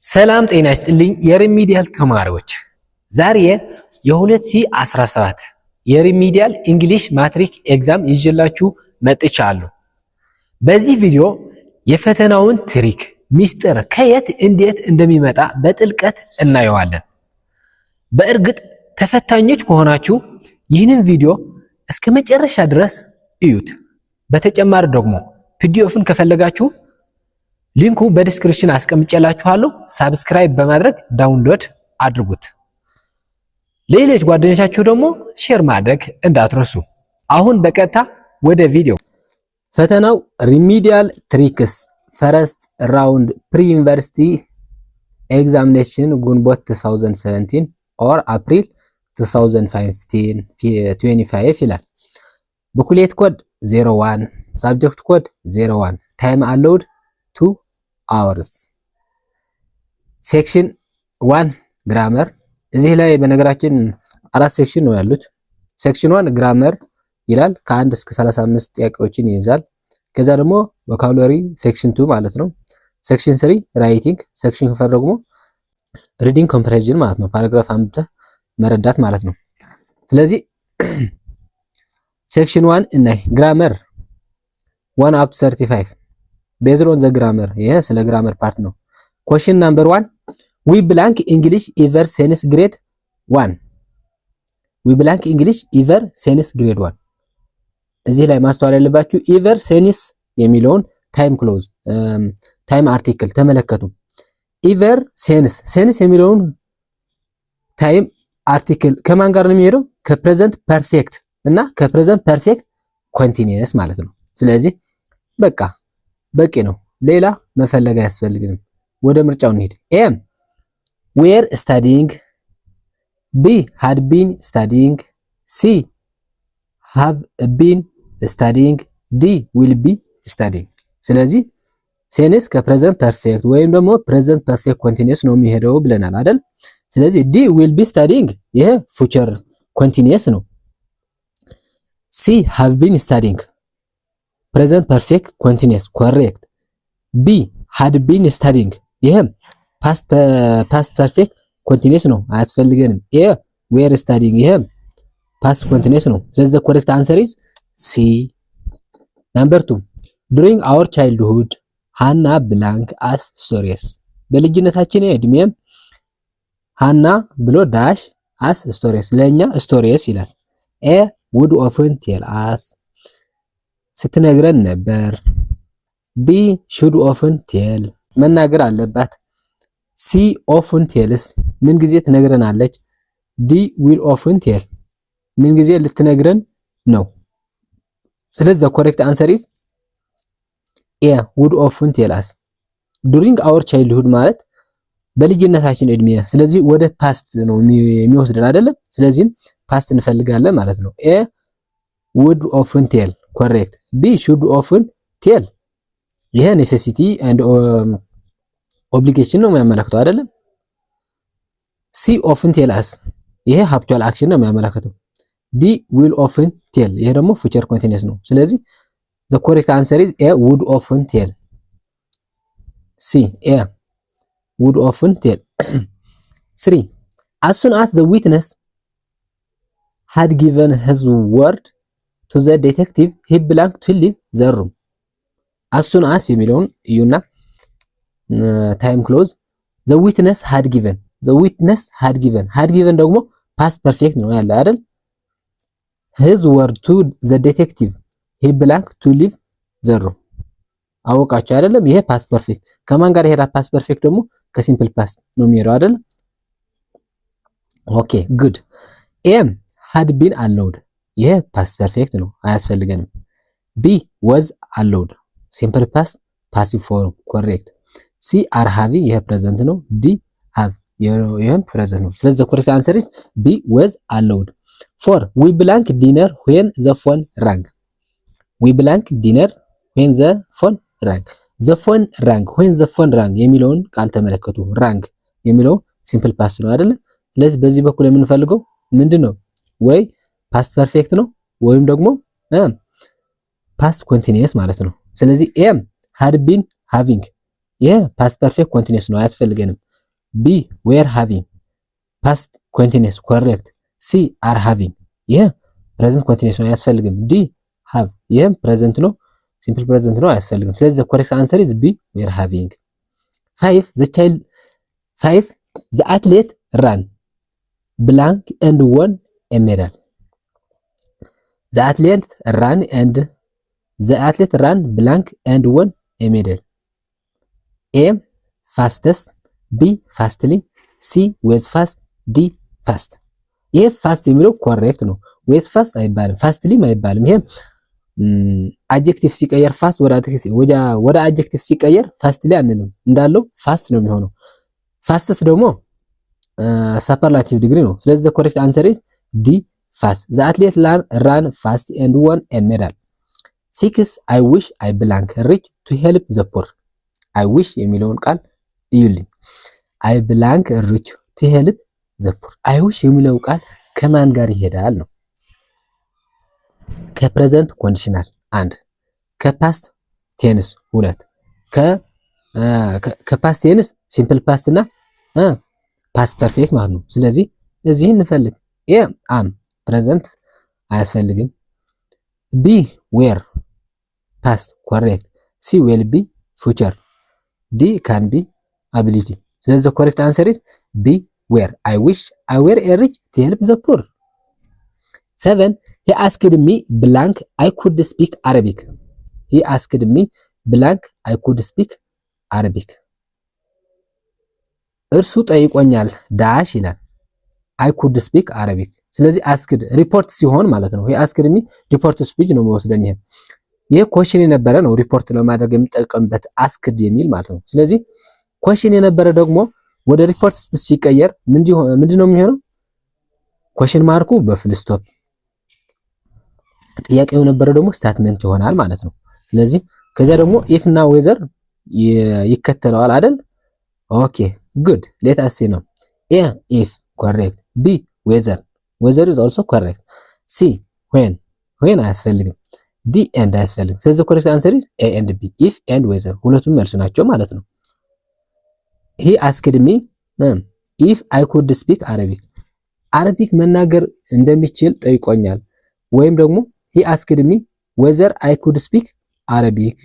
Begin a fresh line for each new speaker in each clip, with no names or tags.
ሰላም ጤና ይስጥልኝ የሪሚዲያል ተማሪዎች፣ ዛሬ የ2017 የሪሚዲያል እንግሊሽ ማትሪክ ኤግዛም ይዤላችሁ መጥቻለሁ። በዚህ ቪዲዮ የፈተናውን ትሪክ ሚስጥር ከየት እንዴት እንደሚመጣ በጥልቀት እናየዋለን። በእርግጥ ተፈታኞች ከሆናችሁ ይህንን ቪዲዮ እስከ መጨረሻ ድረስ እዩት። በተጨማሪ ደግሞ ፒዲኤፍን ከፈለጋችሁ ሊንኩ በዲስክሪፕሽን አስቀምጬላችኋለሁ። ሳብስክራይብ በማድረግ ዳውንሎድ አድርጉት። ለሌሎች ጓደኞቻችሁ ደግሞ ሼር ማድረግ እንዳትረሱ። አሁን በቀጥታ ወደ ቪዲዮ። ፈተናው ሪሚዲያል ትሪክስ ፈረስት ራውንድ ፕሪ ዩኒቨርሲቲ ኤግዛሚኔሽን ግንቦት 2017 ኦር አፕሪል 2025 ይላል። ቡክሌት ኮድ 01 ሳብጀክት ኮድ 01 ታይም አሎውድ 2 hours ሴክሽን 1 ግራመር። እዚህ ላይ በነገራችን 4 ሴክሽን ነው ያሉት። ሴክሽን 1 ግራመር ይላል ከ1 እስከ 35 ጥያቄዎችን ይይዛል። ከዛ ደግሞ ቮካቡላሪ ሴክሽን 2 ማለት ነው። ሴክሽን 3 ራይቲንግ፣ ሴክሽን 4 ደግሞ ሪዲንግ ኮምፕሬንዥን ማለት ነው። ፓራግራፍ አንብበህ መረዳት ማለት ነው። ስለዚህ ሴክሽን 1 እና ግራመር 1 up to 35 based on the grammar። ይሄ ስለ ግራመር ፓርት ነው። question number 1 we blank english either since grade 1 we blank english either since grade 1። እዚህ ላይ ማስተዋል ያለባችሁ either since የሚለውን ታይም ክሎዝ ታይም አርቲክል ተመለከቱ። either since የሚለውን ታይም አርቲክል ከማን ጋር ነው የሚሄደው? ከፕሬዘንት ፐርፌክት እና ከፕሬዘንት ፐርፌክት ኮንቲኒየስ ማለት ነው። ስለዚህ በቂ ነው። ሌላ መፈለግ አያስፈልግም። ወደ ምርጫው እንሂድ። ኤ were studying፣ ቢ had been studying፣ ሲ have been studying፣ ዲ will be studying። ስለዚህ ሴንስ ከፕሬዘንት ፐርፌክት ወይም ደግሞ ፕሬዘንት ፐርፌክት ኮንቲኒየስ ነው የሚሄደው ብለናል አይደል? ስለዚህ ዲ will be studying ይሄ ፉቸር ኮንቲኒየስ ነው። ሲ have been studying ፕሬዘንት ፐርፌክት ኮንቲኒየስ ኮሬክት። ቢ had been studying ይሄም ፓስት ፐርፌክት ኮንቲኒየስ ነው አያስፈልገንም። ኤ were studying ይሄም ፓስት ኮንቲኒየስ ነው። ስለዚህ ኮሬክት አንሰር ኢዝ ሲ። ነምበር 2 during our childhood ሃና ብላንክ አስ ስቶሪስ። በልጅነታችን እድሜም ሃና ብሎ ዳሽ አስ ስቶሪስ ለኛ ስቶሪስ ይላል። ኤ would often tell us ስትነግረን ነበር። ቢ should often tell መናገር አለባት። ሲ often tells ምን ጊዜ ትነግረናለች። ዲ will often tell ምን ጊዜ ልትነግረን ነው። ስለዚህ ኮሬክት አንሰር ኢዝ ኤ would often tell us during our childhood ማለት በልጅነታችን እድሜ። ስለዚህ ወደ ፓስት ነው የሚወስደን አይደለም። ስለዚህም ፓስት እንፈልጋለን ማለት ነው። ኤ would often tell ኮሬክት። ቢ should often tell ይሄ ኔሴሲቲ ኤንድ ኦብሊጌሽን ነው የሚያመለክተው አይደለም። ሲ often tell us ይሄ ሃብቹዋል አክሽን ነው የሚያመለክተው። ዲ will often tell ይሄ ደግሞ ፊውቸር ኮንቲኒየስ ነው። ስለዚህ the correct answer is a would often tell። ሲ a would often tell። 3 as soon as the witness had given his word to the detective he belonged to leave the room። as soon as የሚለውን እዩና ታይም ክሎዝ the witness had given ደግሞ past perfect ነው ያለ አይደል? his word to the detective he belonged to leave the room። አወቃችሁ አይደለም? ይሄ past perfect ከማን ጋር ይሄዳ? past perfect ደግሞ ከሲምፕል past ነው የሚሄደው አይደል? ኦኬ ጉድ። ኤም had been allowed ይሄ past perfect ነው አያስፈልገንም። ቢ was allowed ሲምፕል past passive form correct። ሲ are having ይሄ present ነው። ዲ have ይሄም present ነው። ስለዚህ correct answer is B was allowed። 4 we blank dinner when the phone rang when the phone rang የሚለውን ቃል ተመለከቱ። rang የሚለው ሲምፕል past ነው አይደል? ስለዚህ በዚህ በኩል የምንፈልገው ምንድነው? ወይ past perfect ነው ወይም ደግሞ past continuous ማለት ነው። ስለዚህ ኤም had been having ይሄ past perfect continuous ነው አያስፈልገንም። ቢ ዌር ሃቪንግ ፓስት ኮንቲኒየስ ኮሬክት። ሲ አር ሃቪንግ ይሄ ፕሬዘንት ኮንቲኒየስ ነው አያስፈልግም። ዲ ሃቭ ይሄም ፕሬዘንት ነው ሲምፕል ፕሬዘንት ነው አያስፈልግም። ስለዚህ ኮሬክት አንሰር ኢዝ ቢ ዌር ሃቪንግ። 5 ዘ አትሌት ራን ብላንክ ኤንድ ወን ኤ ሜዳል። ዘ አትሌት ራን ብላንክ ኤንድ ወን ኤ ሜዳል። ኤ ፋስተስት፣ ቢ ፋስትሊ፣ ሲ ዌዝ ፋስት፣ ዲ ፋስት። ይሄ ፋስት የሚለው ኮሬክት ነው። ዌዝ ፋስት አይባልም፣ ፋስትሊም አይባልም። ይሄ አጀክቲቭ ሲቀየር ፋስት ወደ አጀክቲቭ ሲቀየር ፋስትሊ አንልም፣ እንዳለው ፋስት ነው የሚሆነው። ፋስትስ ደግሞ ሱፐርላቲቭ ዲግሪ ነው። ስለዚህ ኮሬክት አንሰር ኢዝ ዲ ፋስት። ዘ አትሌት ራን ፋስት ኤንድ ወን ኤ ሜዳል። 6 አይ ዊሽ አይ ብላንክ ሪች ቱ ሄልፕ ዘ ፖር። አይ ዊሽ የሚለውን ቃል እዩልኝ። አይ ብላንክ ሪች ቱ ሄልፕ ዘ ፖር። አይ ዊሽ የሚለው ቃል ከማን ጋር ይሄዳል ነው? ከፕሬዘንት ኮንዲሽናል 1፣ ከፓስት ቴንስ 2፣ ከፓስት ቴንስ ሲምፕል ፓስት እና ፓስት ፐርፌክት ማለት ነው። ስለዚህ እዚህ እንፈልግ። ኤ አም ፕሬዘንት አያስፈልግም። ቢ ዌር ፓስት ኮሬክት። ሲ ዌል ቢ ፉቸር። ዲ ካን ቢ አቢሊቲ። ስለዚህ ኮሬክት አንሰር ኢዝ ቢ ዌር። አይ ዊሽ አይ ዌር ኤ ሪች ቱ ሄልፕ ዘ ፑር። 7 he asked me blank I could speak Arabic. he asked me blank I could speak Arabic. እርሱ ጠይቆኛል ዳሽ ይላል I could speak Arabic። ስለዚህ አስክድ ሪፖርት ሲሆን ማለት ነው። he asked me ሪፖርት ስፒች ነው የሚወስደን። ይሄ ኮሽን የነበረ ነው ሪፖርት ለማድረግ የሚጠቀምበት አስክድ የሚል ማለት ነው። ስለዚህ ኮሽን የነበረ ደግሞ ወደ ሪፖርት ስፒች ሲቀየር ምንድነው የሚሆነው? ኮሽን ማርኩ በፉል ስቶፕ፣ ጥያቄው የነበረ ደግሞ ስታትመንት ይሆናል ማለት ነው። ስለዚህ ከዚያ ደግሞ ኢፍ እና ዌዘር ይከተለዋል አይደል? ኦኬ ጉድ ሌት አስ ሲ ነው። ኤ ኢፍ ኮሬክት፣ ቢ ዌዘር ኢዝ ኦልሶ ኮሬክት፣ ሲ ዌን አያስፈልግም፣ ዲ ኤንድ አያስፈልግም። ስለዚህ ኮሬክት አንሰር ኢዝ ኤ ኤንድ ቢ ኢፍ ኤንድ ዌዘር ሁለቱም መልስ ናቸው ማለት ነው። ሂ አስክድ ሚ ኢፍ አይ ኩድ ስፒክ አረቢክ መናገር እንደሚችል ጠይቆኛል። ወይም ደግሞ ሂ አስክድ ሚ ዌዘር አይ ኩድ ስፒክ አረቢክ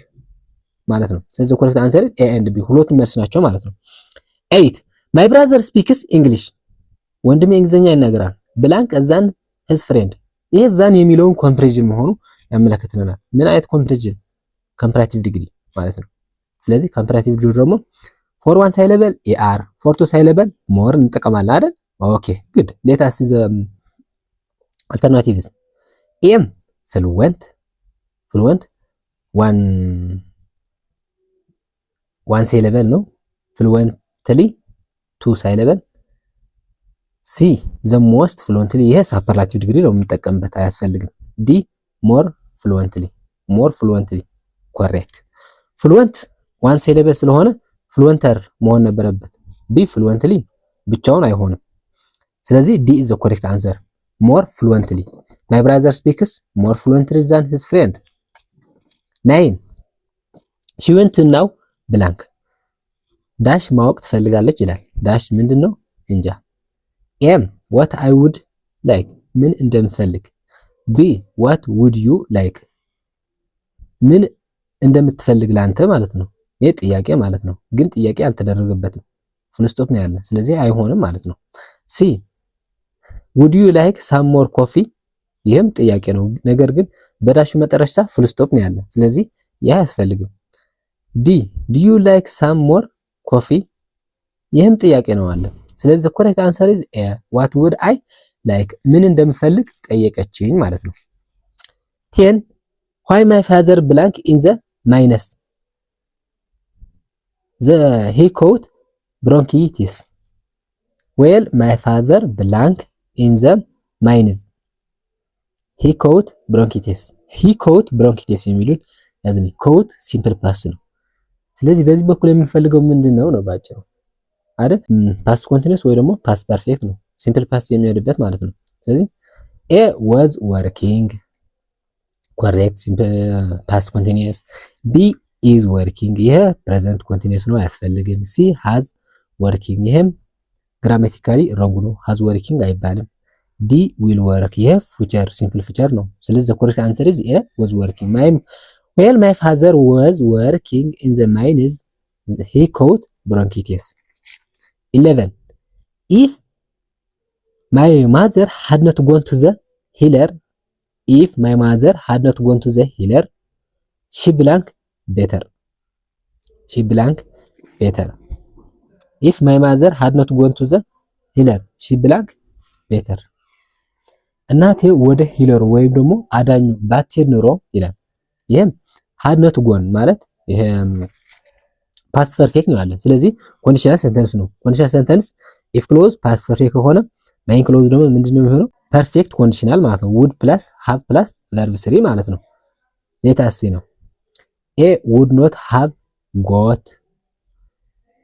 ማለት ነው። ስለዚህ ኮሬክት አንሰር ኤ ኤንድ ቢ ሁለቱም መልስ ናቸው ማለት ነው። 8 ማይ ብራዘር ስፒክስ እንግሊሽ ወንድሜ እንግሊዝኛ ይናገራል። ብላንክ ዛን ሂዝ ፍሬንድ። ይሄ ዛን የሚለውን ኮምፕሬዥን መሆኑ ያመለክትልናል። ምን አይነት ኮምፕሬዥን? ኮምፓራቲቭ ዲግሪ ማለት ነው። ስለዚህ ኮምፓራቲቭ ዲግሪ ደግሞ ፎር ዋን ሳይለበል ኤአር ፎር ቱ ሳይለበል ሞር እንጠቀማለን አይደል? ኦኬ ጉድ ሌት አስ ዘ አልተርናቲቭስ። ኤም ፍሉዌንት ዋን ሳይለበል ነው። ፍሉዌንትሊ ቱ ሳይለበል። ሲ ዘ ሞስት ፍሉዌንትሊ ይሄ ሱፐርላቲቭ ዲግሪ ነው የምንጠቀምበት አያስፈልግም። ዲ ሞር ፍሉዌንትሊ ኮሬክት። ፍሉዌንት ዋን ሳይለበል ስለሆነ ፍሉዌንተር መሆን ነበረበት። ቢ ፍሉዌንትሊ ብቻውን አይሆንም። ስለዚህ ዲ ኢዝ ዘ ኮሬክት አንሰር ሞር ፍሉዌንትሊ። ማይ ብራዘር ስፒክስ ሞር ፍሉዌንትሊ ዛን ሂዝ ፍሬንድ። 9 ሺ ወንት ናው ብላንክ ዳሽ ማወቅ ትፈልጋለች ይላል። ዳሽ ምንድነው? እንጃ። ኤም ዋት አይ ውድ ላይክ ምን እንደምፈልግ። ቢ ዋት ውድ ዩ ላይክ ምን እንደምትፈልግ ላንተ ማለት ነው። ይሄ ጥያቄ ማለት ነው፣ ግን ጥያቄ አልተደረገበትም ፉል ስቶፕ ነው ያለ። ስለዚህ አይሆንም ማለት ነው። ሲ ውድ ዩ ላይክ ሳም ሞር ኮፊ ይህም ጥያቄ ነው፣ ነገር ግን በዳሹ መጨረሻ ፉል ስቶፕ ነው ያለ። ስለዚህ ያ አያስፈልግም። ዲ ዱ ዩ ላይክ ሳም ሞር ኮፊ ይህም ጥያቄ ነው አለ። ስለዚህ ኮሬክት አንሰር ኢዝ ኤ ዋት ውድ አይ ላይክ ምን እንደምፈልግ ጠየቀችኝ ማለት ነው። 10 ዋይ ማይ ፋዘር ብላንክ ኢን ዘ ማይነስ he caught bronchitis. well my father blank in the mines he caught bronchitis የሚሉት ያዝልኝ። caught ሲምፕል ፓስት ነው። ስለዚህ በዚህ በኩል የምንፈልገው ምንድነው ነው ባጭሩ አይደል? ፓስት ኮንቲኒዩስ ወይ ደግሞ ፓስት ፐርፌክት ነው ሲምፕል ፓስት የሚሄድበት ማለት ነው። ስለዚህ a was working correct simple past continuous። b is working ይሄ ፕሬዘንት ኮንቲኒዩስ ነው አያስፈልግም። ሲ has ወርኪንግ ይሄም ግራማቲካሊ ሮንግ ነው። ሃዝ ወርኪንግ አይባልም። ዲ ዊል ወርክ ይሄ ፉቸር ሲምፕል ፉቸር ነው። ስለዚህ ኮሬክት አንሰር ኢዝ ኤ ዋዝ ወርኪንግ ማይ ፋዘር ዋዝ ወርኪንግ ኢን ዘ ማይንስ ሂ ኮት ብሮንኪቲስ 11 ኢፍ ማይ ማዘር had not gone to the healer if my mother had not gone to the healer she blank better if my mother had not gone to the healer she blank better እናቴ ወደ ሂለር ወይም ደግሞ አዳኙ ባትሄድ ኖሮ ይላል። ይሄም had not gone ማለት ይሄ ፓስት ፐርፌክት ነው ያለ። ስለዚህ ኮንዲሽናል ሴንተንስ ነው። ኮንዲሽናል ሴንተንስ ኢፍ ክሎዝ ፓስት ፐርፌክት ከሆነ ማይን ክሎዝ ደግሞ ምንድነው የሚሆነው? ፐርፌክት ኮንዲሽናል ማለት ነው። would plus have plus verb 3 ማለት ነው። ሌታስ ሲ ነው። A would not have got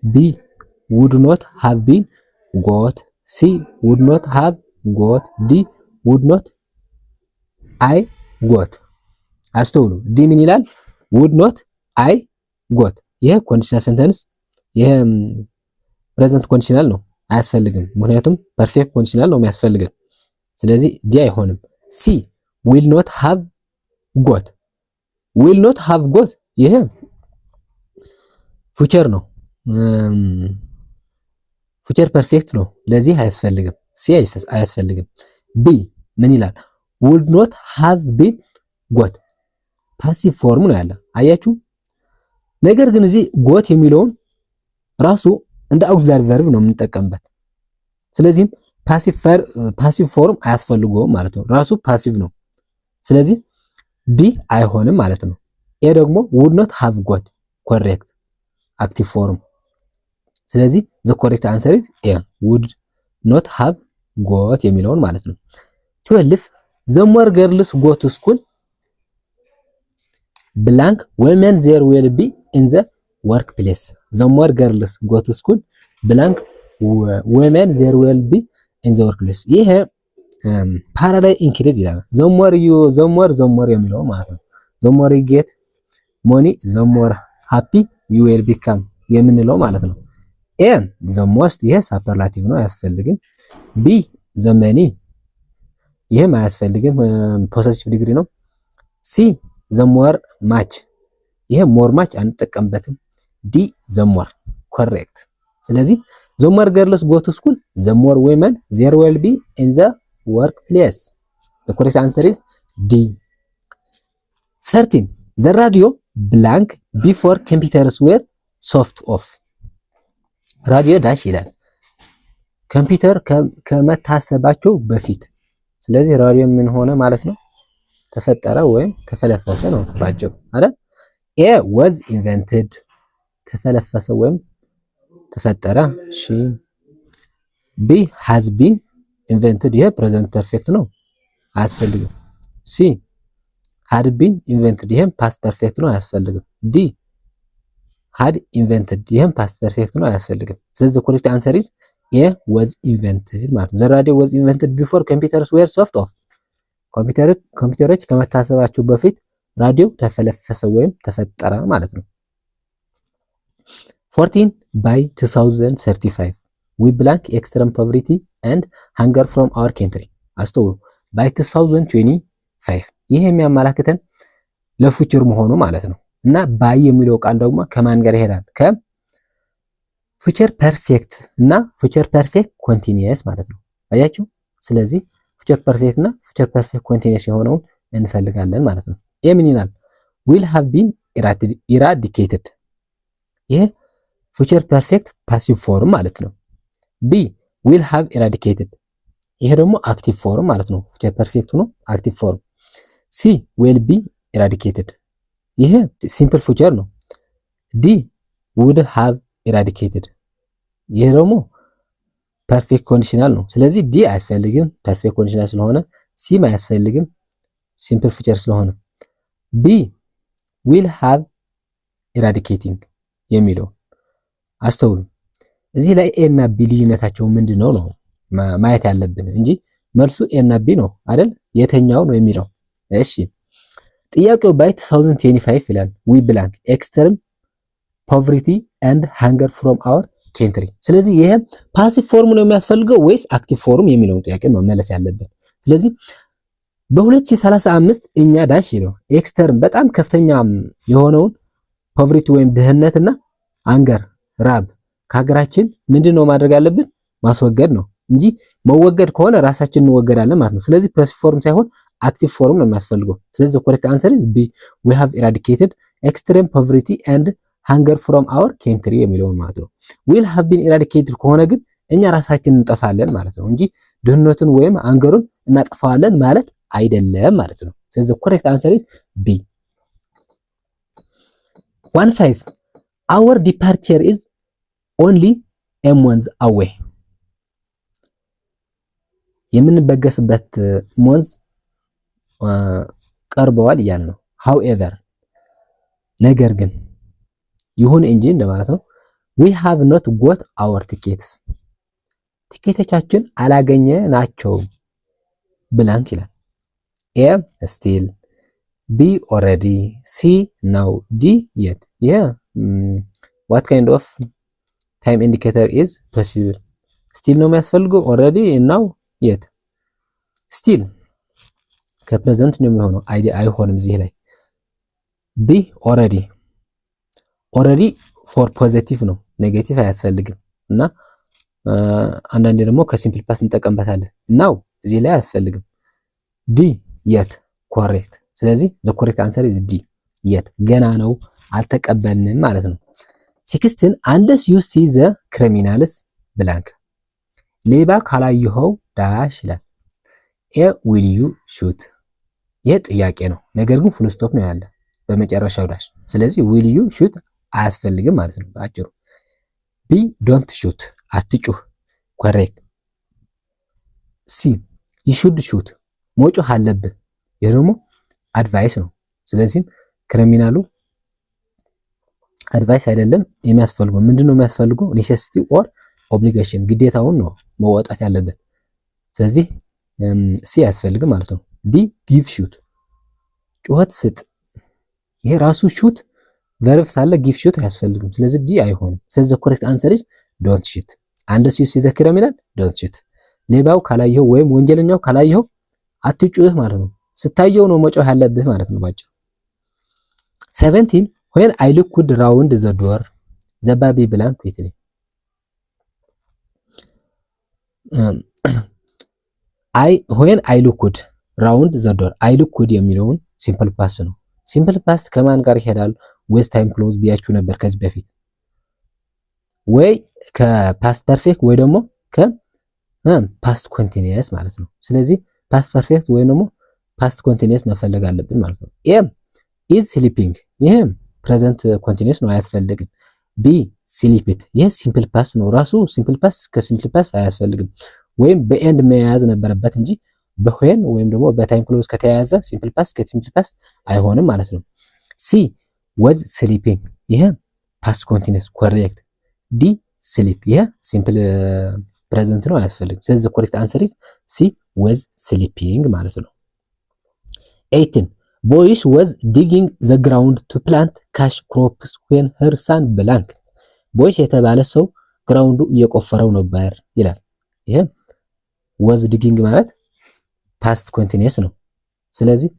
B would not have been got C would not have got D would not I got አስተውሉ። ዲ ምን ይላል? would not I got ይሄ ኮንዲሽናል ሴንተንስ ይሄ ፕሬዘንት ኮንዲሽናል ነው፣ አያስፈልግም። ምክንያቱም ፐርፌክት ኮንዲሽናል ነው የሚያስፈልገን። ስለዚህ ዲ አይሆንም። ሲ will not have got ይሄ ፉቸር ነው፣ ፉቸር ፐርፌክት ነው። ለዚህ አያስፈልግም። ሲ አያስፈልግም። ቢ ምን ይላል? would not have been got ፓሲቭ ፎርም ነው ያለ። አያችሁ። ነገር ግን እዚህ got የሚለውን ራሱ እንደ አውክሲላሪ ቨርብ ነው የምንጠቀምበት። ስለዚህም ፓሲቭ ፎርም አያስፈልገውም ማለት ነው። ራሱ ፓሲቭ ነው። ስለዚህ ቢ አይሆንም ማለት ነው። ኤ ደግሞ would not have got ኮሬክት አክቲቭ ፎርም። ስለዚህ ዘ ኮሬክት አንሰር ኢዝ ኤ would not have got የሚለውን ማለት ነው። 12 the more girls go to school blank women there will be in the workplace the more girls go to school blank women there will be in the workplace ይሄ ፓራላይ ኢንክሪዝ ይላል። the more የሚለው ማለት ነው። the more you get money the more happy you will become የምንለው ማለት ነው። ኤ the most ይሄ ሱፐርላቲቭ ነው አያስፈልግም። ቢ the many ይሄም አያስፈልግም ፖሰሲቭ ዲግሪ ነው። ሲ the more much ይሄ more much አንጠቀምበትም። ዲ the more correct። ስለዚህ the more girls go to school the more women there will be in the workplace the correct answer is D 13 the radio blank before computers were soft off ራዲዮ ዳሽ ይላል ኮምፒውተር ከመታሰባቸው በፊት። ስለዚህ ራዲዮ ምን ሆነ ማለት ነው? ተፈጠረ ወይም ተፈለፈሰ ነው ባጭሩ አይደል? ኤ was invented ተፈለፈሰ ወይም ተፈጠረ። እሺ ቢ has been invented ይሄ ፕሬዘንት ፐርፌክት ነው አያስፈልግም። ሲ had been invented ይሄም ፓስት ፐርፌክት ነው አያስፈልግም። ዲ had invented ይሄም ፓስት ፐርፌክት ነው አያስፈልግም። ስለዚህ ኮሬክት አንሰር ኢዝ ኤ was invented ማለት ነው። the radio was invented before computers were soft off ኮምፒውተሮች ከመታሰባቸው በፊት ራዲዮ ተፈለፈሰ ወይም ተፈጠረ ማለት ነው። 14 by 2035 we blank extreme poverty and hunger from our country አስተውሉ። by 2025 ይሄ የሚያመላክተን ለፉቸር መሆኑ ማለት ነው። እና ባይ የሚለው ቃል ደግሞ ከማን ጋር ይሄዳል? ከፉቸር ፐርፌክት እና ፉቸር ፐርፌክት ኮንቲኒየስ ማለት ነው። አያችሁ። ስለዚህ ፉቸር ፐርፌክት እና ፉቸር ፐርፌክት ኮንቲኒየስ የሆነውን እንፈልጋለን ማለት ነው። ኤ ምን ይላል? will have been eradicated ይሄ ፉቸር ፐርፌክት ፓሲቭ ፎርም ማለት ነው። ቢ will have eradicated ይሄ ደግሞ አክቲቭ ፎርም ማለት ነው። ፉቸር ፐርፌክት ነው አክቲቭ ፎርም። ሲ will be eradicated ይሄ ሲምፕል ፉቸር ነው። ዲ would have eradicated ይሄ ደግሞ ፐርፌክት ኮንዲሽናል ነው። ስለዚህ ዲ አያስፈልግም ፐርፌክት ኮንዲሽናል ስለሆነ፣ ሲም አያስፈልግም ሲምፕል ፉቸር ስለሆነ። ቢ will have eradicating የሚለው አስተውሉ። እዚህ ላይ ኤ እና ቢ ልዩነታቸው ምንድነው ነው ማየት ያለብን እንጂ መልሱ ኤ እና ቢ ነው አይደል? የተኛው ነው የሚለው። እሺ ጥያቄው by 2025 ይላል we blank extreme poverty and hunger from our ኬንትሪ። ስለዚህ ይሄ ፓሲቭ ፎርም ነው የሚያስፈልገው ወይስ አክቲቭ ፎርም የሚለውን ጥያቄ መመለስ ያለብን። ስለዚህ በ2035 እኛ ዳሽ ነው ኤክስተርም በጣም ከፍተኛ የሆነውን ፖቨርቲ ወይም ድህነትና አንገር ራብ ከሀገራችን ምንድነው ማድረግ ያለብን? ማስወገድ ነው እንጂ መወገድ ከሆነ ራሳችን እንወገዳለን ማለት ነው። ስለዚህ ፓሲቭ ፎርም ሳይሆን አክቲቭ ፎርም ነው የሚያስፈልገው። ስለዚህ ኮሬክት አንሰር ኢዝ ቢ we have eradicated extreme poverty and hunger from our country የሚለውን ማለት ነው። will have been eradicated ከሆነ ግን እኛ ራሳችን እንጠፋለን ማለት ነው እንጂ ድህነቱን ወይም አንገሩን እናጠፋዋለን ማለት አይደለም ማለት ነው። ስለዚህ ኮሬክት አንሰር ኢዝ ቢ 15 our departure is only a month away የምንበገስበት ሞንዝ ቀርበዋል እያለ ነው። however ነገር ግን ይሁን እንጂ እንደማለት ነው። we have not got our tickets ቲኬቶቻችን አላገኘናቸውም ብላንክ ይላል። a still b already c now d yet yeah what kind of time indicator is possible still ነው የሚያስፈልገው already now yet still ከፕሬዘንት ነው የሚሆነው አይሆንም እዚህ ላይ b already for ፖዚቲቭ ነው ኔጌቲቭ አያስፈልግም እና አንዳንዴ ደግሞ ከሲምፕል ፓስ እንጠቀምበታለን now እዚህ ላይ አያስፈልግም d yet correct ስለዚህ the correct answer is d yet ገና ነው አልተቀበልንም ማለት ነው 16 unless you see the criminals blank ሌባ ካላየኸው ዳሽ ይላል a will you shoot ይህ ጥያቄ ነው ነገር ግን ፉል ስቶፕ ነው ያለ በመጨረሻው ዳሽ ስለዚህ will you shoot አያስፈልግም ማለት ነው በአጭሩ b don't shoot አትጩህ correct c you should shoot መጮህ አለብህ ይህ ደግሞ አድቫይስ ነው ስለዚህ ክሪሚናሉ አድቫይስ አይደለም የሚያስፈልገው ምንድነው የሚያስፈልገው ኔሴሲቲ ኦር ኦብሊጌሽን ግዴታውን ነው መወጣት ያለበት ስለዚህ ሲ ያስፈልግ ማለት ነው ዲ ጊቭ ሹት ጩኸት ስጥ ይሄ ራሱ ሹት ቨርብ ሳለ ጊቭ ሹት አያስፈልግም ስለዚህ ዲ አይሆንም ስለዚህ ኮሬክት አንሰር ኢዝ ዶንት ሹት አንለስ ዩ ሲ ዘ ክሪሚናል ዶንት ሹት ሌባው ካላየው ወይም ወንጀለኛው ካላየው አትጩህ ማለት ነው ስታየው ነው መጮህ ያለብህ ማለት ነው ባጭሩ 17 when I looked round the door the baby blank quickly when I looked round the door I looked የሚለውን ሲምፕል ፓስ ነው ሲምፕል ፓስ ከማን ጋር ይሄዳል with time clause ቢያችሁ ነበር ከዚህ በፊት ወይ ከፓስት ፐርፌክት ወይ ደግሞ ከፓስት ኮንቲኒየስ ማለት ነው ስለዚህ ፓስት ፐርፌክት ወይ ደግሞ ፓስት ኮንቲኒየስ መፈለግ አለብን ማለት ነው ኤም is sleeping ይሄ ፕሬዘንት ኮንቲኒየስ ነው አያስፈልግም ቢ sleeped ይሄ ሲምፕል ፓስ ነው ራሱ ሲምፕል ፓስ ከሲምፕል ፓስ አያስፈልግም ወይም በኤንድ መያዝ ነበረበት እንጂ በዌን ወይም ደግሞ በታይም ክሎዝ ከተያያዘ ሲምፕል ፓስ ከሲምፕል ፓስ አይሆንም ማለት ነው ሲ was sleeping ይሄ ፓስት ኮንቲኒየስ ኮሬክት ዲ sleep ይሄ ሲምፕል ፕሬዘንት ነው አያስፈልግም ስለዚህ ኮሬክት አንሰር ኢዝ ሲ was sleeping ማለት ነው 18 Boyish was digging the ground to plant cash crops when her son blank ቦይሽ የተባለ ሰው ግራውንዱ እየቆፈረው ነበር ይላል ይሄ was digging ማለት ፓስት ኮንቲኒየስ ነው ስለዚህ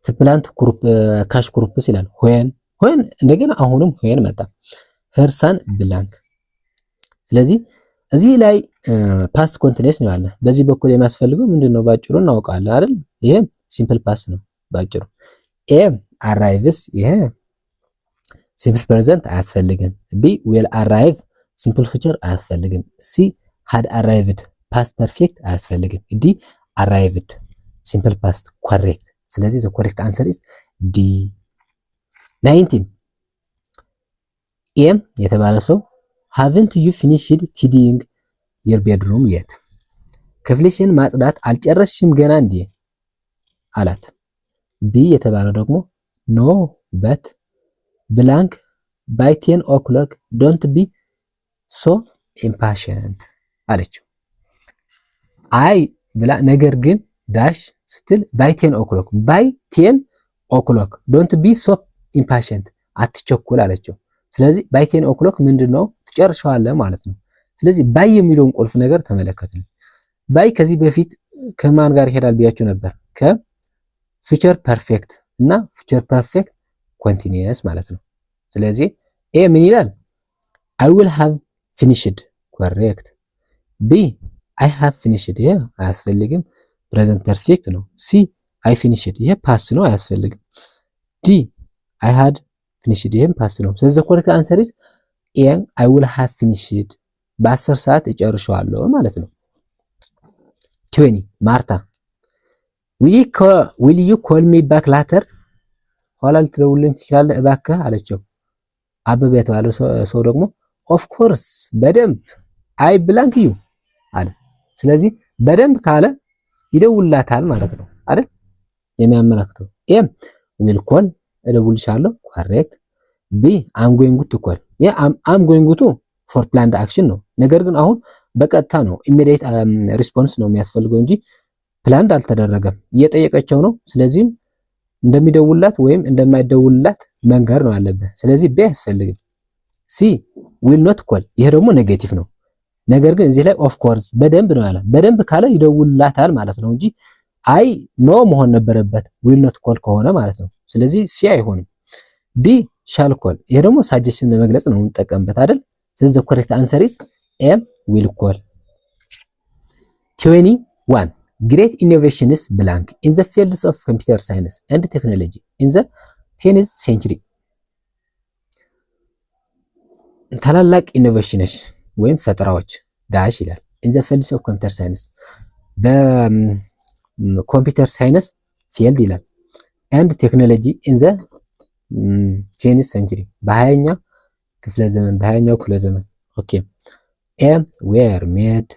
to plant cash crops ይላል when እንደገና አሁንም when መጣ her son blank ስለዚህ እዚህ ላይ ፓስት ኮንቲኒየስ ነው ያለ በዚህ በኩል የሚያስፈልገው ምንድነው ባጭሩ እናውቃለን አይደል ይሄ ሲምፕል ፓስ ነው ባጭሩ ኤ አራይቭስ ይሄ ሲምፕል ፕሬዘንት አያስፈልግም ቢ ዊል አራይቭ ሲምፕል ፊውቸር አያስፈልግም ሲ had arrived ፓስት ፐርፌክት አያስፈልግም ዲ arrived ሲምፕል ፓስት ኮሬክት ስለዚህ the correct answer is D 19 ኤም የተባለ ሰው haven't you finished tidying your bedroom yet ክፍልሽን ማጽዳት አልጨረስሽም ገና እንዴ አላት ቢ የተባለው ደግሞ no but blank by 10 o'clock don't be so impatient አለችው አይ ብላ ነገር ግን ዳሽ ስትል by 10 o'clock by 10 o'clock don't be so impatient አትቸኩል አለችው ስለዚህ ባይ 10 ኦክሎክ ምንድነው ትጨርሻለህ ማለት ነው። ስለዚህ ባይ የሚለውን ቁልፍ ነገር ተመለከቱልኝ። ባይ ከዚህ በፊት ከማን ጋር ይሄዳል ብያችሁ ነበር? ከፊቸር ፐርፌክት እና ፊቸር ፐርፌክት ኮንቲኒየስ ማለት ነው። ስለዚህ ኤ ምን ይላል? I will have finished correct። ቢ I have finished ይሄ አያስፈልግም ፕሬዘንት ፐርፌክት ነው። ሲ I finished ይሄ ፓስት ነው አያስፈልግም። ዲ I had finished ይሄም ፓስት ነው። ስለዚህ ኮሬክት አንሰር ኢዝ ኤ I will have finished በ10 ሰዓት እጨርሻለሁ ማለት ነው። 20 ማርታ will you call me back later ኋላ ልትደውልልኝ ትችላለህ እባክህ አለችው። አበበ የተባለው ሰው ደግሞ ኦፍ ኮርስ በደንብ አይ ብላንክ ዩ አለ። ስለዚህ በደንብ ካለ ይደውላታል ማለት ነው አይደል? የሚያመላክተው ኤም ዊል ኮል እደውልሻለሁ ኮሬክት። ቢ አም ጎይንግ ቱ ኮል አም ጎይንግ ቱ ፎር ፕላንድ አክሽን ነው። ነገር ግን አሁን በቀጥታ ነው ኢሚዲየት ሪስፖንስ ነው የሚያስፈልገው እንጂ ፕላንድ አልተደረገም። እየጠየቀቸው ነው። ስለዚህም እንደሚደውላት ወይም እንደማይደውልላት መንገር ነው ያለብህ። ስለዚህ ቢ አያስፈልግም። ሲ ዊል ኖት ኮል ይሄ ደግሞ ኔጌቲቭ ነው። ነገር ግን እዚህ ላይ ኦፍ ኮርስ በደንብ ነው ያለ። በደንብ ካለ ይደውልላታል ማለት ነው እንጂ አይ ኖ መሆን ነበረበት ዊል ኖት ኮል ከሆነ ማለት ነው። ስለዚህ ሲ አይሆንም። ዲ ሻል ኮል ይሄ ደግሞ ሳጀሽን ለመግለጽ ነው እንጠቀምበት አይደል? ስለዚህ the correct answer is A will call። 21 great innovations blank in the fields of computer science and technology in the 10th century ታላላቅ ኢኖቬሽኖች ወይም ፈጠራዎች ዳሽ ይላል in the fields of computer science በኮምፒውተር ሳይንስ ፊልድ ይላል and technology in the 10th century በ20ኛው ክፍለ ዘመን ኦኬ ኤ were made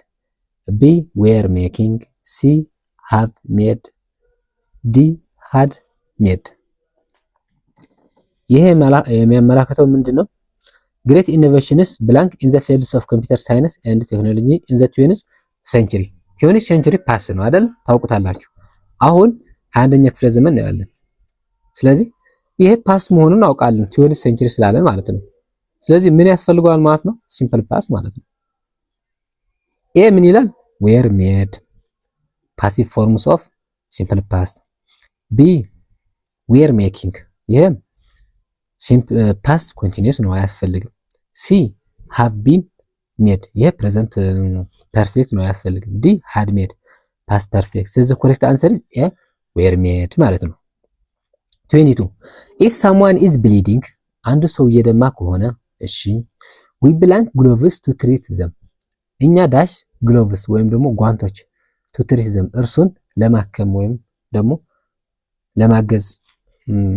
ቢ were making ሲ have made ዲ had made ይሄ የሚያመላክተው ምንድነው? great innovations blank in the fields of computer science and technology in the 20th century 20th century ፓስ ነው አይደል? ታውቁታላችሁ። አሁን 21ኛ ክፍለ ዘመን ነው ያለን። ስለዚህ ይሄ ፓስ መሆኑን አውቃለን 20th century ስላለ ማለት ነው። ስለዚህ ምን ያስፈልገዋል ማለት ነው? ሲምፕል ፓስ ማለት ነው። ኤ ምን ይላል? were made passive forms of simple past። ቢ were making ይሄ past continuous ነው አያስፈልግም። ሲ have been made ይሄ present perfect ነው አያስፈልግም። ዲ had made past perfect። ስለዚህ correct answer is A were made ማለት ነው። 22 if someone is bleeding አንድ ሰው እየደማ ከሆነ እሺ we blank gloves to treat them እኛ ዳሽ ግሎቭስ ወይም ደግሞ ጓንቶች to treat them እርሱን ለማከም ወይም ደግሞ ለማገዝ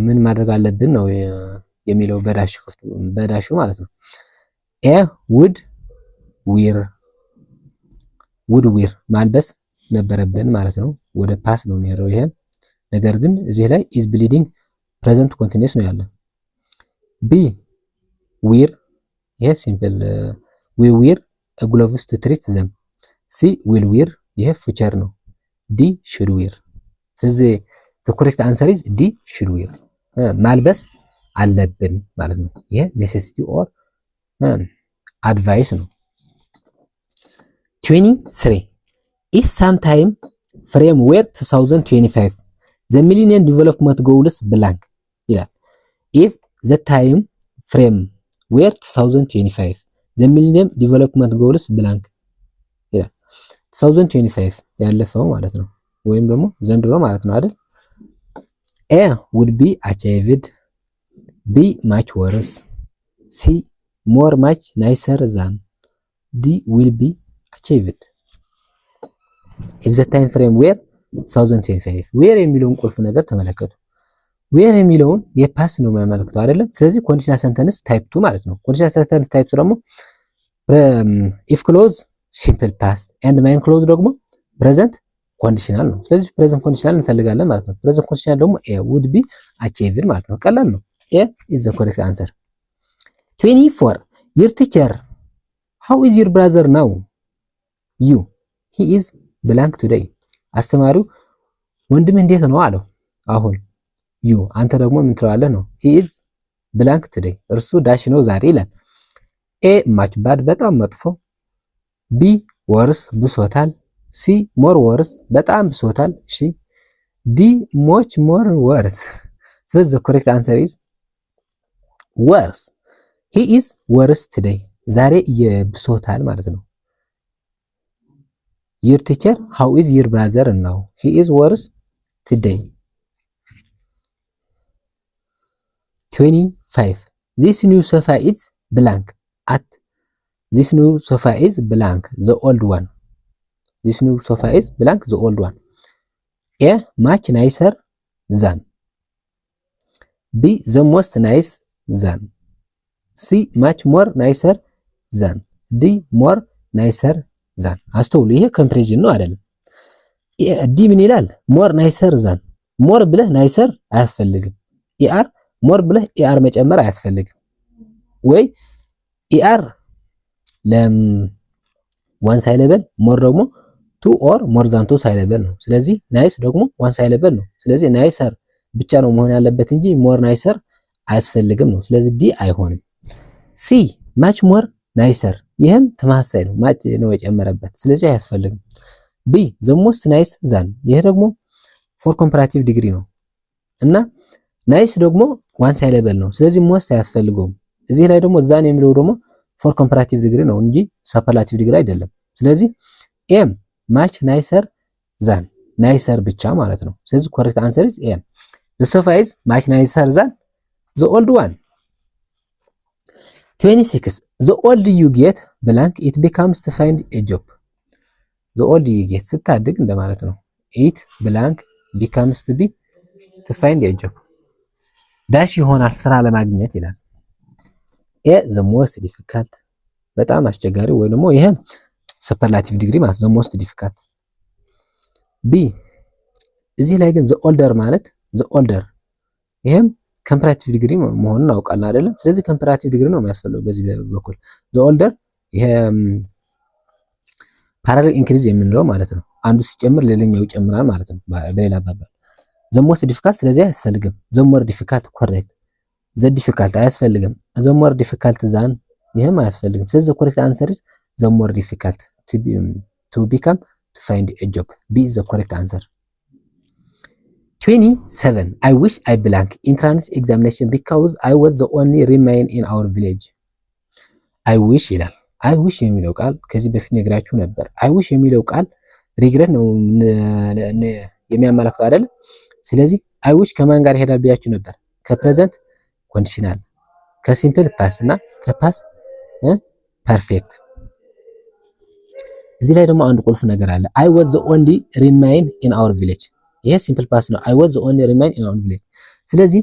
ምን ማድረግ አለብን ነው የሚለው በዳሹ ማለት ነው። ኤ would wear ማልበስ ነበረብን ማለት ነው። ወደ ፓስ ነው የሚሄደው ይሄ። ነገር ግን እዚህ ላይ is bleeding present continuous ነው ያለው። ቢ wear ይሄ ሲምፕል we wear gloves to treat them። ሲ will wear ይሄ ፊቸር ነው። ዲ should wear። ስለዚህ the correct answer is D should wear ማልበስ አለብን ማለት ነው። ይሄ necessity or advice ነው። 23 if sometime frame were 2025 the millennium development goals blank ይላል። if the time frame were 2025 the millennium development goals blank ይላል። 2025 ያለፈው ማለት ነው ወይም ደግሞ ዘንድሮ ማለት ነው አይደል? A would be achieved B much worse C more much nicer than D will be achieved if the time frame were 2025 where የሚለውን ቁልፍ ነገር ተመለከቱ። where የሚለውን የፓስ ነው የሚያመለክተው አይደለም? ስለዚህ ኮንዲሽናል ሰንተንስ ታይፕ 2 ማለት ነው። ኮንዲሽናል ሰንተንስ ታይፕ 2 ደግሞ if clause simple past and main clause ደግሞ present ኮንዲሽናል ነው። ስለዚህ ፕሬዘንት ኮንዲሽናል እንፈልጋለን ማለት ነው። ፕሬዘንት ኮንዲሽናል ደግሞ ኤ would be achieved ማለት ነው። ቀላል ነው። ኤ is the correct answer። 24 your teacher how is your brother now you he is blank today አስተማሪው ወንድምህ እንዴት ነው አለው። አሁን you አንተ ደግሞ ምን ትለዋለህ ነው he is ብላንክ ቱዴይ እርሱ ዳሽ ነው ዛሬ ይላል። ኤ ማች ባድ በጣም መጥፎ፣ ቢ ወርስ ብሶታል፣ ሲ ሞር ወርስ በጣም ብሶታል። እሺ ዲ ሞች ሞር ወርስ። ስለዚህ the correct answer is worse. he is worse today ዛሬ የብሶታል ማለት ነው። your teacher how is your brother now he is worse today. 25 this new sofa is blank at this new sofa is blank the old one. this new sofa is blank the old one. A much nicer than, B the most nice than, C much more nicer than, D more nicer than. አስተውሉ ይሄ ኮምፓሪዝን ነው አይደለም። ዲ ምን ይላል? more nicer than more ብለህ nicer አያስፈልግም። ኢአር more ብለህ ኢአር መጨመር አያስፈልግም። ወይ ኢአር ለም ዋን ሳይለብል more ደግሞ ቱ ኦር ሞር ዛን ቱ ሳይለብል ነው። ስለዚህ ናይስ ደግሞ ዋን ሳይለብል ነው። ስለዚህ ናይሰር ብቻ ነው መሆን ያለበት እንጂ ሞር ናይሰር አያስፈልግም ነው። ስለዚህ ዲ አይሆንም። ሲ ማች ሞር ናይሰር ይህም ተመሳሳይ ነው፣ ማች ነው የጨመረበት ስለዚህ አያስፈልግም። ቢ ዘ ሞስት ናይስ ዛን ይህ ደግሞ ፎር ኮምፓራቲቭ ዲግሪ ነው እና ናይስ ደግሞ ዋን ሳይለብል ነው። ስለዚህ ሞስት አያስፈልገውም። እዚህ ላይ ደግሞ ዛን የሚለው ደግሞ ፎር ኮምፓራቲቭ ዲግሪ ነው እንጂ ሱፐርላቲቭ ዲግሪ አይደለም። ስለዚህ ኤም ማች ናይሰር ዛን ናይሰር ብቻ ማለት ነው። ስለዚህ ኮሬክት አንሰር ኢዝ ኤ ዘ ሶፋ ኢዝ ማች ናይሰር ዛን ዘ ኦልድ ዋን። 26 ዘ ኦልድ ዩ ጌት ብላንክ ኢት ቢካምስ ቱ ፋይንድ ኤ ጆብ። ዘ ኦልድ ዩ ጌት ስታድግ እንደማለት ነው። ኢት ብላንክ ቢካምስ ቱ ቢ ቱ ፋይንድ ኤ ጆብ ዳሽ ይሆናል ስራ ለማግኘት ይላል። ኤ ዘ ሞስት ዲፊካልት በጣም አስቸጋሪ ወይ ደግሞ ይሄ ሱፐርላቲቭ ዲግሪ ማለት ዘ ሞስት ዲፊካልት። ቢ እዚህ ላይ ግን ዘ ኦልደር ማለት ዘ ኦልደር ይሄም ኮምፓራቲቭ ዲግሪ መሆኑን እናውቃለን አይደለም። ስለዚህ ኮምፓራቲቭ ዲግሪ ነው የሚያስፈልገው በዚህ በኩል ዘ ኦልደር ይሄ ፓራሌል ኢንክሪዝ የምንለው ማለት ነው። አንዱ ሲጨምር ሌላኛው ይጨምራል ማለት ነው በሌላ አባባል። ዘ ሞስት ዲፊካልት ስለዚህ አያስፈልግም። ዘ ሞር ዲፊካልት ኮሬክት። ዘ ዲፊካልት አያስፈልግም። ዘ ሞር ዲፊካልት ዛን ይሄም አያስፈልግም። ስለዚህ ኮሬክት አንሰር ኢዝ the more difficult to become to find a job. B is the correct answer. 27 I wish I blank entrance examination because I was the only remain in our village. I wish ይላል። I wish የሚለው ቃል ከዚህ በፊት ነግራችሁ ነበር። I wish የሚለው ቃል ሪግሬት ነው የሚያመለክተው አይደል? ስለዚህ I wish ከማን ጋር ይሄዳል ብያችሁ ነበር? ከፕሬዘንት ኮንዲሽናል፣ ከሲምፕል ፓስ እና ከፓስ ፐርፌክት። እዚህ ላይ ደግሞ አንድ ቁልፍ ነገር አለ። I was the only remain in our village ይሄ ሲምፕል ፓስ ነው። I was the only remain in our village። ስለዚህ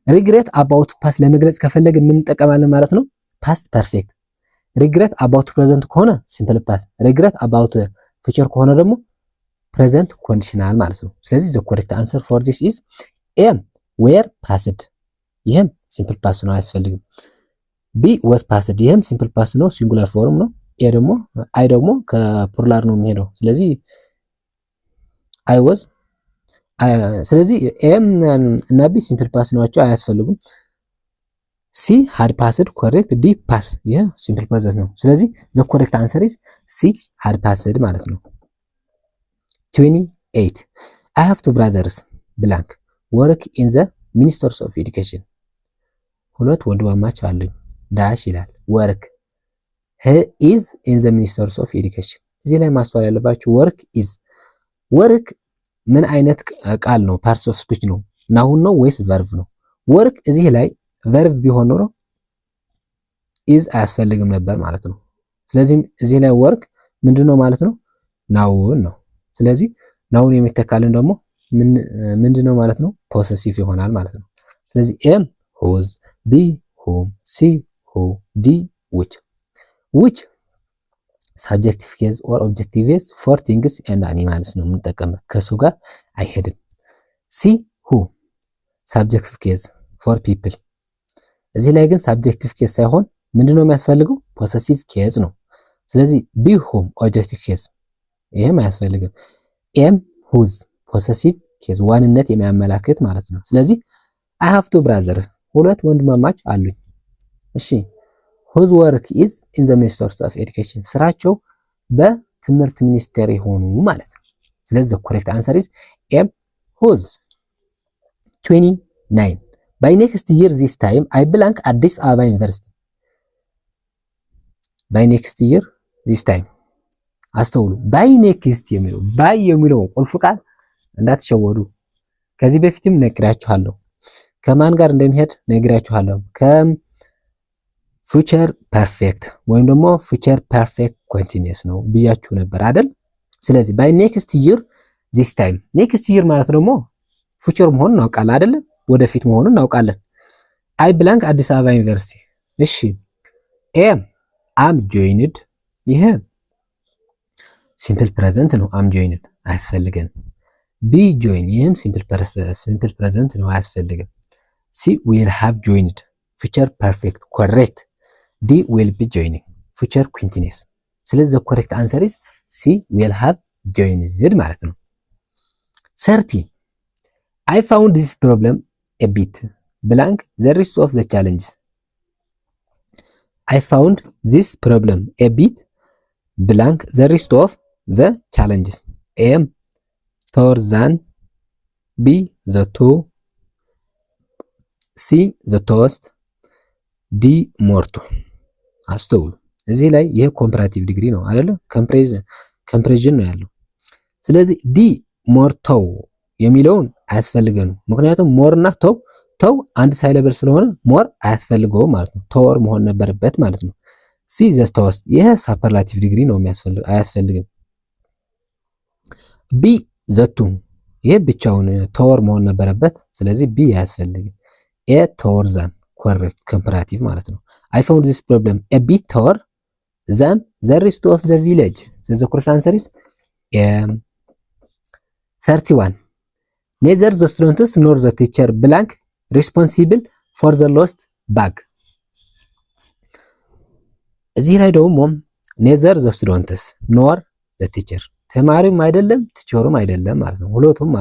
ሪግሬት አባውት ፓስ ለመግለጽ ከፈለግን ምን እንጠቀማለን ማለት ነው? ፓስት ፐርፌክት። ሪግሬት አባውት ፕሬዘንት ከሆነ ሲምፕል ፓስ፣ ሪግሬት አባውት ፊቸር ከሆነ ደግሞ ፕሬዘንት ኮንዲሽናል ማለት ነው። ስለዚህ the correct answer for this is A were passed ይሄም ሲምፕል ፓስ ነው አያስፈልግም። B was passed ይሄም ሲምፕል ፓስ ነው ሲንጉላር ፎርም ነው። ኤ ደግሞ አይ ደግሞ ከፕሉራል ነው የሚሄደው። ስለዚህ አይ ዋዝ ስለዚህ ኤም እና ቢ ሲምፕል ፓስ ናቸው አያስፈልጉም። ሲ ሃድ ፓስድ ኮሬክት። ዲ ፓስ ይሄ ሲምፕል ፕሬዘንት ነው። ስለዚህ ዘ ኮሬክት አንሰር ኢዝ ሲ ሃድ ፓስድ ማለት ነው። 28 አይ ሃቭ ቱ ብራዘርስ ብላንክ ወርክ ኢን ዘ ሚኒስተርስ ኦፍ ኤዱኬሽን ሁለት ወንድማማች አሉኝ ዳሽ ይላል ወርክ he is in the ministers of education። እዚህ ላይ ማስተዋል ያለባችሁ ወርክ ኢዝ ወርክ ምን አይነት ቃል ነው? ፓርትስ ኦፍ ስፒች ነው? ናውን ነው ወይስ ቨርቭ ነው? ወርክ እዚህ ላይ ቨርቭ ቢሆን ኖሮ ኢዝ አያስፈልግም ነበር ማለት ነው። ስለዚህ እዚህ ላይ ወርክ ምንድነው ማለት ነው? ናውን ነው። ስለዚህ ናውን የሚተካልን ደግሞ ምንድነው ማለት ነው? ፖሰሲቭ ይሆናል ማለት ነው። ስለዚህ ኤም whose፣ ቢ whom፣ ሲ who፣ ዲ which which subjective case or objective case for things and animals ነው የምንጠቀምበት ከሰው ጋር አይሄድም። ሲ who subjective case for people እዚህ ላይ ግን subjective case ሳይሆን ምንድነው የሚያስፈልገው? possessive case ነው። ስለዚህ be whom objective case ይሄም አያስፈልግም። ኤም whose possessive case ዋንነት የሚያመላክት ማለት ነው። ስለዚህ I have two brothers ሁለት ወንድማማች አሉኝ። እሺ whose work is in the ministry of education ስራቸው በትምህርት ሚኒስቴር የሆኑ ማለት ነው። ስለዚህ the correct answer is M whose 29 by next year this time I belong አዲስ አበባ ዩኒቨርሲቲ by next year this time አስተውሉ። by next የሚለው ቁልፍ ቃል እንዳትሸወዱ። ከዚህ በፊትም ነግራችኋለሁ። ከማን ጋር እንደሚሄድ ነግራችኋለሁ። ፊውቸር ፐርፌክት ወይም ደግሞ ፊውቸር ፐርፌክት ኮንቲኒየስ ነው ብያችሁ ነበር አይደል? ስለዚህ ባይ ኔክስት ይር ዚስ ታይም ኔክስት ይር ማለት ደግሞ ፊውቸር መሆኑን እናውቃለን አይደል? ወደፊት መሆኑን እናውቃለን። አይ ብላንክ አዲስ አበባ ዩኒቨርሲቲ። እሺ ኤ አም ጆይንድ ይሄ ሲምፕል ፕሬዘንት ነው። አም ጆይንድ አያስፈልገንም። ቢ ጆይን ይህም ሲምፕል ፕሬዘንት ነው አያስፈልግም። ሲ ዊል ሃቭ ጆይንድ ፊውቸር ፐርፌክት ኮሬክት። ዲ ዊል ቢ ጆይኒንግ ፊውቸር ኮንቲኒየስ። ስለዚህ ኮሬክት አንሰር ኢዝ ሲ ዊል ሃቭ ጆይንድ ማለት ነው። 30 I found this problem a bit blank the rest of the challenges. I found this problem a bit blank the rest of the challenges. A taller than, B the two, C the tallest, D more to። አስተውሉ እዚህ ላይ ይሄ ኮምፓራቲቭ ዲግሪ ነው አይደለ? ኮምፕሬዥን ነው ያለው። ስለዚህ ዲ ሞር ተው የሚለውን አያስፈልገንም። ምክንያቱም ሞር እና ተው አንድ ሳይለብል ስለሆነ ሞር አያስፈልገውም ማለት ነው። ተወር መሆን ነበረበት ማለት ነው። ሲ ዘ ተወስት ይሄ ሳፐርላቲቭ ዲግሪ ነው አያስፈልግም። ቢ ዘቱ ይሄ ብቻውን ተወር መሆን ነበረበት። ስለዚህ ቢ አያስፈልግም። ኤ ተወር ዛን ኮሬክት ኮምፓራቲቭ ማለት ነው። I found this problem a bit taller than the rest of the village. So the correct answer is 31. Neither the students nor the teacher blank responsible for the lost bag. እዚህ ላይ ደግሞ neither the students nor the teacher ተማሪም አይደለም ቲቸሩም አይደለም ማለት ነው። ሁለቱም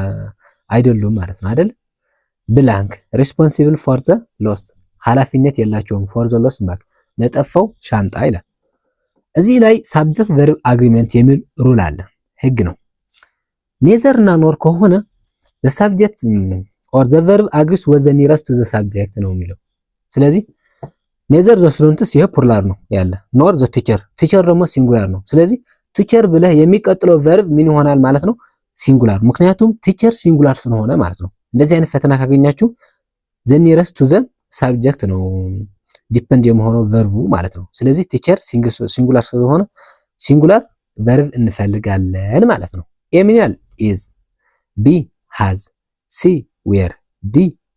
አይደሉም ማለት ነው አይደል? blank responsible for the lost ኃላፊነት የላቸውም። ፎር ዘ ሎስት ባግ ለጠፋው ሻንጣ ይላል። እዚህ ላይ ሳብጀክት ቨርብ አግሪመንት የሚል ሩል አለ፣ ህግ ነው። ኔዘር እና ኖር ከሆነ ዘ ሳብጀክት ኦር ዘ ቨርብ አግሪስ ወዘ ኒረስት ቱ ዘ ሳብጀክት ነው የሚለው። ስለዚህ ኔዘር ዘ ስቱደንትስ ይሄ ፕሉራል ነው ያለ፣ ኖር ዘ ቲቸር ደግሞ ሲንጉላር ነው። ስለዚህ ቲቸር ብለህ የሚቀጥለው ቨርብ ምን ይሆናል ማለት ነው? ሲንጉላር። ምክንያቱም ቲቸር ሲንጉላር ስለሆነ ማለት ነው። እንደዚህ አይነት ፈተና ካገኛችሁ ዘ ኒረስት ቱ ዘ ሳብጀክት ነው ዲፔንድ የሆነው ቨርቡ ማለት ነው። ስለዚህ ቲቸር ሲንጉላር ስለሆነ ሲንጉላር ቨርብ እንፈልጋለን ማለት ነው። ኤ ምን ይላል? ኢዝ፣ ቢ ሃዝ፣ ሲ ዌር፣ ዲ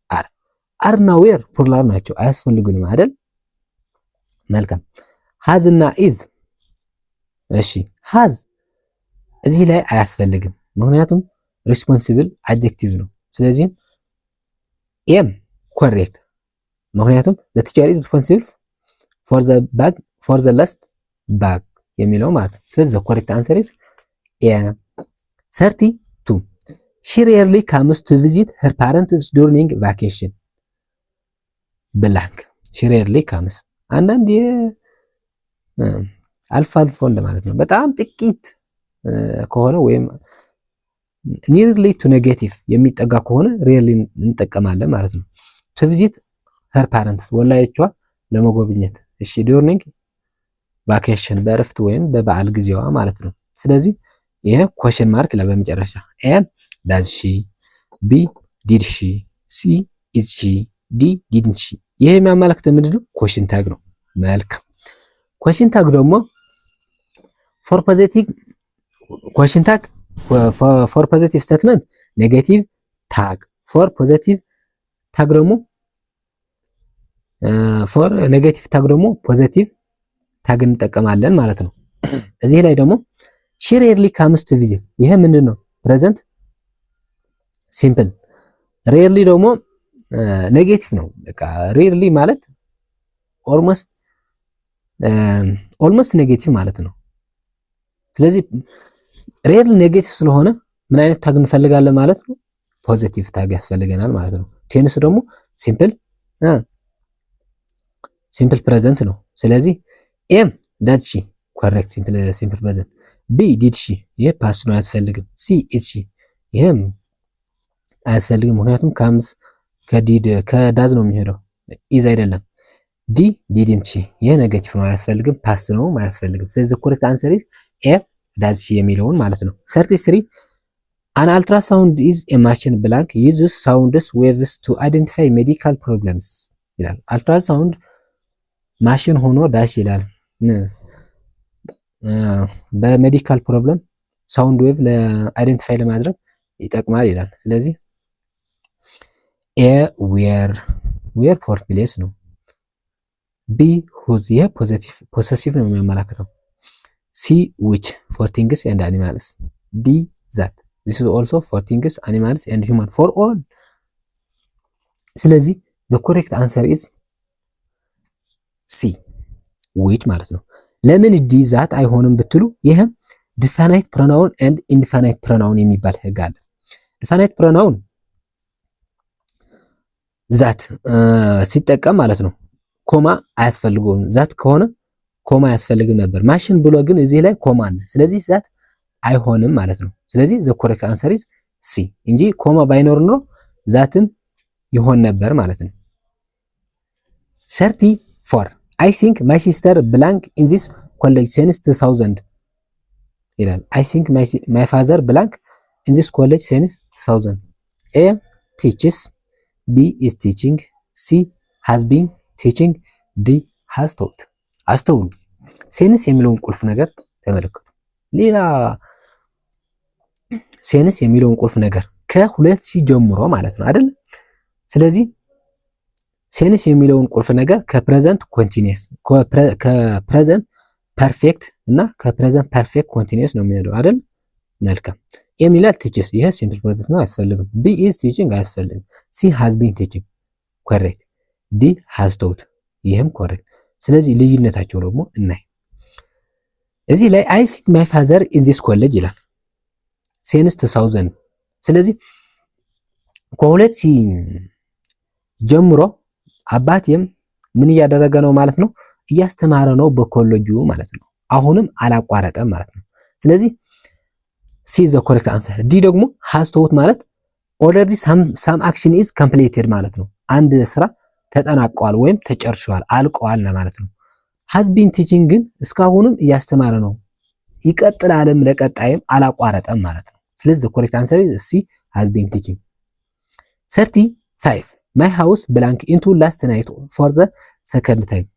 አር። አር እና ዌር ፕሉራል ናቸው አያስፈልጉንም አይደል? መልካም። ሃዝ እና ኢዝ። እሺ ሃዝ እዚህ ላይ አያስፈልግም ምክንያቱም ሪስፖንሲብል አድጀክቲቭ ነው። ስለዚህ ኤም ኮሬክት ምክንያቱም the teacher is responsible for the last bag የሚለው ማለት ነው። ስለዚህ the correct answer is A. 32 she rarely comes to visit her parents during vacation blank she rarely comes አንዳንድ አልፎ አልፎ እንደማለት ነው። በጣም ጥቂት ከሆነ ወይም nearly to negative የሚጠጋ ከሆነ rarely እንጠቀማለን ማለት ነው። to visit her parents ወላጆቿ ለመጎብኘት። እሺ ዱሪንግ ቫኬሽን በእረፍት ወይም በበዓል ጊዜዋ ማለት ነው። ስለዚህ ይሄ ኮሽን ማርክ ለበመጨረሻ ኤ ዳዝ ሺ፣ ቢ ዲድ ሺ፣ ሲ ኢዝ ሺ፣ ዲ ዲድንት ሺ። ይሄ የሚያመለክተው ምንድነው? ኮሽን ታግ ነው። መልካም። ኮሽን ታግ ደግሞ ፎር ፖዚቲቭ ኮሽን ታግ ፎር ፖዚቲቭ ስቴትመንት ኔጌቲቭ ታግ፣ ፎር ፖዚቲቭ ታግ ደግሞ ፎር ኔጌቲቭ ታግ ደግሞ ፖዚቲቭ ታግ እንጠቀማለን ማለት ነው። እዚህ ላይ ደግሞ ሺ ሬርሊ ካምስ ቱ ቪዚት ይሄ ምንድነው? ፕሬዘንት ሲምፕል። ሬርሊ ደግሞ ኔጌቲቭ ነው። በቃ ሬርሊ ማለት ኦልሞስት ኔጌቲቭ ማለት ነው። ስለዚህ ሬርሊ ኔጌቲቭ ስለሆነ ምን አይነት ታግ እንፈልጋለን ማለት ነው? ፖዚቲቭ ታግ ያስፈልገናል ማለት ነው። ቴንስ ደግሞ ሲምፕል ሲምፕል ፕሬዘንት ነው። ስለዚህ ኤም ዳት ሺ ኮሬክት ሲምፕል ፕሬዘንት። ቢ ዲድ ሺ ይሄ ፓስት ነው አያስፈልግም። ሲ ኢዝ ሺ ይሄም አያስፈልግም ምክንያቱም ከአምስ ከዲድ ከዳዝ ነው የሚሄደው ኢዝ አይደለም። ዲ ዲድንት ሺ ይሄ ኔጌቲቭ ነው አያስፈልግም፣ ፓስት ነው አያስፈልግም። ስለዚህ ኮሬክት አንሰር ኢዝ ኤ ዳዝ ሺ የሚለውን ማለት ነው። 33 አን አልትራሳውንድ ኢዝ ኤ ማሽን ብላንክ ዩዝስ ሳውንድስ ዌቭስ ቱ አይደንቲፋይ ሜዲካል ፕሮብለምስ ይላል። አልትራሳውንድ ማሽን ሆኖ ዳሽ ይላል በሜዲካል ፕሮብለም ሳውንድ ዌቭ ለአይደንቲፋይ ለማድረግ ይጠቅማል ይላል። ስለዚህ ኤ ዌር ፎርት ፕሌስ ነው። ቢ ሁዝ ይሄ ፖሰሲቭ ነው የሚያመላክተው። ሲ ዊች ፎር ቲንግስ ኤንድ አኒማልስ። ዲ ዛት ዚስ ኢዝ ኦልሶ ፎር ቲንግስ አኒማልስ ኤንድ ሂውማን ፎር ኦል። ስለዚህ ዘ ኮሬክት አንሰር ኢዝ ሲ ዊች ማለት ነው። ለምን ዲ ዛት አይሆንም ብትሉ ይህም ዲፋናይት ፕሮናውን ኤንድ ኢንዲፋናይት ፕሮናውን የሚባል ህግ አለ። ዲፋናይት ፕሮናውን ዛት ሲጠቀም ማለት ነው ኮማ አያስፈልገውም። ዛት ከሆነ ኮማ አያስፈልግም ነበር። ማሽን ብሎ ግን እዚህ ላይ ኮማ አለ። ስለዚህ ዛት አይሆንም ማለት ነው። ስለዚህ ዘ ኮሬክት አንሰር ኢዝ ሲ እንጂ ኮማ ባይኖር ኖሮ ዛትም ይሆን ነበር ማለት ነው። 34 አይ ሲንክ ማይ ሲስተር ብላንክ ኢን ዚስ ኮሌጅ ሲንስ 2000 ይላል። አይ ሲንክ ማይ ፋዘር ብላንክ ኢን ዚስ ኮሌጅ ሲንስ 2000 ኤ ቲችስ ቢ ኢዝ ቲቺንግ ሲ ሃዝ ቢን ቲቺንግ ዲ ሃዝ ቶት። አስተውሉ። ሴንስ የሚለውን ቁልፍ ነገር ተመለከቱ። ሌላ ሴንስ የሚለውን ቁልፍ ነገር ከሁለት ሺህ ጀምሮ ማለት ነው አይደል? ስለዚህ ሴንስ የሚለውን ቁልፍ ነገር ከፕሬዘንት ኮንቲኒየስ ከፕሬዘንት ፐርፌክት እና ከፕሬዘንት ፐርፌክት ኮንቲኒየስ ነው የሚሄደው አይደል? መልካም። የሚላል ቲችስ ይሄ ሲምፕል ፕሬዘንት ነው አያስፈልግም። ቢ ኢዝ ቲቺንግ አያስፈልግም። ሲ ሃዝ ቢን ቲቺንግ ኮሬክት። ዲ ሃዝ ቶት ይህም ኮሬክት። ስለዚህ ልዩነታቸው ደግሞ እናይ። እዚህ ላይ አይ ሲንክ ማይ ፋዘር ኢን ዚስ ኮሌጅ ይላል ሴንስ 2000። ስለዚህ ከሁለት ሺህ ጀምሮ አባቴም ምን እያደረገ ነው ማለት ነው? እያስተማረ ነው በኮሌጁ ማለት ነው። አሁንም አላቋረጠም ማለት ነው። ስለዚህ ሲ ዘ ኮሬክት አንሰር። ዲ ደግሞ ሃዝ ቶት ማለት ኦልሬዲ ሳም አክሽን ኢዝ ኮምፕሊትድ ማለት ነው። አንድ ስራ ተጠናቀዋል ወይም ተጨርሷል አልቀዋል ማለት ነው። ሃዝ ቢን ቲቺንግ ግን እስካሁንም እያስተማረ ነው ይቀጥላልም ለቀጣይም አላቋረጠም ማለት ነው። ስለዚህ ዘ ኮሬክት አንሰር ኢዝ ሲ ሃዝ ቢን ቲቺንግ። 35 ማይ ሃውስ ብላንክ ኢንቱ ላስት ናይት ፎር ዘ ሰከንድ ታይም።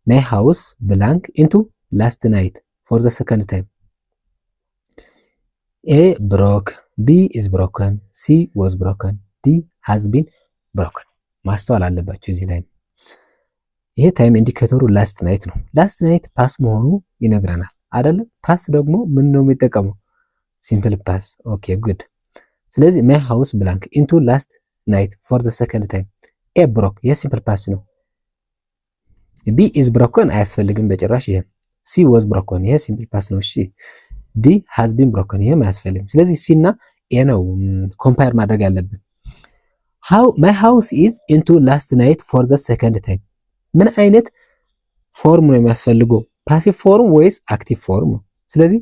ማይ ሃውስ ብላንክ ኢንቱ ላስት ናይት ፎር ዘ ሰከንድ ታይም። ኤ ብሮክ ቢ ኢዝ ብሮከን ሲ ዋዝ ብሮከን ዲ ሃዝ ቢን ብሮከን። ማስተዋል አለባቸው እዚህ ላይ። ይሄ ታይም ኢንዲኬተሩ ላስት ናይት ነው። ላስት ናይት ፓስ መሆኑ ይነግረናል አይደለም? ፓስ ደግሞ ምን ነው የሚጠቀመው? ሲምፕል ፓስ። ኦኬ ጉድ። ስለዚህ ማይ ሃውስ ብላንክ ኢንቱ ላስት ናይት ፎር ዘ ሰከንድ ታይም። ኤ ብሮክ ይሄ ሲምፕል ፓስ ነው። ቢ ኢዝ ብሮከን አያስፈልግም በጭራሽ። ይሄ ሲ ዋዝ ብሮከን ይሄ ሲምፕል ፓስ ነው። እሺ ዲ ሃዝ ቢን ብሮከን ይሄም አያስፈልግም። ስለዚህ ሲ እና ኤ ነው ኮምፓየር ማድረግ ያለብን። ማይ ሃውስ ኢዝ ኢንቱ ላስት ናይት ፎር ዘ ሰከንድ ታይም። ምን አይነት ፎርም ነው የሚያስፈልገው? ፓሲቭ ፎርም ወይስ አክቲቭ ፎርም ነው? ስለዚህ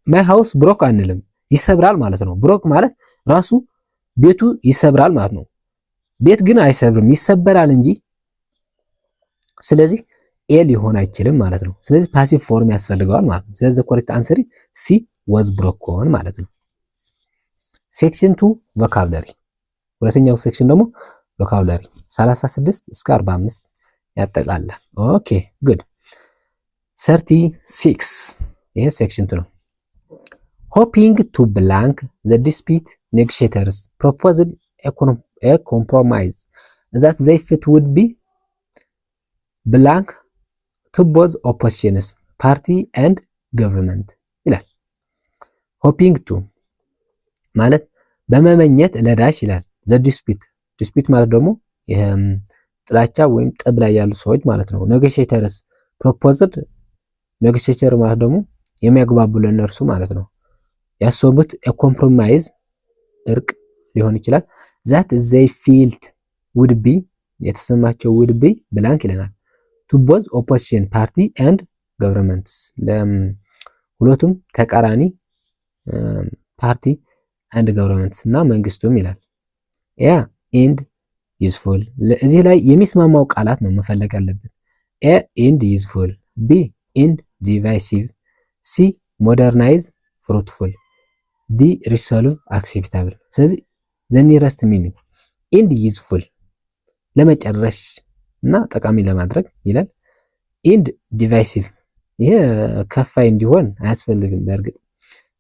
ማይ ሃውስ ብሮክ አንልም፣ ይሰብራል ማለት ነው። ብሮክ ማለት ራሱ ቤቱ ይሰብራል ማለት ነው። ቤት ግን አይሰብርም ይሰበራል እንጂ። ስለዚህ ኤ ሊሆን አይችልም ማለት ነው። ስለዚህ ፓሲቭ ፎርም ያስፈልገዋል ማለት ነው። ስለዚህ ኮሬክት አንሰር ሲ ዋዝ ብሮከን ማለት ነው። ሴክሽን 2 ቮካብላሪ። ሁለተኛው ሴክሽን ደግሞ ቮካብላሪ 36 እስከ 45 ያጠቃልላል። ኦኬ ጉድ። 36 ይሄ ሴክሽን 2 ነው። ሆፒንግ ቱ ብላንክ ዘ ዲስፒት ኔጎሽተርስ ፕሮፖዝድ ኤ ኮምፕሮማይዝ ዛት ዘይ ፊት ውድ ቢ ብላንክ ቱ ቦዝ ኦፖዚሽንስ ፓርቲ ኤንድ ገቨርንመንት ይላል። ሆፒንግ ቱ ማለት በመመኘት ለዳሽ ይላል። ዘ ዲስፒት ማለት ደግሞ ጥላቻ ወይም ጠብ ላይ ያሉ ሰዎች ማለት ነው። ኔጎሽተርስ ፕሮፖዝድ ኔጎሽተር ማለት ደግሞ የሚያግባቡ ለነርሱ ማለት ነው። ያሰቡት ኮምፕሮማይዝ እርቅ ሊሆን ይችላል። ዛት ዘይ ፊልት would be የተሰማቸው would be ብላንክ ይለናል። to both opposition party and governments ለሁለቱም ተቃራኒ ፓርቲ and governments እና መንግስቱም ይላል። ያ and useful እዚህ ላይ የሚስማማው ቃላት ነው መፈለግ ያለብን። a and useful b and divisive c modernize fruitful d resolve acceptable ስለዚህ the nearest meaning and useful ለመጨረሽ እና ጠቃሚ ለማድረግ ይላል። and divisive ይሄ ከፋይ እንዲሆን አያስፈልግም። በእርግጥ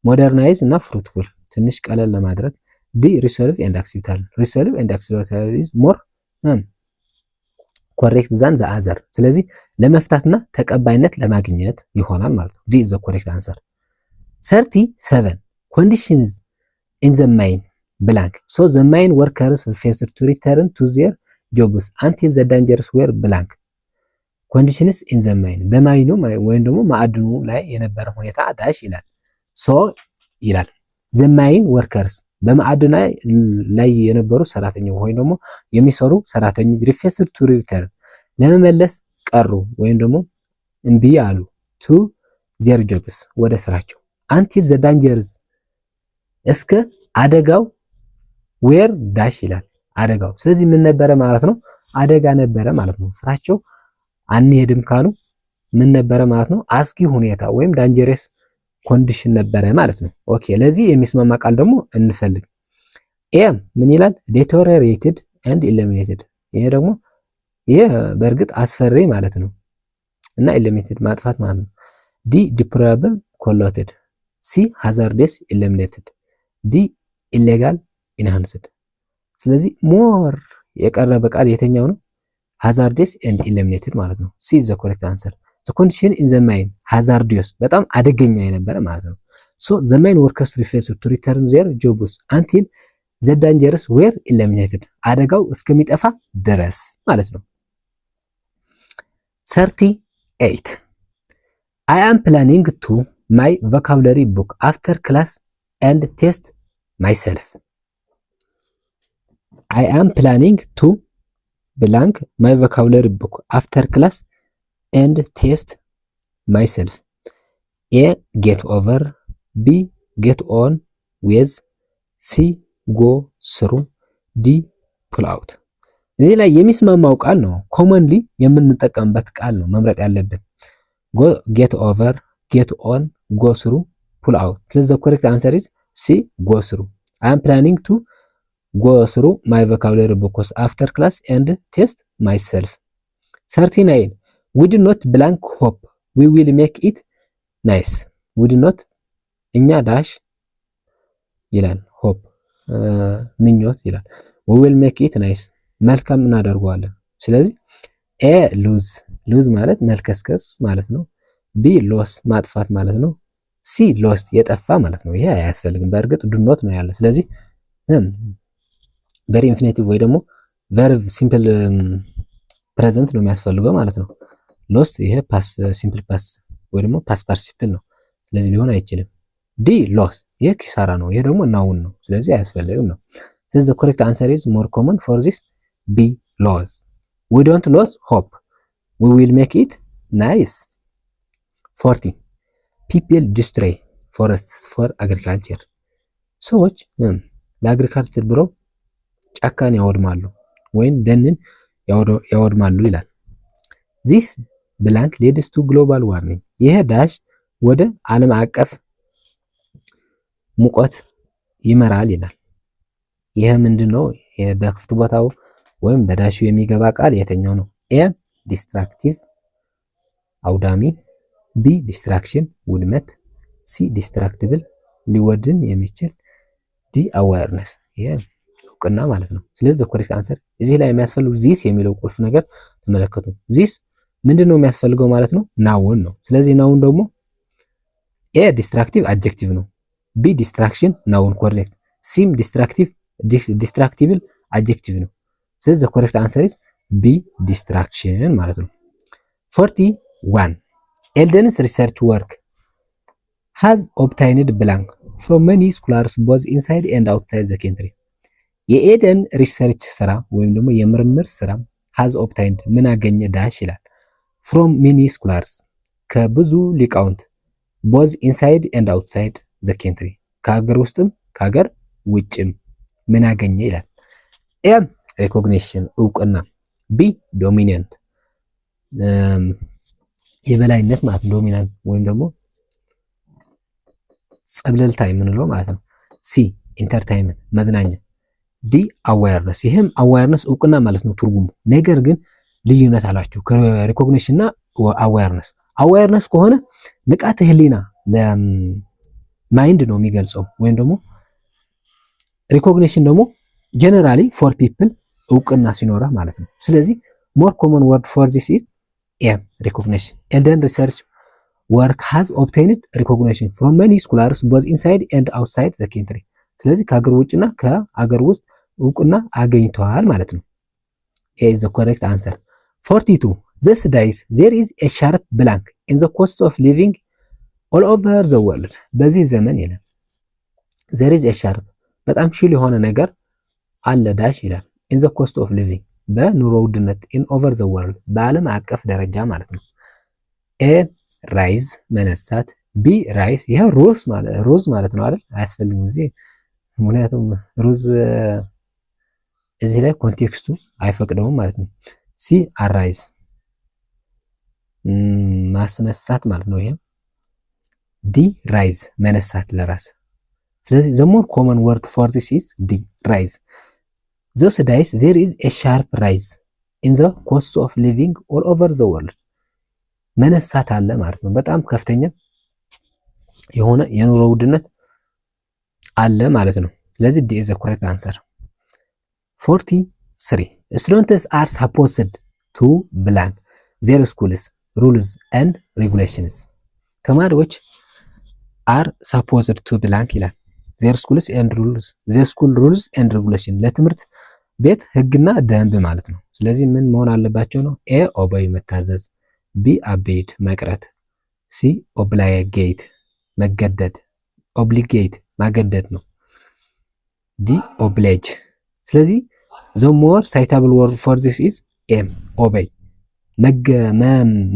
ሞደርናይዝ እና ፍሩትፉል ትንሽ ቀለል ለማድረግ ዲ ሪሶልቭ ኤንድ አክሴፕታብል ሪሶልቭ ኤንድ አክሴፕታብል ኢዝ ሞር ኮሬክት ዛን ዘ አዘር ስለዚህ ለመፍታትና ተቀባይነት ለማግኘት ይሆናል ማለት ነው። ዲ ኢዝ ዘ ኮሬክት አንሰር። 37 ኮንዲሽንስ ኢን ዘ ማይን ብላንክ ሶ ዘ ማይን ወርከርስ ፌስድ ቱ ሪተርን ቱ ዜር ጆብስ አንቲል ዘ ዳንጀርስ ዌር ብላንክ ኮንዲሽንስ ኢን ዘ ማይን በማይኑ ወይም ደግሞ ማዕድኑ ላይ የነበረ ሁኔታ ዳሽ ይላል። ሶ ይላል ዘ ማይን ወርከርስ በማዕድኑ ላይ የነበሩ ሰራተኞች ወይም ደግሞ የሚሰሩ ሰራተኞች ሪፌስድ ቱ ሪተርን ለመመለስ ቀሩ ወይም ደግሞ እምቢ አሉ ቱ ዜር ጆብስ ወደ ስራቸው አንቲል ዘ ዳንጀርስ እስከ አደጋው ዌር ዳሽ ይላል አደጋው ስለዚህ ምን ነበረ ማለት ነው? አደጋ ነበረ ማለት ነው። ስራቸው አንሄድም ካሉ ምን ነበረ ማለት ነው? አስጊ ሁኔታ ወይም ዳንጀረስ ኮንዲሽን ነበረ ማለት ነው። ኦኬ ለዚህ የሚስማማ ቃል ደግሞ እንፈልግ። ኤ ምን ይላል? ዴቶሪየትድ ኤንድ ኢሊሚኔትድ ይሄ ደግሞ ይሄ በእርግጥ አስፈሪ ማለት ነው እና ኢሊሚኔትድ ማጥፋት ማለት ነው። ዲ ዲፕሎራብል ኮሎትድ ሲ ሃዛርደስ ኢሊሚኔትድ ዲ ኢሌጋል ኢንሃንስድ ስለዚህ ሞር የቀረበ ቃል የተኛው ነው? ሃዛርደስ ኤንድ ኢሊሚኔትድ ማለት ነው። ሲ ዘ ኮሬክት አንሰር። ዘ ኮንዲሽን ኢን ዘ ማይን ሃዛርዲየስ በጣም አደገኛ የነበረ ማለት ነው። ሶ ዘ ማይን ወርከርስ ሪፌስድ ቱ ሪተርን ዜር ጆብስ አንቲል ዘ ዳንጀርስ ዌር ኢሊሚኔትድ አደጋው እስከሚጠፋ ድረስ ማለት ነው። 38 I am planning to my vocabulary book after class and test myself. I am planning to blank my vocabulary book after class and test myself. A get over B get on with C go through D pull out እዚህ ላይ የሚስማማው ቃል ነው ኮመንሊ የምንጠቀምበት ቃል ነው መምረጥ ያለብን go get over get on go through pull out ስለዚህ the correct answer is C go through I am planning to go through my vocabulary books after class and test myself. 39 we do not blank hope we will make it nice we do not እኛ ዳሽ ይላል hope ምኞት ይላል we will make it nice መልካም እናደርገዋለን ስለዚህ a lose ማለት መልከስከስ ማለት ነው b loss ማጥፋት ማለት ነው c lost የጠፋ ማለት ነው ይሄ አያስፈልግም በእርግጥ do not ነው ያለ ስለዚህ ቨሪ ኢንፊኒቲቭ ወይ ደግሞ ቨርብ ሲምፕል ፕሬዘንት ነው የሚያስፈልገው ማለት ነው ሎስት ይሄ ፓስት ሲምፕል ፓስት ወይ ደግሞ ፓስት ፓርቲሲፕል ነው ስለዚህ ሊሆን አይችልም ዲ ሎስ ይሄ ኪሳራ ነው ይሄ ደግሞ ናውን ነው ስለዚህ አያስፈልግም ነው ስለዚህ the correct answer is more common for this B lose we don't lose hope we will make it nice 40 people destroy forests for agriculture ሰዎች ለአግሪካልቸር ብሎ ጫካን ያወድማሉ ወይም ደንን ያወድማሉ ይላል this blank leads to global warming ይሄ ዳሽ ወደ ዓለም አቀፍ ሙቀት ይመራል ይላል ይሄ ምንድነው በክፍት ቦታው ወይም በዳሹ የሚገባ ቃል የተኛው ነው a destructive አውዳሚ b distraction ውድመት c destructible ሊወድም የሚችል d awareness ይሄ እውቅና ማለት ነው ስለዚህ ኮሬክት አንሰር እዚህ ላይ የሚያስፈልገው this የሚለው ቁልፍ ነገር ተመለከቱ this ምንድነው የሚያስፈልገው ማለት ነው ናውን ነው ስለዚህ ናውን ደግሞ a distractive adjective ነው b distraction ናውን ኮሬክት c distractible adjective ነው ስለዚህ ኮሬክት አንሰር is b distraction ማለት ነው 41 Eldon's research work has obtained blank from many scholars both inside and outside the country የኤደን ሪሰርች ስራ ወይም ደግሞ የምርምር ስራ has obtained ምን አገኘ ዳሽ ይላል from many scholars ከብዙ ሊቃውንት both inside and outside the country ከሀገር ውስጥም ከሀገር ውጭም ምን አገኘ ይላል። ኤ ሪኮግኒሽን እውቅና፣ ቢ ዶሚናንት የበላይነት ማለት ዶሚናንት ወይም ደግሞ ጸብለልታ የምንለው ማለት ነው። ሲ ኢንተርቴይንመንት መዝናኛ፣ ዲ አዋርነስ ይህም አዋርነስ እውቅና ማለት ነው ትርጉሙ። ነገር ግን ልዩነት አላቸው ከሪኮግኒሽን እና አዋርነስ። አዋርነስ ከሆነ ንቃተ ህሊና ለማይንድ ነው የሚገልጸው ወይም ደግሞ ሪኮግኒሽን ደግሞ ጀነራሊ ፎር ፒፕል እውቅና ሲኖራ ማለት ነው። ስለዚህ ሞር ኮመን ወርድ ፎር ዚስ ኢዝ ኤ ሪኮግኒሽን ኤንድ ሪሰርች ወርክ ሃዝ ኦብቴይንድ ሪኮግኒሽን ፍሮም መኒ ስኮላርስ ቦዝ ኢንሳይድ ኤንድ አውትሳይድ ዘ ካንትሪ። ስለዚህ ከሀገር ውጭና ከሀገር ውስጥ እውቅና አገኝተዋል ማለት ነው። ኤ ኢዝ ዘ ኮሬክት አንሰር። 42 this days there is a sharp blank in the cost of living all over the world በዚህ ዘመን ይላል there is a sharp በጣም ሽል የሆነ ነገር አለ ዳሽ ይላል in the cost of living በኑሮ ውድነት in over the world በዓለም አቀፍ ደረጃ ማለት ነው። ኤ ራይዝ መነሳት፣ ቢ ራይስ ይሄ ሩዝ ማለት ነው አይደል? አያስፈልግም እዚህ ምክንያቱም ሩዝ እዚህ ላይ ኮንቴክስቱ አይፈቅደውም ማለት ነው። ሲ አራይዝ ማስነሳት ማለት ነው። ይሄ ዲ ራይዝ መነሳት ለራስ። ስለዚህ the more common word for this is ዲ ራይዝ። those days there is a sharp rise in the cost of living all over the world መነሳት አለ ማለት ነው። በጣም ከፍተኛ የሆነ የኑሮ ውድነት አለ ማለት ነው። ስለዚህ ዲ is the correct answer። 43 students are supposed to blank their schools rules and regulations ተማሪዎች are supposed to blank ይላል their schools and rules their school rules and regulation ለትምህርት ቤት ህግና ደንብ ማለት ነው። ስለዚህ ምን መሆን አለባቸው ነው? ኤ ኦቤይ መታዘዝ፣ ቢ አቤድ መቅረት፣ ሲ ኦብሊጌት መገደድ ኦብሊጌት ማገደድ ነው፣ ዲ ኦብሌጅ። ስለዚህ the more suitable word for this is ኤም ኦቤይ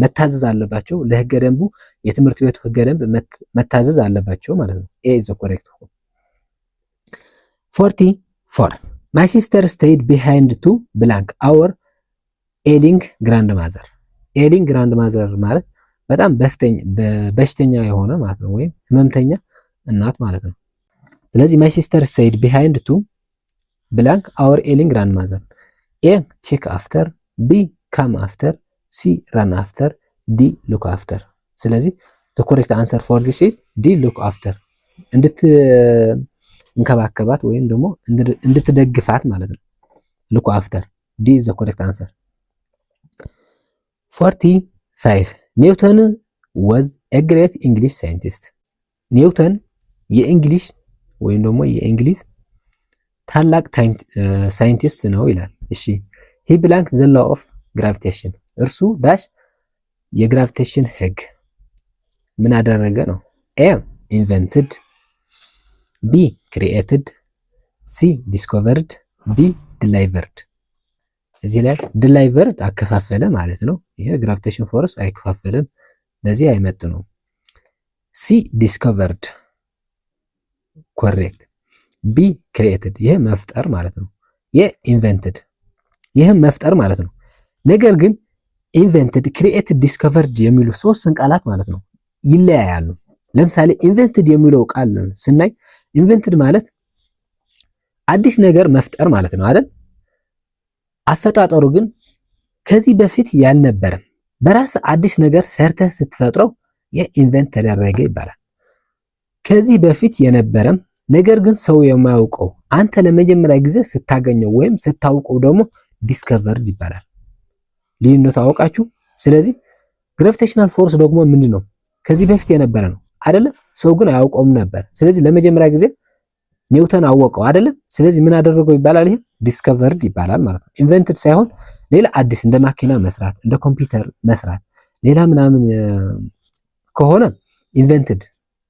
መታዘዝ አለባቸው ለህገ ደንቡ የትምህርት ቤቱ ህገ ደንብ መታዘዝ አለባቸው ማለት ነው። ኤ is the correct one። 44 my sister stayed behind to blank our ailing grandmother ailing grandmother ማለት በጣም በሽተኛ የሆነ ማለት ነው ወይም ህመምተኛ እናት ማለት ነው። ስለዚህ my sister stayed behind to blank our ailing grandmother A check after B come after C run after D look after። ስለዚህ the correct answer for this is D look after እንከባከባት ወይም ደግሞ እንድትደግፋት ማለት ነው። look after D is the correct answer። 45 ኒውተን was a great English scientist ኒውተን የእንግሊዝ ወይም ደግሞ የእንግሊዝ ታላቅ ሳይንቲስት ነው ይላል። እሺ he blank the law of gravitation እርሱ ዳሽ የግራቪቴሽን ህግ ምን አደረገ ነው? A invented B created C discovered D delivered። እዚህ ላይ delivered አከፋፈለ ማለት ነው። ይሄ ግራቪቴሽን ፎርስ አይከፋፈልም፣ ለዚህ አይመጥነው። C discovered correct B created ይሄ መፍጠር ማለት ነው። ይሄ invented ይሄ መፍጠር ማለት ነው። ነገር ግን invented created discovered የሚሉ ሶስት ቃላት ማለት ነው ይለያያሉ። ለምሳሌ invented የሚለው ቃል ስናይ invented ማለት አዲስ ነገር መፍጠር ማለት ነው አይደል? አፈጣጠሩ ግን ከዚህ በፊት ያልነበረም በራስ አዲስ ነገር ሰርተህ ስትፈጥረው የኢንቨንት ተደረገ ይባላል። ከዚህ በፊት የነበረም ነገር ግን ሰው የማያውቀው አንተ ለመጀመሪያ ጊዜ ስታገኘው ወይም ስታውቀው ደግሞ ዲስከቨርድ ይባላል። ልዩነቱ አወቃችሁ? ስለዚህ ግራቪቴሽናል ፎርስ ደግሞ ምንድነው? ከዚህ በፊት የነበረ ነው አይደለ? ሰው ግን አያውቀውም ነበር። ስለዚህ ለመጀመሪያ ጊዜ ኒውተን አወቀው አይደለ? ስለዚህ ምን አደረገው ይባላል? ይሄ ዲስከቨርድ ይባላል ማለት ነው። ኢንቨንትድ ሳይሆን ሌላ አዲስ እንደ ማኪና መስራት፣ እንደ ኮምፒውተር መስራት፣ ሌላ ምናምን ከሆነ ኢንቨንትድ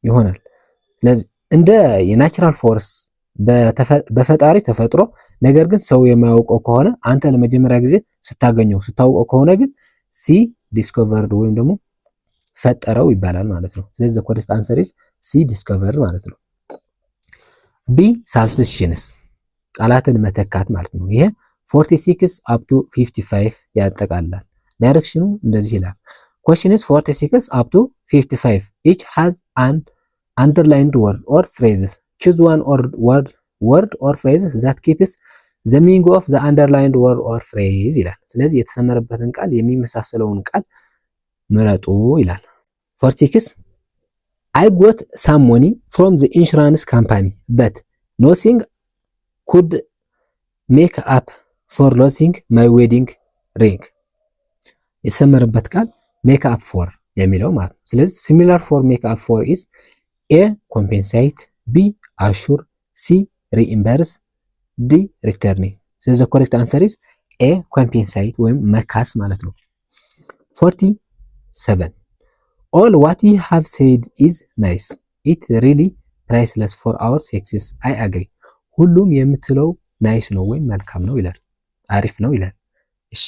ይሆናል። ስለዚህ እንደ የናቹራል ፎርስ በፈጣሪ ተፈጥሮ ነገር ግን ሰው የማያውቀው ከሆነ አንተ ለመጀመሪያ ጊዜ ስታውቀው ከሆነ ግን ሲ ዲስኮቨርድ ወይም ደግሞ ፈጠረው ይባላል ማለት ነው። ስለዚህ ኮሬክት አንሰር ኢዝ ሲ ዲስኮቨርድ ማለት ነው። ቢ ሳብስቲሽንስ ቃላትን መተካት ማለት ነው። ይሄ 46 አፕ ቱ 55 ያጠቃልላል። ዳይሬክሽኑ እንደዚህ ይላል። question is 46 up to 55 each has an underlined word or phrases. choose one word or phrase that keeps the meaning of the underlined word or phrase ይላል። ስለዚህ የተሰመረበትን ቃል የሚመሳሰለውን ቃል ምረጡ ይላል። 46 I got some money from the insurance company but nothing could make up for losing my wedding ring. የተሰመረበት ቃል make up for የሚለው ማለት ነው። ስለዚህ similar for make up for is A compensate, B assure, C reimburse, D return. ስለዚህ the correct answer is A compensate ወይም መካስ ማለት ነው። 47 all what you have said is nice. it really priceless for our success. I agree. ሁሉም የምትለው ናይስ ነው ወይም መልካም ነው ይላል። አሪፍ ነው ይላል። እሺ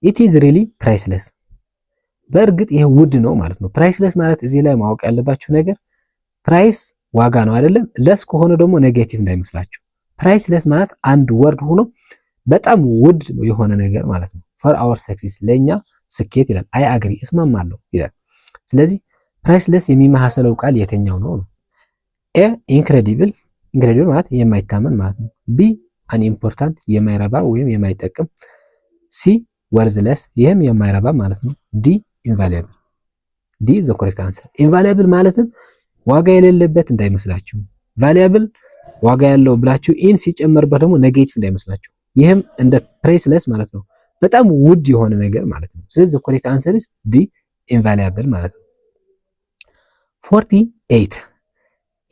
it is really priceless በእርግጥ ይሄ ውድ ነው ማለት ነው። ፕራይስለስ ማለት እዚህ ላይ ማወቅ ያለባችሁ ነገር ፕራይስ ዋጋ ነው አይደለም። ለስ ከሆነ ደግሞ ኔጌቲቭ እንዳይመስላችሁ። ፕራይስለስ ማለት አንድ ወርድ ሆኖ በጣም ውድ የሆነ ነገር ማለት ነው። for our success ለኛ ስኬት ይላል። አይ አግሪ እስማማለሁ ይላል። ስለዚህ ፕራይስለስ የሚመሳሰለው ቃል የትኛው ነው? ኤ ኢንክሬዲብል ማለት የማይታመን ማለት ነው። ቢ አንኢምፖርታንት የማይረባ ወይም የማይጠቅም። ሲ ወርዝለስ ይህም የማይረባ ማለት ነው። ዲ ኢንቫሉable ዲ ዘ ኮሬክት አንሰር። ኢንቫሉable ማለትም ዋጋ የሌለበት እንዳይመስላችሁ። ቫሉable ዋጋ ያለው ብላችሁ ኢን ሲጨመርበት ደግሞ ኔጌቲቭ እንዳይመስላችሁ። ይህም እንደ ፕራይስለስ ማለት ነው፣ በጣም ውድ የሆነ ነገር ማለት ነው። ስለዚህ ዘ ኮሬክት አንሰር ኢዝ ዲ ኢንቫሉable ማለት ነው። 48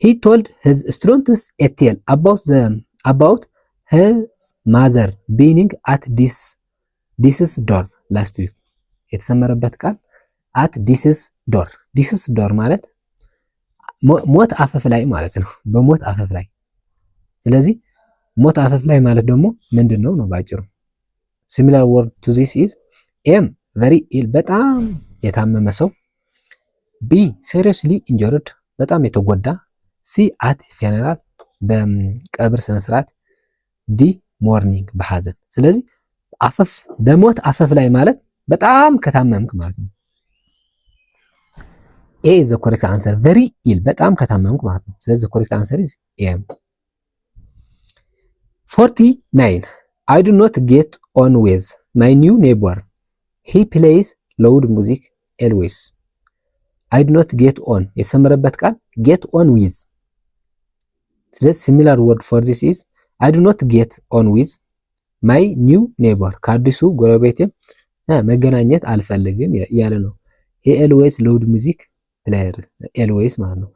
he told his students a tale about his mother being at this door last week. የተሰመረበት ቃል at this door ማለት ሞት አፈፍ ላይ ማለት ነው። በሞት አፈፍ ላይ። ስለዚህ ሞት አፈፍ ላይ ማለት ደግሞ ምንድነው ነው ባጭሩ። similar word to this is M very ill በጣም የታመመ ሰው። B seriously injured በጣም የተጎዳ። C at funeral በቀብር ስነ ስርዓት። D mourning በሐዘን። ስለዚህ አፈፍ በሞት አፈፍ ላይ ማለት በጣም ከታመምክ ማለት ነው። A is the correct answer. very ill በጣም ከታመምክ ማለት ነው። ስለዚህ the correct answer is A. 49 I do not get on with my new neighbor. he plays loud music always. I do not get on የተሰመረበት ቃል get on with። ስለዚህ similar word for this is I do not get on with my new neighbor. ከአዲሱ ጎረቤቴ መገናኘት አልፈልግም እያለ ነው። he always loud music player always ማለት ነው።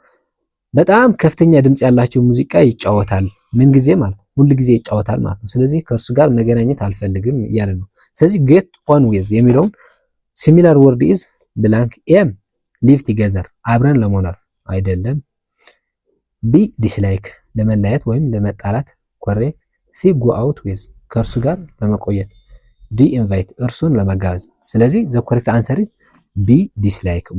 በጣም ከፍተኛ ድምጽ ያላቸው ሙዚቃ ይጫወታል። ምን ጊዜ ማለት ሁሉ ጊዜ ይጫወታል ማለት ነው። ስለዚህ ከእርሱ ጋር መገናኘት አልፈልግም እያለ ነው። ስለዚህ get on with የሚለውን similar word is blank am live together አብረን ለመኖር አይደለም። ቢ dislike ለመለያየት ወይም ለመጣላት correct። ሲ go out with ከእርሱ ጋር ለመቆየት። ዲ invite እርሱን ለመጋበዝ። ስለዚህ the correct answer is ቢ dislike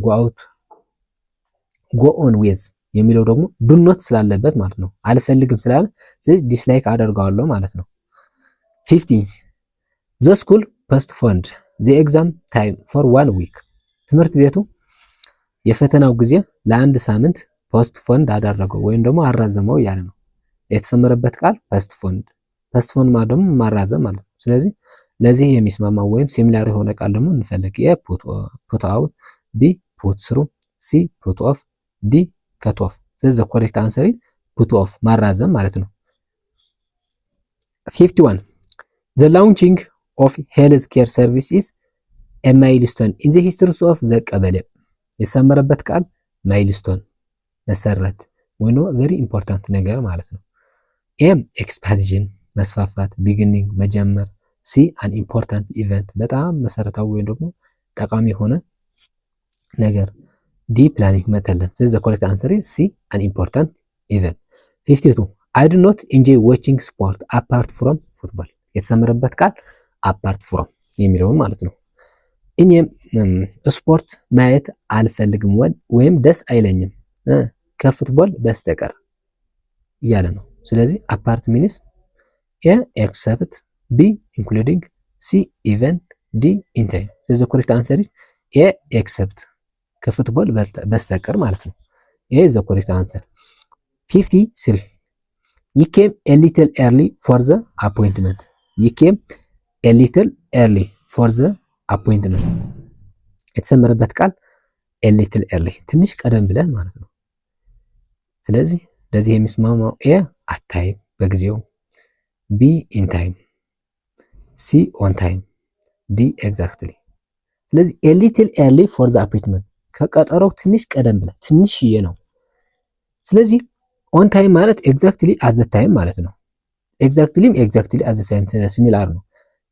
go on with የሚለው ደግሞ do not ስላለበት ማለት ነው። አልፈልግም ስላለ ስለዚህ dislike አደርጋለሁ ማለት ነው። 50 the school postponed the exam time for 1 week ትምህርት ቤቱ የፈተናው ጊዜ ለአንድ ሳምንት postponed አደረገው ወይም ደግሞ አራዘመው እያለ ነው። የተሰመረበት ቃል postponed ማለት ደግሞ ማራዘም ማለት ነው። ስለዚህ ለዚህ የሚስማማው ወይም ሲሚላር የሆነ ቃል ደግሞ እንፈልግ። ኤ put out፣ ቢ put through፣ ሲ put off፣ ዲ cut off። ስለዚህ ኮሬክት አንሰር put off ማራዘም ማለት ነው። 51 the launching of health care service is a milestone in the history of the ቀበሌ የተሰመረበት ቃል ማይልስቶን መሰረት ወይም very important ነገር ማለት ነው። ኤም ኤክስፓንሽን መስፋፋት ቢጊኒንግ መጀመር። ሲ an important event በጣም መሰረታዊ ወይም ደግሞ ጠቃሚ የሆነ ነገር። ዲ ፕላኒንግ መተለም። ስለዚህ the correct answer is C an important event. 52 አይ ዱ ኖት ኢንጆይ ዋቺንግ ስፖርት አፓርት ፍሮም ፉትቦል። የተሰመረበት ቃል አፓርት ፍሮም የሚለውን ማለት ነው። እኔም ስፖርት ማየት አልፈልግም ወይም ደስ አይለኝም ከፉትቦል በስተቀር እያለ ነው። ስለዚህ አፓርት ሚንስ ኤ ኤክሰፕት፣ ቢ ኢንክሉዲንግ፣ ሲ ኢቨን፣ ዲ ኢን ታይም። ስለዚህ ኮሬክት አንሰር ኢዝ ኤ ኤክሰፕት ከፉትቦል በስተቀር ማለት ነው። ኤ ዘ ኮሬክት አንሰር። 53 you came a little early for the appointment. you came a little early for the appointment የተሰመረበት ቃል a little early ትንሽ ቀደም ብለህ ማለት ነው። ስለዚህ ለዚህ የሚስማማው ኤ at time በጊዜው፣ ቢ in time፣ ሲ on time፣ ዲ exactly። ስለዚህ a little early for the appointment ከቀጠሮው ትንሽ ቀደም ብለህ ትንሽዬ ነው። ስለዚህ ኦን ታይም ማለት ኤግዛክትሊ አት ዘ ታይም ማለት ነው። ኤግዛክትሊም ኤግዛክትሊ አት ዘ ታይም ሲሚላር ነው።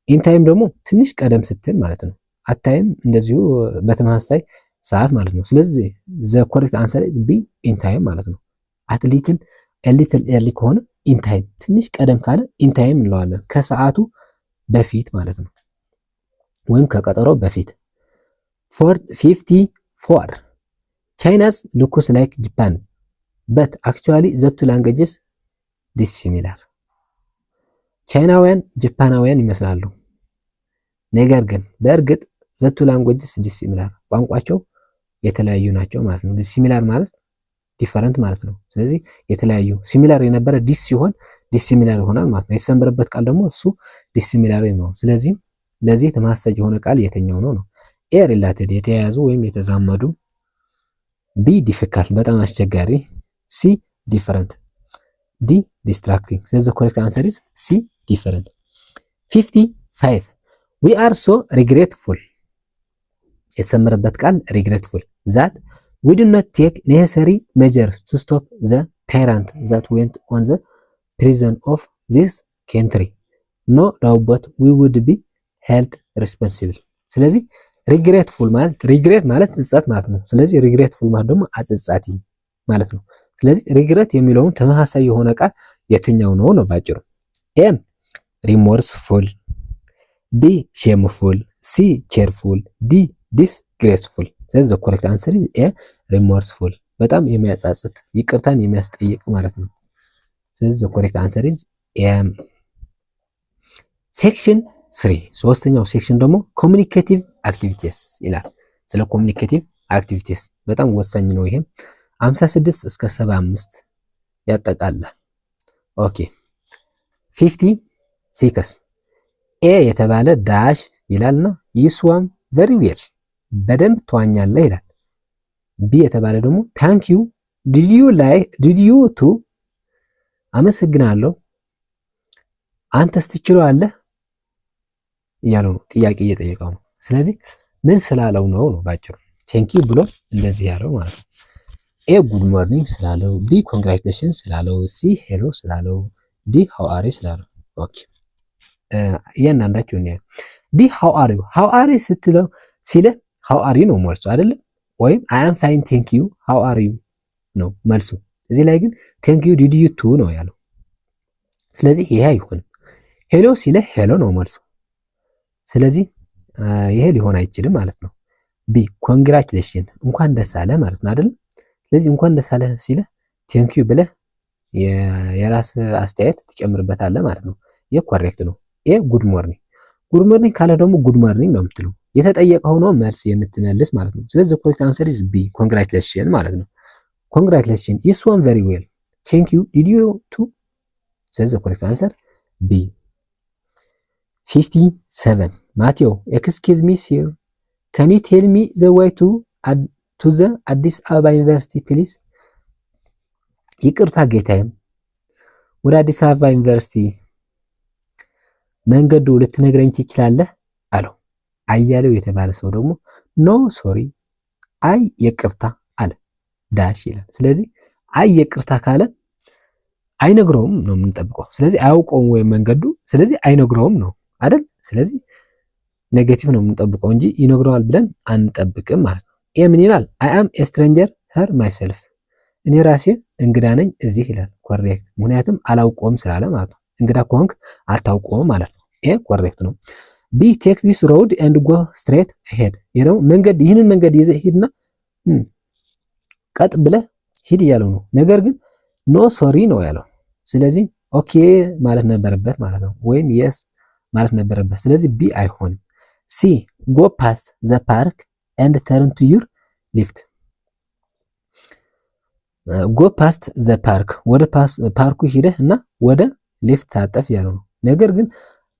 ኢን ታይም ደግሞ ትንሽ ቀደም ስትል ማለት ነው። አት ታይም እንደዚሁ በተመሳሳይ ሰዓት ማለት ነው። ስለዚህ ዘ ኮሬክት አንሰር ቢ ኢን ታይም ማለት ነው። አት ሊትል ሊትል ኤርሊ ከሆነ ኢን ታይም፣ ትንሽ ቀደም ካለ ኢን ታይም እንለዋለን። ከሰዓቱ በፊት ማለት ነው፣ ወይም ከቀጠሮ በፊት። 54 ቻይናስ ሉክስ ላይክ ጃፓን but actually the two languages dissimilar። ቻይናውያን ጃፓናውያን ይመስላሉ፣ ነገር ግን በእርግጥ the two languages dissimilar ቋንቋቸው የተለያዩ ናቸው ማለት ነው። dissimilar ማለት ዲፈረንት ማለት ነው። ስለዚህ የተለያዩ ሲሚላር የነበረ ዲስ ሲሆን ዲሲሚላር ይሆናል ማለት ነው። የተሰመረበት ቃል ደግሞ እሱ ዲሲሚላር ነው። ስለዚህ ለዚህ ተመሳሳይ የሆነ ቃል የትኛው ነው ነው? ኤ ሪላትድ የተያያዙ ወይም የተዛመዱ፣ ቢ ዲፊካልት በጣም አስቸጋሪ፣ ሲ ዲፈረንት፣ ዲ ዲስትራክቲንግ። ስለዚህ ኮሬክት አንሰር ኢዝ ሲ ዲፈረንት። 55 ዊ አር ሶ ሪግሬትፉል የተሰመረበት ቃል ሪግሬትፉል ዛት ዊ ዱ ኖት ቴክ ኔሰሰሪ ሜጀርስ ቱ ስቶፕ ዘ ታይራንት ዛት ዌንት ኦን ዘ ፕሪዝን ኦፍ ዚስ ካንትሪ ኖ ዳውት ዊ ውድ ቢ ሄልድ ሪስፖንሲብል። ስለዚህ ሪግሬትፉል ማለት ሪግሬት ማለት ጸጸት ማለት ነው። ስለዚህ ሪግሬትፉል ማለት ደግሞ አጸጻቲ ማለት ነው። ስለዚህ ሪግሬት የሚለውን ተመሳሳይ የሆነ ቃል የትኛው ነው ነው ባጭሩ? ኤም ሪሞርስፉል፣ ቢ ሼምፉል፣ ሲ ቼርፉል፣ ዲ ዲስግሬስፉል። ስለዚህ ዘ ኮሬክት አንሰር ኢዝ ኤ ሪሞርስፉል በጣም የሚያጻጽት ይቅርታን የሚያስጠይቅ ማለት ነው። ስለዚህ ዘ ኮሬክት አንሰር ኢዝ ኤም። ሴክሽን 3 ሶስተኛው ሴክሽን ደግሞ ኮሙኒኬቲቭ አክቲቪቲስ ይላል። ስለ ኮሙኒኬቲቭ አክቲቪቲስ በጣም ወሳኝ ነው። ይሄም 56 እስከ 75 ያጠቃልላል። ኦኬ 56 ኤ የተባለ ዳሽ ይላልና ይስዋም ቨሪ ዌል በደንብ ተዋኛለህ ይላል። ቢ የተባለ ደግሞ ታንክ ዩ ዲድ ዩ ቱ አመሰግናለሁ አንተስ ትችላለህ እያለው ነው። ጥያቄ እየጠየቀው ነው። ስለዚህ ምን ስላለው ነው ነው ባጭሩ ቴንክ ዩ ብሎ እንደዚህ ያለው ማለት ነው። ኤ ጉድ ሞርኒንግ ስላለው፣ ቢ ኮንግራቹሌሽን ስላለው፣ ሲ ሄሎ ስላለው፣ ዲ ሃው አር ዩ ስላለው። ኦኬ እያንዳንዳቸው ነው። ዲ ሃው አር ዩ ስትለው ሲለ ሃው አር ዩ ነው መልሱ አይደለ? ወይም አይ አም ፋይን ቴንክ ዩ ሃው አር ዩ ነው መልሱ። እዚህ ላይ ግን ቴንክ ዩ ዲድ ዩ ቱ ነው ያለው። ስለዚህ ይሄ አይሆንም። ሄሎ ሲለ ሄሎ ነው መልሱ። ስለዚህ ይሄ ሊሆን አይችልም ማለት ነው። ቢ ኮንግራቹሌሽን እንኳን ደስ አለ ማለት ነው አይደል? ስለዚህ እንኳን ደስ አለ ሲለ ቴንክ ዩ ብለህ የራስ አስተያየት ትጨምርበታለህ ማለት ነው። ይሄ ኮሬክት ነው። ኤ ጉድ ሞርኒንግ ካለ ደግሞ ጉድ ሞርኒንግ ነው የምትለው የተጠየቀው ነው መልስ የምትመልስ ማለት ነው። ስለዚህ ኮሬክት አንሰር ኢዝ ቢ ኮንግራቹሌሽን ማለት ነው። ኮንግራቹሌሽን ይስ ዋን ቨሪ ዌል ቴንክ ዩ ዲድ ዩ ቱ። ስለዚህ ኮሬክት አንሰር ቢ። 57 ማቴዎ ኤክስኪውዝ ሚ ሲር ካን ዩ ቴል ሚ ዘ ዌይ ቱ ዘ አዲስ አበባ ዩኒቨርሲቲ ፕሊዝ። ይቅርታ ጌታዬም ወደ አዲስ አበባ ዩኒቨርሲቲ መንገዱ ልትነግረኝ ትችላለህ አለው። አያሌው የተባለ ሰው ደግሞ ኖ ሶሪ አይ ይቅርታ አለ ዳሽ ይላል። ስለዚህ አይ ይቅርታ ካለ አይነግረውም ነው የምንጠብቀው። ስለዚህ አያውቀውም ወይ መንገዱ፣ ስለዚህ አይነግረውም ነው አይደል? ስለዚህ ኔጌቲቭ ነው የምንጠብቀው እንጂ ይነግረዋል ብለን አንጠብቅም ማለት ነው። ኤ ምን ይላል? አይ አም ኤ ስትሬንጀር ሄር ማይሰልፍ እኔ ራሴ እንግዳ ነኝ እዚህ ይላል። ኮሬክት፣ ምክንያቱም አላውቀውም ስላለ ማለት ነው። እንግዳ ከሆንክ አታውቀውም ማለት ነው። ኤ ኮሬክት ነው። ቢ ቴክ ዚስ ሮድ ኤንድ ጎ ስትሬት ሄድ። ይህንን መንገድ ይዘህ ሂድና ቀጥ ብለህ ሂድ እያለው ነው። ነገር ግን ኖ ሶሪ ነው ያለው። ስለዚህ ኦኬ ማለት ነበረበት ማለት ነው። ወይም የስ ማለት ነበረበት። ስለዚህ ቢ አይሆንም። ሲ ጎ ፓስት ዘ ፓርክ ኤንድ ተርን ቱ ዩር ሊፍት። ጎ ፓስት ዘ ፓርክ ወደ ፓርኩ ሂደህ እና ወደ ሊፍት ታጠፍ ያለው ነው። ነገር ግን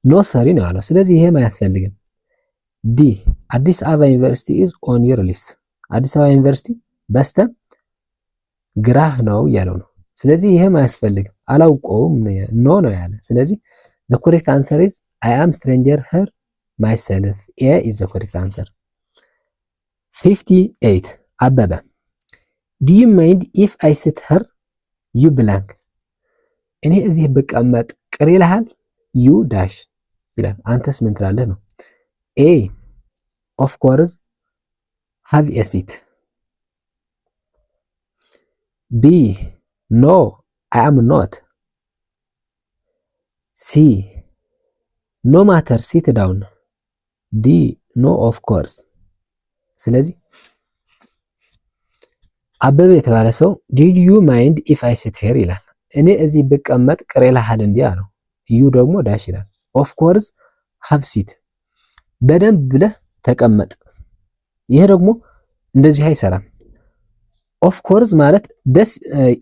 ኖ ሰሪ ነው ያለው። ስለዚህ ይሄም አያስፈልግም። ዲ አዲስ አበባ ዩኒቨርሲቲ ኢዝ ኦን ዩር ሊፍት። አዲስ አበባ ዩኒቨርሲቲ በስተ ግራህ ነው ያለው ነው። ስለዚህ ይሄም አያስፈልግም። አላውቀውም ኖ ነው ያለ። ስለዚህ the correct answer is I am stranger her myself. A is the correct answer. 58 አበበ do you mind if I sit her you blank። እኔ እዚህ ብቀመጥ ቅር ይልሃል you dash ይላል። አንተስ ምን ትላለህ ነው። A of course have a seat። B no I am not። C no matter sit down። D no of course። ስለዚህ አበበ የተባለ ሰው did you mind if I sit here ይላል። እኔ እዚህ ብቀመጥ ቅር ይልሃል እንዴ አለው። ዩ ደግሞ ዳሽ ይላል። of course have seat በደንብ ብለህ ተቀመጥ። ይሄ ደግሞ እንደዚህ አይሰራም። of course ማለት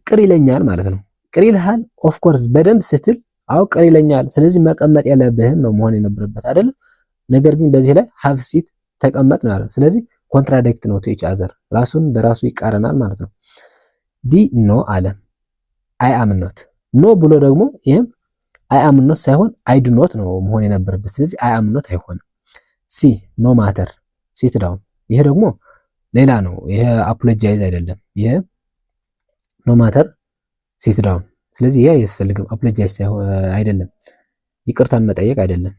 ቅር ይለኛል ማለት ነው። ቅር ይልሃል of course በደንብ ስትል አው ቅር ይለኛል፣ ስለዚህ መቀመጥ ያለብህም ነው መሆን የነበረበት አይደል? ነገር ግን በዚህ ላይ have seat ተቀመጥ ነው ያለው። ስለዚህ ኮንትራዲክት ነው to each other ራሱን በራሱ ይቃረናል ማለት ነው። ዲ ኖ አለ I am not ኖ ብሎ ደግሞ ይሄም I am not ሳይሆን I do not ነው መሆን የነበረበት። ስለዚህ I am not አይሆንም። ሲ ኖ ማተር sit down ይሄ ደግሞ ሌላ ነው። ይሄ አፖሎጃይዝ አይደለም። ይሄ ኖ ማተር sit down ስለዚህ ይሄ አያስፈልግም። አፖሎጃይዝ አይደለም፣ ይቅርታን መጠየቅ አይደለም።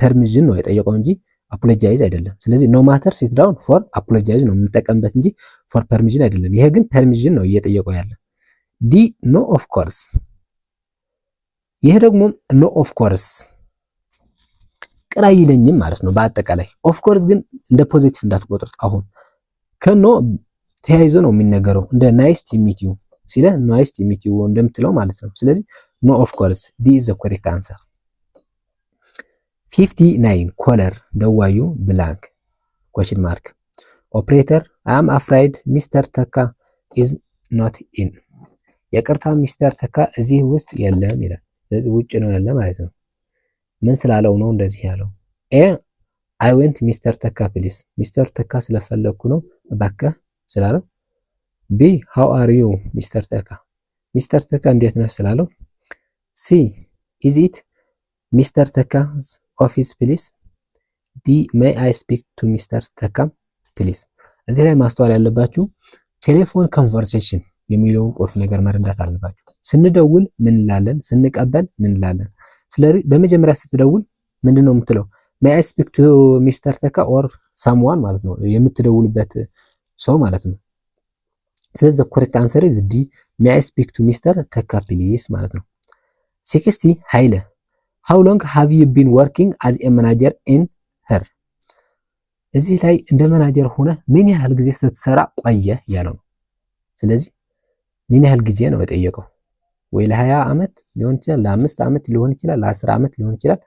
ፐርሚሽን ነው የጠየቀው እንጂ አፖሎጃይዝ አይደለም። ስለዚህ ኖ ማተር ሲት ዳውን ፎር አፖሎጃይዝ ነው የምንጠቀምበት እንጂ ፎር ፐርሚሽን አይደለም። ይሄ ግን ፐርሚሽን ነው እየጠየቀው ያለ። ዲ ኖ ኦፍ ኮርስ ይሄ ደግሞ ኖ ኦፍ ኮርስ ቅር አይለኝም ማለት ነው በአጠቃላይ። ኦፍ ኮርስ ግን እንደ ፖዚቲቭ እንዳትቆጥሩት። አሁን ከኖ ተያይዞ ነው የሚነገረው እንደ ናይስ ቱ ሚት ዩ ሲለ ናይስ ቱ ሚት ዩ እንደምትለው ማለት ነው። ስለዚህ ኖ ኦፍ ኮርስ ዲ ኢዝ ዘ ኮሬክት አንሰር። 59 ኮለር ደዋዩ ብላንክ question mark ኦፕሬተር I am afraid ሚስተር ተካ is not in። የቅርታ ሚስተር ተካ እዚህ ውስጥ የለም ይላል። ስለዚህ ውጭ ነው ያለ ማለት ነው። ምን ስላለው ነው እንደዚህ ያለው? ኤ I went ሚስተር ተካ ፕሊስ ሚስተር ተካ ስለፈለኩ ነው እባክህ ስላለው። ቢ how are you ሚስተር ተካ ሚስተር ተካ እንዴት ነህ ስላለው። ሲ is it ሚስተር ተካ ኦፊስ ፕሊስ። ዲ may I speak to ሚስተር ተካ ፕሊስ። እዚህ ላይ ማስተዋል ያለባችሁ ቴሌፎን ኮንቨርሴሽን የሚለውን ቁልፍ ነገር መረዳት አለባችሁ። ስንደውል ምን እንላለን? ስንቀበል ምን እንላለን? ስለዚህ በመጀመሪያ ስትደውል ምንድነው የምትለው? may I speak to ሚስተር ተካ or someone ማለት ነው የምትደውልበት ሰው ማለት ነው። ስለዚህ the correct answer is D may I speak to ሚስተር ተካ ፕሊስ ማለት ነው። 60 ኃይለ how long have you been working as a manager in her። እዚህ ላይ እንደ ማናጀር ሆነ ምን ያህል ጊዜ ስትሰራ ቆየህ ያለው ነው። ስለዚህ ምን ያህል ጊዜ ነው የጠየቀው? ወይ ለ20 ዓመት ሊሆን ይችላል፣ ለ5 ዓመት ሊሆን ይችላል፣ ለ10 ዓመት ሊሆን ይችላል።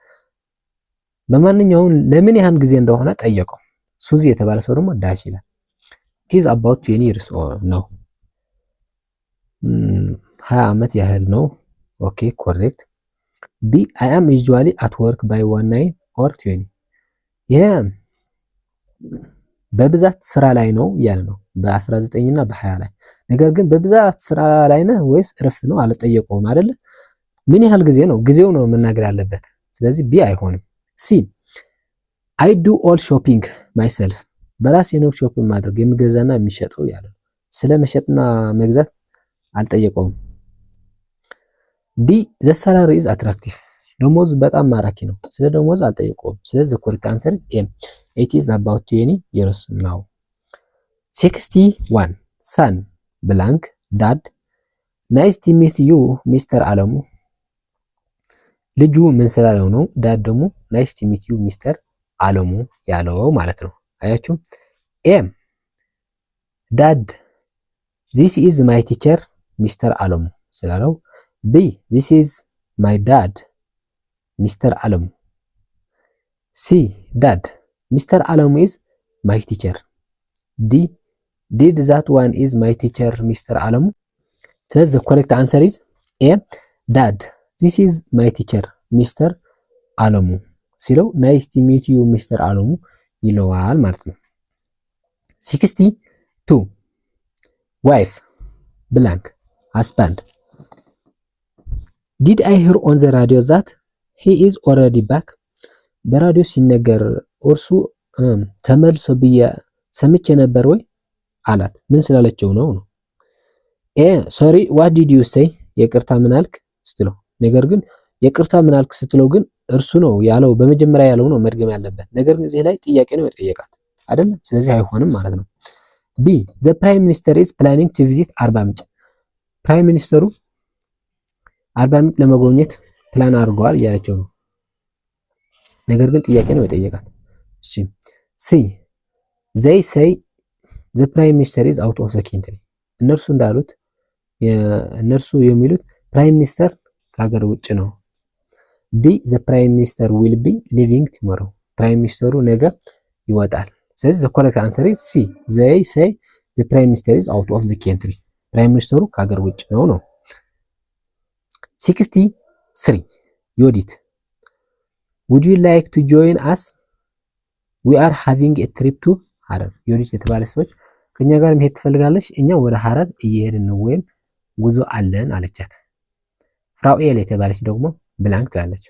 በማንኛውም ለምን ያህል ጊዜ እንደሆነ ጠየቀው። ሱዚ የተባለ ሰው ደግሞ ዳሽ ይላል። it is about 20 years ነው 20 ዓመት ያህል ነው። ኦኬ ኮሬክት። ቢ I am usually at work by 19 or 20 ይሄ በብዛት ስራ ላይ ነው ያለ ነው በ19 እና በ20 ላይ። ነገር ግን በብዛት ስራ ላይ ነህ ወይስ እረፍት ነው አልጠየቀውም አይደለ? ምን ያህል ጊዜ ነው ጊዜው ነው መናገር ያለበት። ስለዚህ ቢ አይሆንም። ሲ I do all shopping myself በራሴ ነው ሾፕ ማድረግ የሚገዛና የሚሸጠው ያለ ነው። ስለ መሸጥና መግዛት አልጠየቀውም። ዲ the salary is attractive ደሞዝ በጣም ማራኪ ነው። ስለ ደሞዝ አልጠየቀውም። ስለዚህ correct answer is A it is about 20 years now። 61 sun blank ዳድ ናይስ ቱ ሚት ዩ ሚስተር አለሙ። ልጁ ምን ስላለው ነው ዳድ ደግሞ ናይስ ቱ ሚት ዩ ሚስተር አለሙ ያለው ማለት ነው። አያችሁ። ኤም ዳድ ዚስ ኢዝ ማይ ቲቸር ሚስተር አለሙ ስላለው፣ ቢ ዚስ ኢዝ ማይ ዳድ ሚስተር አለሙ። ሲ ዳድ ሚስተር አለሙ ኢዝ ማይ ቲቸር። ዲ ዲድ ዛት ዋን ኢዝ ማይ ቲቸር ሚስተር አለሙ። ስለዚህ ኮሬክት አንሰር ኢዝ ኤ ዳድ ዚስ ኢዝ ማይ ቲቸር ሚስተር አለሙ ሲለው ናይስ ቱ ሚት ዩ ሚስተር አለሙ ይለዋል ማለት ነው። 62 ዋይፍ ብላንክ ሃስባንድ ዲድ አይ ሂር ኦን ዘ ራዲዮ ዛት ሂ ኢዝ ኦልሬዲ ባክ። በራዲዮ ሲነገር እርሱ ተመልሶ ብዬ ሰምቼ ነበር ወይ አላት። ምን ስላለችው ነው ነው። ኤ ሶሪ ዋት ዲድ ዩ ሴይ የቅርታ ምን አልክ ስትለው፣ ነገር ግን የቅርታ ምን አልክ ስትለው ግን እርሱ ነው ያለው በመጀመሪያ ያለው ነው መድገም ያለበት። ነገር ግን እዚህ ላይ ጥያቄ ነው የጠየቃት አይደለም። ስለዚህ አይሆንም ማለት ነው። ቢ ዘ ፕራይም ሚኒስተር ኢዝ ፕላኒንግ ቱ ቪዚት አርባ ምንጭ። ፕራይም ሚኒስተሩ አርባ ምንጭ ለመጎብኘት ፕላን አድርገዋል እያለችው ነው። ነገር ግን ጥያቄ ነው የጠየቃት። እሺ ሲ ዘይ ሴይ ዘ ፕራይም ሚኒስተር ኢዝ አውት ኦፍ ዘ ካንትሪ። እነርሱ እንዳሉት እነርሱ የሚሉት ፕራይም ሚኒስተር ከሀገር ውጭ ነው። ዲ ዘ ፕራይም ሚኒስተር ዊል ቢ ሊቪንግ ቱሞሮ። ፕራይም ሚኒስተሩ ነገ ይወጣል። ስለዚህ ዘ ኮሬክት አንሰር ኢዝ ሲ ዘይ ሴይ ዘ ፕራይም ሚኒስተር ኢዝ አውት ኦፍ ዘ ካንትሪ። ፕራይም ሚኒስተሩ ከሀገር ውጭ ነው ነው። 63 ዮዲት ውድ ዩ ላይክ ቱ ጆይን አስ ዊ አር ሃቪንግ ኤ ትሪፕ ቱ ሀረር። ዮዲት የተባለ ሰዎች ከኛ ጋር መሄድ ትፈልጋለች? እኛ ወደ ሀረር እየሄድን ነው ወይም ጉዞ አለን አለቻት። ፍራውኤል የተባለች ደግሞ ብላንክ ትላለች።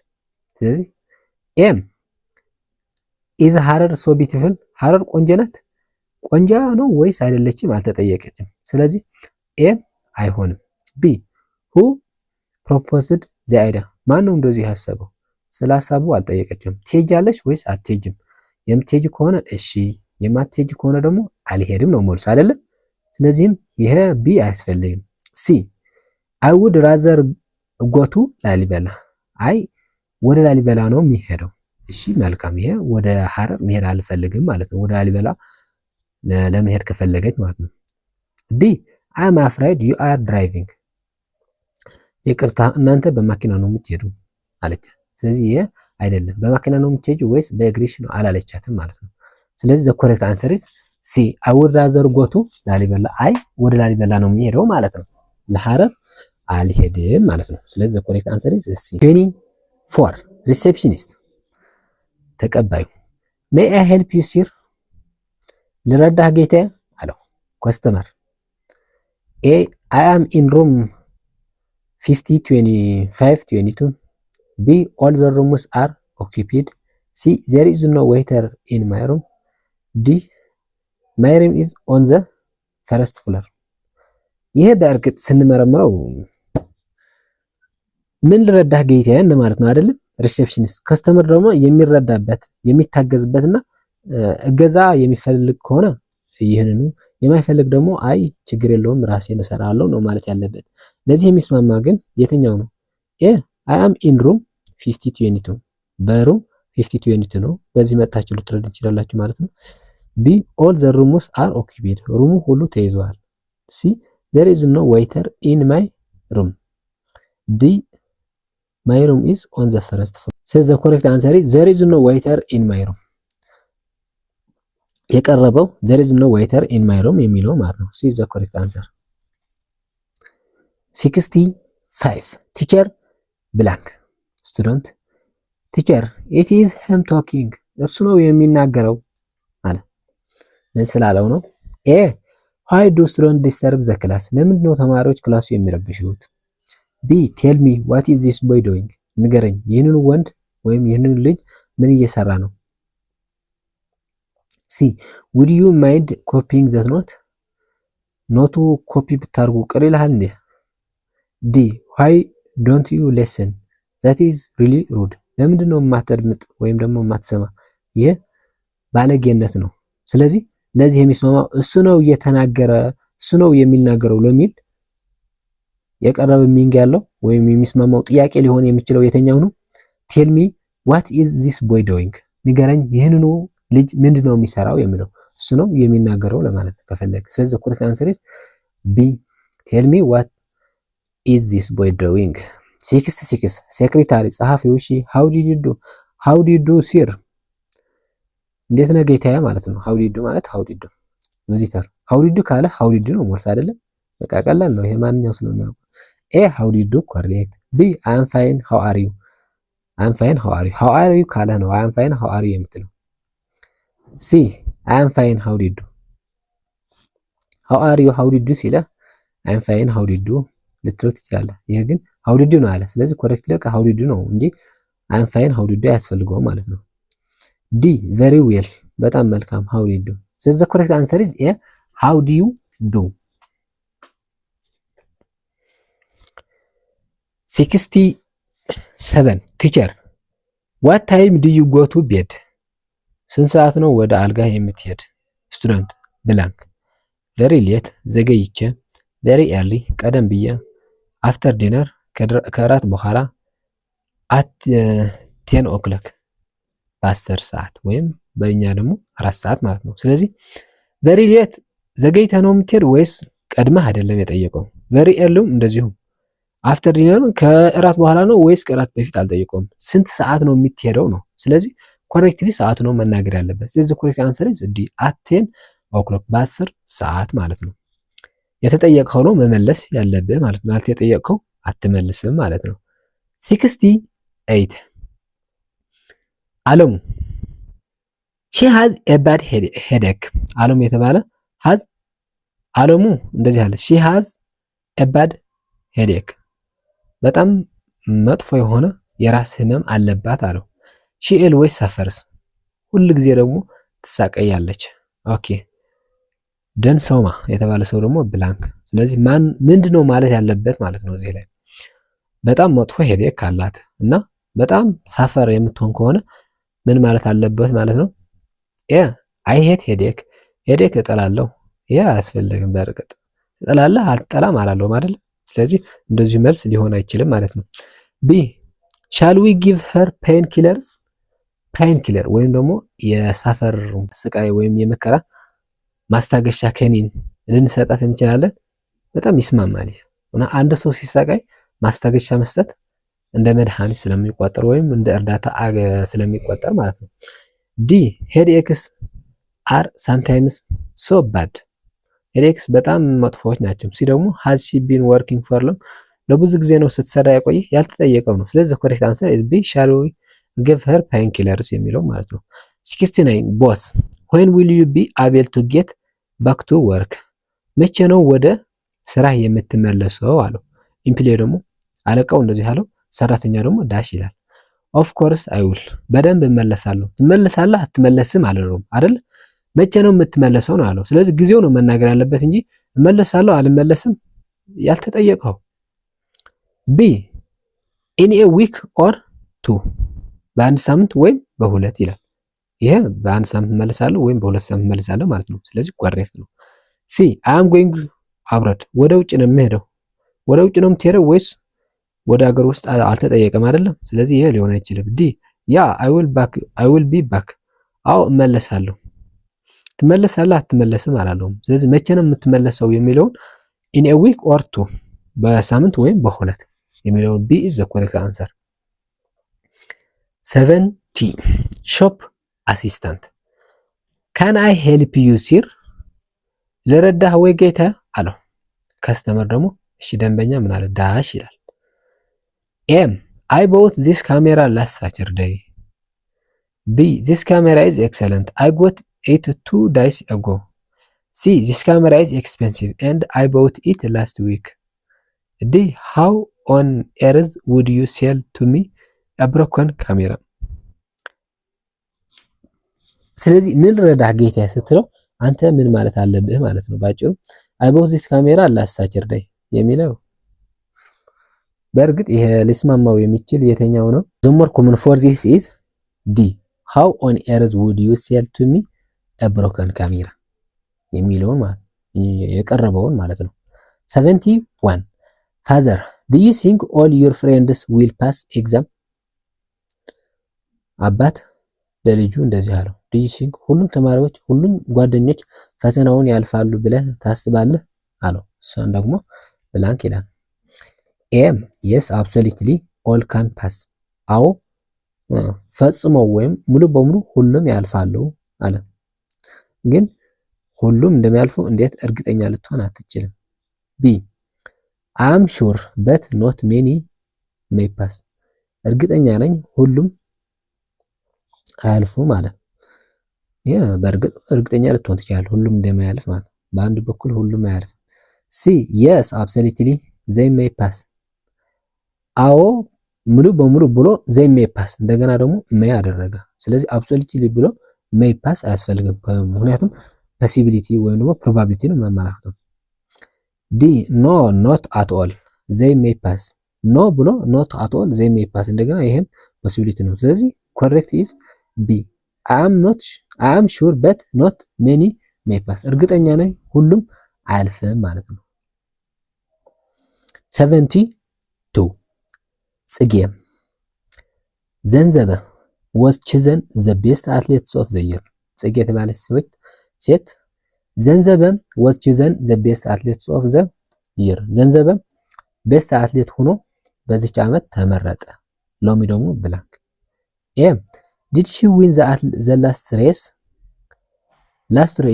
ስለዚህ ኤም ኢዝ ሀረር ሶ ቢዩቲፉል። ሀረር ቆንጆ ናት? ቆንጆ ነው ወይስ አይደለችም አልተጠየቀችም። ስለዚህ ኤም አይሆንም። ቢ ሁ ፕሮፖዝድ ዘ አይዲያ። ማን ነው እንደዚህ ያሰበው? ስለ ሀሳቡ አልጠየቀችም። ትሄጃለሽ ወይስ አትሄጅም? የምትሄጂ ከሆነ እሺ፣ የማትሄጂ ከሆነ ደግሞ አልሄድም ነው መልሱ አይደለም። ስለዚህም ይሄ ቢ አያስፈልግም። ሲ አይ ውድ ራዘር ጎቱ ላሊበላ። አይ ወደ ላሊበላ ነው የሚሄደው። እሺ መልካም፣ ይሄ ወደ ሀረር መሄድ አልፈልግም ማለት ነው። ወደ ላሊበላ ለመሄድ ከፈለገች ማለት ነው። ዲ አይ አም አፍራይድ ዩ አር ድራይቪንግ። ይቅርታ እናንተ በማኪና ነው የምትሄዱ አለች። ስለዚህ ይሄ አይደለም። በማኪና ነው የምትሄዱ ወይስ በእግሪሽ ነው አላለቻትም ማለት ነው። ስለዚህ ዘ ኮሬክት አንሰር ኢዝ ሲ አይ ውድ ራዘር ጎቱ ላሊበላ። አይ ወደ ላሊበላ ነው የሚሄደው ማለት ነው። ለሐረር አልሄድም ማለት ነው። ስለዚህ ዘ ኮሬክት አንሰር ኢዝ ሲ። 24 ሪሴፕሽኒስት ተቀባዩ ሜይ አይ ሄልፕ ዩ ሲር። ልረዳህ ጌታዬ አለው። ኮስተመር ኤ አይ አም ኢን ሩም 50 25 22 ቢ ኦል ዘ ሩምስ አር ኦኪፒድ ሲ ዜር ኢዝ ኖ ዌይተር ኢን ማይ ሩም ዲ ማይ ሩም ኢዝ ኦን ዘ ፈርስት ፍሎር። ይሄ በእርግጥ ስንመረምረው ምን ልረዳህ ጌታዬ እንደማለት ነው አይደለም። ሪሴፕሽኒስት ከስተመር ደግሞ የሚረዳበት የሚታገዝበትና እገዛ የሚፈልግ ከሆነ ይህንኑ፣ የማይፈልግ ደግሞ አይ ችግር የለውም ራሴን እሰራለሁ ነው ማለት ያለበት። ለዚህ የሚስማማ ግን የትኛው ነው? ኤ አይ አም ኢን ሩም 50 22 በሩም 50 22 ነው። በዚህ መጣችሁ ልትረዱ ትችላላችሁ ማለት ነው። ቢ ኦል ዘ ሩምስ አር ኦኪፒድ ሩሙ ሁሉ ተይዟል። ሲ there is no waiter in my room ዲ my room is on the first floor so the correct answer is there is no waiter in my room የቀረበው there is no waiter in my room የሚለው ማለት ነው። ሲ the correct answer 65 teacher blank student teacher it is him talking እርሱ ነው የሚናገረው አለ። ምን ስላለው ነው? ኤ why do students disturb the class ለምንድን ነው ተማሪዎች ክላሱ የሚረብሹት? ቢ tell me what is this boy doing ንገረኝ ይህንን ወንድ ወይም ይህንን ልጅ ምን እየሰራ ነው? ሲ would you mind copying that note ኖቱ ኮፒ ብታርጉ ቅር ይልሃል እንዴ? ዲ why don't you listen that is really rude ለምንድን ነው የማታድምጥ ወይም ደግሞ የማትሰማ? ይሄ ባለጌነት ነው። ስለዚህ ለዚህ የሚስማማው እሱ ነው እየተናገረ እሱ ነው የሚናገረው ለሚል የቀረበ ሚንግ ያለው ወይም የሚስማማው ጥያቄ ሊሆን የሚችለው የትኛው ነው? ቴል ሚ ዋት ኢዝ ዚስ ቦይ ዶይንግ፣ ንገረኝ ይህንኑ ልጅ ምንድነው የሚሰራው የሚለው እሱ ነው የሚናገረው ለማለት ከፈለግ። ስለዚህ ኮሬክት አንሰር ኢዝ ቢ ቴል ሚ ዋት ኢዝ ዚስ ቦይ ዶይንግ። 66 ሴክሬታሪ ጸሐፊው እሺ ሃው ዲ ዱ ሲር፣ እንዴት ነህ ጌታዬ ማለት ነው። ሃው ዲ ዱ ማለት ሃው ዲ ዱ ቪዚተር፣ ሃው ዲ ዱ ካለ ሃው ዲ ዱ ነው ሞርስ አይደለም። በቃ ቀላል ነው ይሄ ማንኛውም ሰው ነው። ኤ ሃው ዲ ዱ ኮሬክት። ቢ አይ አም ፋይን ሃው አር ዩ፣ አይ አም ፋይን ሃው አር ዩ፣ ሃው አር ዩ ካለ ነው አይ አም ፋይን ሃው አር ዩ የምትለው። ሲ አይ አም ፋይን ሃው ዲ ዱ፣ ሃው አር ዩ ሃው ዲ ዱ ሲለ አይ አም ፋይን ሃው ዲ ዱ ልትለው ትችላለህ። ይሄ ግን ሃው ዲ ዱ ነው አለ። ስለዚህ ኮሬክት ለካ ሃው ዲ ዱ ነው እንጂ አይ አም ፋይን ሃው ዲ ዱ አያስፈልገውም ማለት ነው። ዲ ቬሪ ዌል በጣም መልካም ሃው ዲ ዱ። ስለዚህ ዘ ኮሬክት አንሰር ኢዝ ኤ ሃው ዱ ዩ ዱ። 67 ቲቸር ዋት ታይም ዱ ዩ ጎ ቱ ቤድ፣ ስንት ሰዓት ነው ወደ አልጋ የምትሄድ? ስቱደንት ብላንክ ቬሪ ሌት ዘገይቼ፣ ቬሪ ኤርሊ ቀደም ብዬ፣ አፍተር ዲነር ከእራት በኋላ፣ አት 10 ኦክሎክ በ10 ሰዓት ወይም በእኛ ደግሞ 4 ሰዓት ማለት ነው። ስለዚህ ቬሪ ሌት ዘገይተህ ነው የምትሄድ ወይስ ቀድመህ አይደለም የጠየቀው። ቬሪ ኤርሊም እንደዚሁ አፍተር ዲነር ከእራት በኋላ ነው ወይስ ከእራት በፊት አልጠየቀውም። ስንት ሰዓት ነው የምትሄደው ነው። ስለዚህ ኮሬክትሊ ሰዓቱ ነው መናገር ያለበት። ስለዚህ ኮሬክት አንሰር ኢዝ ዲ አት 10 ኦክሎክ በ10 ሰዓት ማለት ነው። የተጠየቀው ነው መመለስ ያለብህ ማለት ነው። ያልተጠየቀው አትመልስም ማለት ነው። 68 አለሙ ሺ ሃዝ ኤ ባድ ሄዴክ፣ አለሙ የተባለ ሃዝ አለሙ እንደዚህ አለ ሺ ሃዝ ኤ ባድ ሄዴክ፣ በጣም መጥፎ የሆነ የራስ ህመም አለባት አለው። ሺ ኤልዌይስ ሰፈርስ፣ ሁል ጊዜ ደግሞ ትሳቀያለች። ኦኬ ደንሶማ የተባለ ሰው ደግሞ ብላንክ። ስለዚህ ምንድነው ማለት ያለበት ማለት ነው እዚህ ላይ በጣም መጥፎ ሄዴክ አላት እና በጣም ሳፈር የምትሆን ከሆነ ምን ማለት አለበት ማለት ነው። አይ ሄት ሄዴክ፣ ሄዴክ እጠላለሁ። ያ አያስፈልግም። በእርግጥ እጠላለህ አልጠላም አላለውም አይደል? ስለዚህ እንደዚህ መልስ ሊሆን አይችልም ማለት ነው። ቢ ሻል ዊ ጊቭ ሄር ፔን ኪለርስ፣ ፔን ኪለር ወይም ደግሞ የሳፈር ስቃይ ወይም የመከራ ማስታገሻ ከኒን ልንሰጣት እንችላለን። በጣም ይስማማል እና አንድ ሰው ሲሰቃይ ማስታገሻ መስጠት እንደ መድኃኒት ስለሚቆጠር ወይም እንደ እርዳታ ስለሚቆጠር ማለት ነው። ዲ ሄድኤክስ አር ሳምታይምስ ሶ ባድ፣ ሄድኤክስ በጣም መጥፎዎች ናቸው። ሲ ደግሞ ሃዝ ሺ ቢን ወርኪንግ ፎር ሎንግ፣ ለብዙ ጊዜ ነው ስትሰራ የቆየ ያልተጠየቀው ነው። ስለዚህ ኮሬክት አንሰር ኢዝ ቢ ሻል ዊ ጊቭ ሄር ፔን ኪለርስ የሚለው ማለት ነው። 69 ቦስ when will you be able to get back to work፣ መቼ ነው ወደ ስራ የምትመለሰው አለው። ኢምፕሎይ ደግሞ አለቃው እንደዚህ አለው። ሰራተኛ ደግሞ ዳሽ ይላል። ኦፍ ኮርስ አይ ዊል፣ በደንብ እመለሳለሁ። ትመለሳለህ አትመለስም አልለውም አይደል? መቼ ነው የምትመለሰው ነው አለው። ስለዚህ ጊዜው ነው መናገር ያለበት እንጂ እመለሳለሁ አልመለስም ያልተጠየቀው። ቢ ኢን ኤ ዊክ ኦር ቱ፣ በአንድ ሳምንት ወይም በሁለት ይላል። ይሄ በአንድ ሳምንት እመለሳለሁ ወይም በሁለት ሳምንት እመለሳለሁ ማለት ነው። ስለዚህ ኮሬክት ነው። ሲ አይ አም ጎይንግ አብሮድ፣ ወደ ውጭ ነው የምሄደው። ወደ ውጭ ነው የምትሄደው ወይስ ወደ ሀገር ውስጥ አልተጠየቀም አይደለም። ስለዚህ ይሄ ሊሆን አይችልም። ዲ ያ አይ ዊል ቢ ባክ፣ አዎ እመለሳለሁ። ትመለሳለህ አትመለስም አላለውም። ስለዚህ መቼ ነው የምትመለሰው የሚለውን ኢን ኤ ዊክ ኦር ቱ፣ በሳምንት ወይም በሁለት የሚለውን ቢ ኢዝ ዘ ኮሬክት አንሰር። 70 ሾፕ አሲስታንት ካን አይ ሄልፕ ዩ ሲር፣ ልረዳህ ወይ ጌታ አለው። ከስተመር ደግሞ እሺ ደንበኛ ምን አለ ዳሽ ይላል። ኤም አይ ቦት ዚስ ካሜራ ላስት ሳተርዴይ። ቢ ዚስ ካሜራ ኢዝ ኤክሰለንት አይ ጎት ኢት 2 days ago። ሲ ዚስ ካሜራ ኢዝ ኤክስፔንሲቭ ኤንድ አይ ቦት ኢት ላስት ዊክ። ዲ ሃው ኦን ኤርዝ ውድ ዩ ሴል ቱ ሚ አ ብሮከን ካሜራ። ስለዚህ ምን ረዳህ ጌታ ስትለው አንተ ምን ማለት አለብህ ማለት ነው ባጭሩ። አይ ቦት ዚስ ካሜራ ላስት ሳተርዴይ የሚለው በእርግጥ ይሄ ሊስማማው የሚችል የተኛው ነው። ዘ ሞር ኮመን ፎር ዚስ ኢዝ ዲ ሃው ኦን ኤርዝ ውድ ዩ ሴል ቱ ሚ አ ብሮከን ካሜራ የሚለውን ማለት የቀረበውን ማለት ነው። 71 ፋዘር do you think all your friends will pass exam? አባት ለልጁ እንደዚህ አለው do you think ሁሉም ተማሪዎች ሁሉም ጓደኞች ፈተናውን ያልፋሉ ብለህ ታስባለህ አለው። እሷን ደግሞ ብላንክ ይላል። ኤም yes absolutely all can pass አዎ ፈጽመው ወይም ሙሉ በሙሉ ሁሉም ያልፋሉ አለ። ግን ሁሉም እንደሚያልፉ እንዴት እርግጠኛ ልትሆን አትችልም። ቢ አም ሹር በት ኖት ሜኒ ሜይ ፓስ እርግጠኛ ነኝ ሁሉም አያልፉም አለ። በእርግጥ እርግጠኛ ልትሆን ትችላለህ ሁሉም እንደማያልፍ ማለት በአንድ በኩል ሁሉም አያልፍም። ሲ yes absolutely they may pass አዎ ሙሉ በሙሉ ብሎ they may pass እንደገና ደግሞ may አደረገ። ስለዚህ absolutely ብሎ may pass አያስፈልግም ምክንያቱም ፖሲቢሊቲ ወይም ደግሞ ፕሮባቢሊቲ ነው መማላክተው። ዲ no not at all they may pass no ብሎ not at all they may pass እንደገና ይሄም ፖሲቢሊቲ ነው። ስለዚህ correct is B I am sure but not many may pass እርግጠኛ ነኝ ሁሉም አያልፍም ማለት ነው። 72 ጽጌ ዘንዘበ was chosen the best athletes of the year ጽጌ የተባለች ሴት ዘንዘበ was chosen the best athletes of the year ዘንዘበ ቤስት አትሌት ሆኖ በዚች ዓመት ተመረጠ። ሎሚ ደግሞ ብላንክ ኤ did she win the last race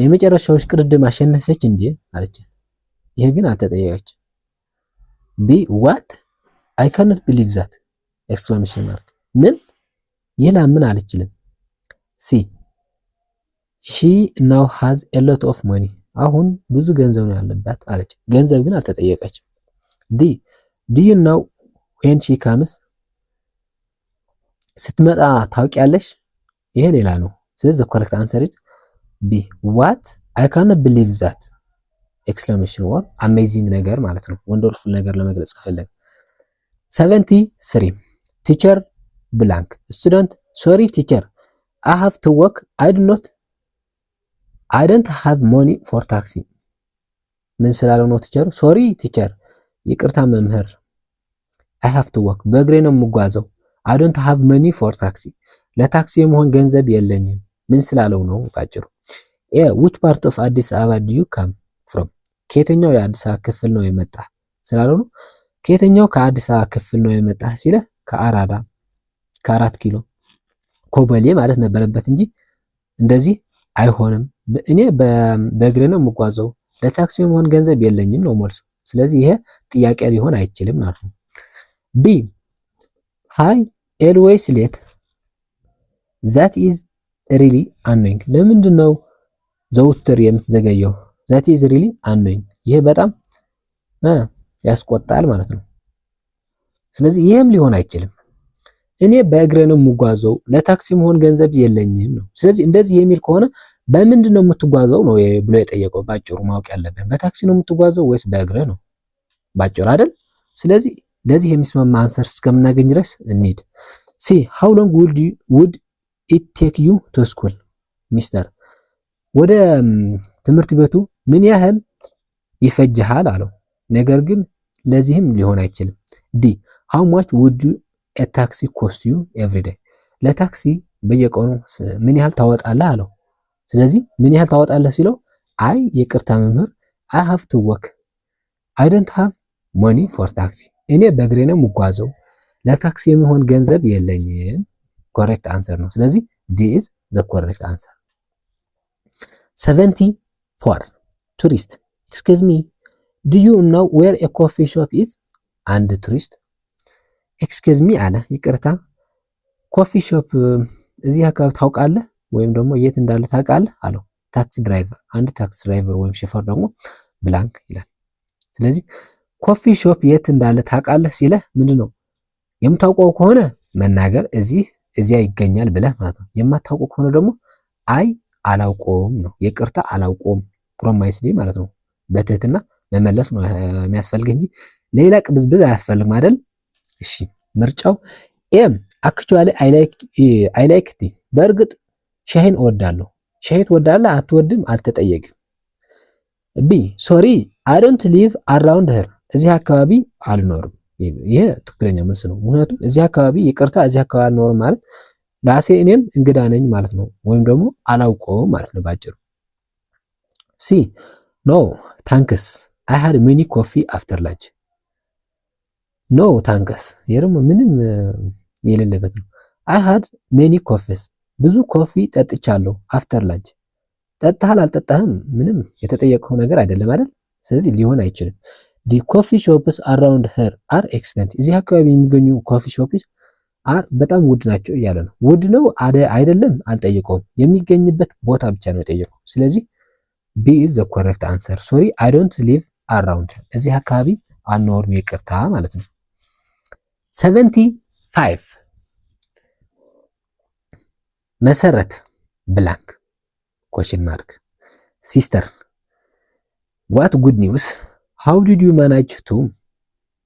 የመጨረሻው ቅድድም አሸነፈች እንዴ አለች። ይሄ ግን አልተጠየቀችም። ቢ what I cannot believe that exclamation mark ምን ይላ ምን አልችልም። ሲ she now has a lot of money አሁን ብዙ ገንዘብ ነው ያለባት አለች። ገንዘብ ግን አልተጠየቀችም። ዲ do you know when she comes ስትመጣ ታውቂያለሽ ይሄ ሌላ ነው። ስለዚህ correct answer is B what I cannot believe that exclamation or amazing ነገር ማለት ነው wonderful ነገር ለመግለጽ ከፈለገ። 73 teacher blank student sorry teacher I have to work I don't have money for taxi ምን ስላለው ነው ቲቸሩ ሶሪ ቲቸር ይቅርታ መምህር I have to work በእግሬ ነው የምጓዘው I don't have money for taxi ለታክሲ የሚሆን ገንዘብ የለኝም ምን ስላለው ነው ባጭሩ። which part of አዲስ አበባ do you come from ከየትኛው የአዲስ አበባ ክፍል ነው የመጣ ስላለው ነው። ከየትኛው ከአዲስ አበባ ክፍል ነው የመጣ ሲለ ከአራዳ ከ4 ኪሎ ኮበሌ ማለት ነበረበት እንጂ እንደዚህ አይሆንም። እኔ በእግሬ ነው የምጓዘው ለታክሲ የሚሆን ገንዘብ የለኝም ነው መልሱ። ስለዚህ ይሄ ጥያቄ ሊሆን አይችልም ማለት ነው። ቢ ሃይ always late that is really annoying ለምንድን ነው ዘውትር የምትዘገየው that is really annoying ይሄ በጣም ያስቆጣል ማለት ነው። ስለዚህ ይሄም ሊሆን አይችልም። እኔ በእግሬ ነው የምጓዘው ለታክሲ መሆን ገንዘብ የለኝም ነው። ስለዚህ እንደዚህ የሚል ከሆነ በምንድን ነው የምትጓዘው ነው ብሎ የጠየቀው ባጭሩ ማወቅ ያለብን በታክሲ ነው የምትጓዘው ወይስ በእግሬ ነው ባጭሩ አይደል። ስለዚህ ለዚህ የሚስማማ አንሰር እስከምናገኝ ድረስ እንሂድ። ሲ how long would it take you to school ሚስተር ወደ ትምህርት ቤቱ ምን ያህል ይፈጅሃል አለው። ነገር ግን ለዚህም ሊሆን አይችልም። ዲ how much would a taxi cost you every day ለታክሲ በየቀኑ ምን ያህል ታወጣለህ አለው። ስለዚህ ምን ያህል ታወጣለህ ሲለው አይ ይቅርታ መምህር I have to work I don't have money for taxi እኔ በእግሬ ነው የምጓዘው ለታክሲ የሚሆን ገንዘብ የለኝም። ኮሬክት አንሰር ነው። ስለዚህ D is the correct answer። 74 tourist excuse me do you know where a coffee shop is and tourist excuse me አለ ይቅርታ ኮፊ ሾፕ እዚህ አካባቢ ታውቃለህ ወይም ደግሞ የት እንዳለ ታውቃለህ አለው። ታክሲ ድራይቨር አንድ ታክሲ ድራይቨር ወይም ሾፌር ደግሞ ብላንክ ይላል። ስለዚህ ኮፊ ሾፕ የት እንዳለ ታውቃለህ ሲለህ ምንድነው የምታውቀው ከሆነ መናገር እዚያ ይገኛል ብለህ ማለት ነው። የማታውቀው ከሆነ ደግሞ አይ አላውቀውም ነው። ይቅርታ አላውቀውም ፕሮማይስሊ ማለት ነው። በትህትና መመለስ ነው የሚያስፈልግ እንጂ ሌላ ቅብዝብዝ አያስፈልግም አይደል? እሺ ምርጫው ኤም አክቹአሊ አይ ላይክ ቲ በእርግጥ ሻይን እወዳለሁ። ሻይ ትወዳለህ አትወድም አልተጠየቅም። ቢ ሶሪ አይ ዶንት ሊቭ አራውንድ ሄር እዚህ አካባቢ አልኖርም። ይሄ ትክክለኛ መልስ ነው። ምክንያቱም እዚህ አካባቢ ይቅርታ፣ እዚህ አካባቢ አልኖርም ማለት ራሴ እኔም እንግዳ ነኝ ማለት ነው፣ ወይም ደግሞ አላውቀውም ማለት ነው ባጭሩ። ሲ ኖ ታንክስ አይ ሃድ ሚኒ ኮፊ አፍተር ላንች። ኖ ታንክስ ይሄ ደግሞ ምንም የሌለበት ነው። አይ ሃድ ሚኒ ኮፊስ ብዙ ኮፊ ጠጥቻለሁ። አፍተር ላንች ጠጥተሃል አልጠጣህም ምንም የተጠየቀው ነገር አይደለም አይደል? ስለዚህ ሊሆን አይችልም። ዲ ኮፊ ሾፕስ አራውንድ ሄር አር ኤክስፔንሲቭ። እዚህ አካባቢ የሚገኙ ኮፊ ሾፕስ አር በጣም ውድ ናቸው እያለ ነው። ውድ ነው አይደለም አልጠየቀውም። የሚገኝበት ቦታ ብቻ ነው የጠየቀው። ስለዚህ ቢ ኢዝ ዘ ኮሬክት አንሰር። ሶሪ አይ ዶንት ሊቭ አራውንድ፣ እዚህ አካባቢ አልኖርም ይቅርታ ማለት ነው። 75 መሰረት ብላንክ question mark sister what good news how did you manage to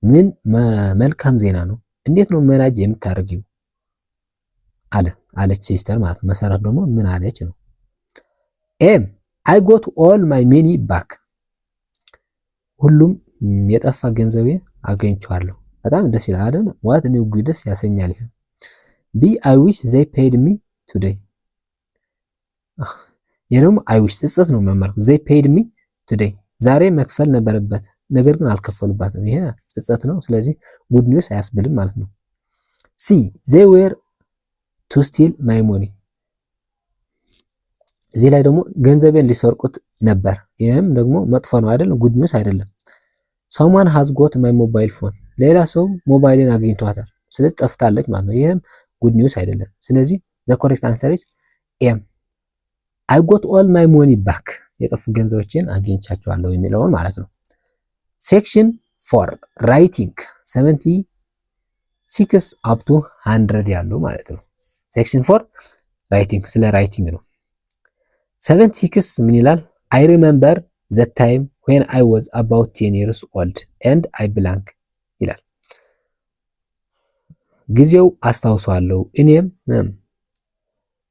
ምን መልካም ዜና ነው እንዴት ነው መናጅ የምታደርጊው አለች ሲስተር ማለት መሰረት ደግሞ ምን አለች ነው ኤም I got all my money back ሁሉም የጠፋ ገንዘቤ አገኝቻለሁ በጣም ደስ ይላል አይደል what new good ደስ ያሰኛል ይሄ B I wish they paid me today የነም I wish ጽጽት ነው መማርኩ they paid me today ዛሬ መክፈል ነበረበት ነገር ግን አልከፈሉባትም ይሄ ጽጽት ነው ስለዚህ good news አያስብልም ማለት ነው C they were to steal my money እዚህ ላይ ደግሞ ገንዘቤን ሊሰርቁት ነበር ይሄም ደግሞ መጥፎ ነው አይደል good news አይደለም someone has got my mobile phone ሌላ ሰው ሞባይልን አግኝቷታል ስለዚህ ጠፍታለች ማለት ነው ይሄም good news አይደለም ስለዚህ the correct answer is M I got all my money back የጠፉ ገንዘቦችን አግኝቻቸዋለሁ የሚለውን ማለት ነው section 4 writing 76 up to 100 ያለው ማለት ነው section 4 writing ስለ writing ነው 76 ምን ይላል I remember the time when I was about 10 years old and I blank ይላል ጊዜው አስታውሳለሁ እኔም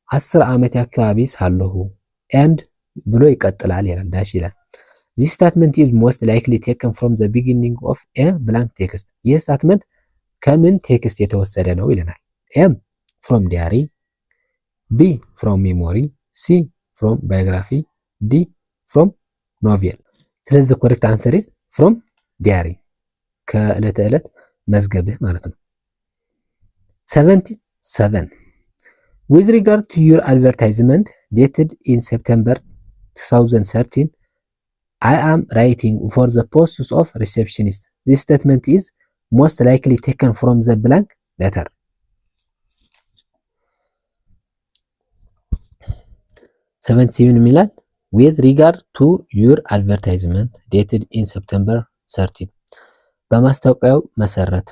10 ዓመት አካባቢ ሳለሁ and ብሎ ይቀጥላል ይላል ዳሽ ይላል this statement is most likely taken from the beginning of a blank text ይህ statement ከምን ቴክስት የተወሰደ ነው ይለናል M from diary B from memory C from biography D from novel ስለዚህ the correct answer is from diary ከዕለት ዕለት መዝገብህ ማለት ነው 77 With regard to your advertisement dated in September 2013, I am writing for the posts of receptionist. This statement is most likely taken from the blank letter. ሚላል with regard to your advertisement dated in September 13 በማስታወቂያው መሰረት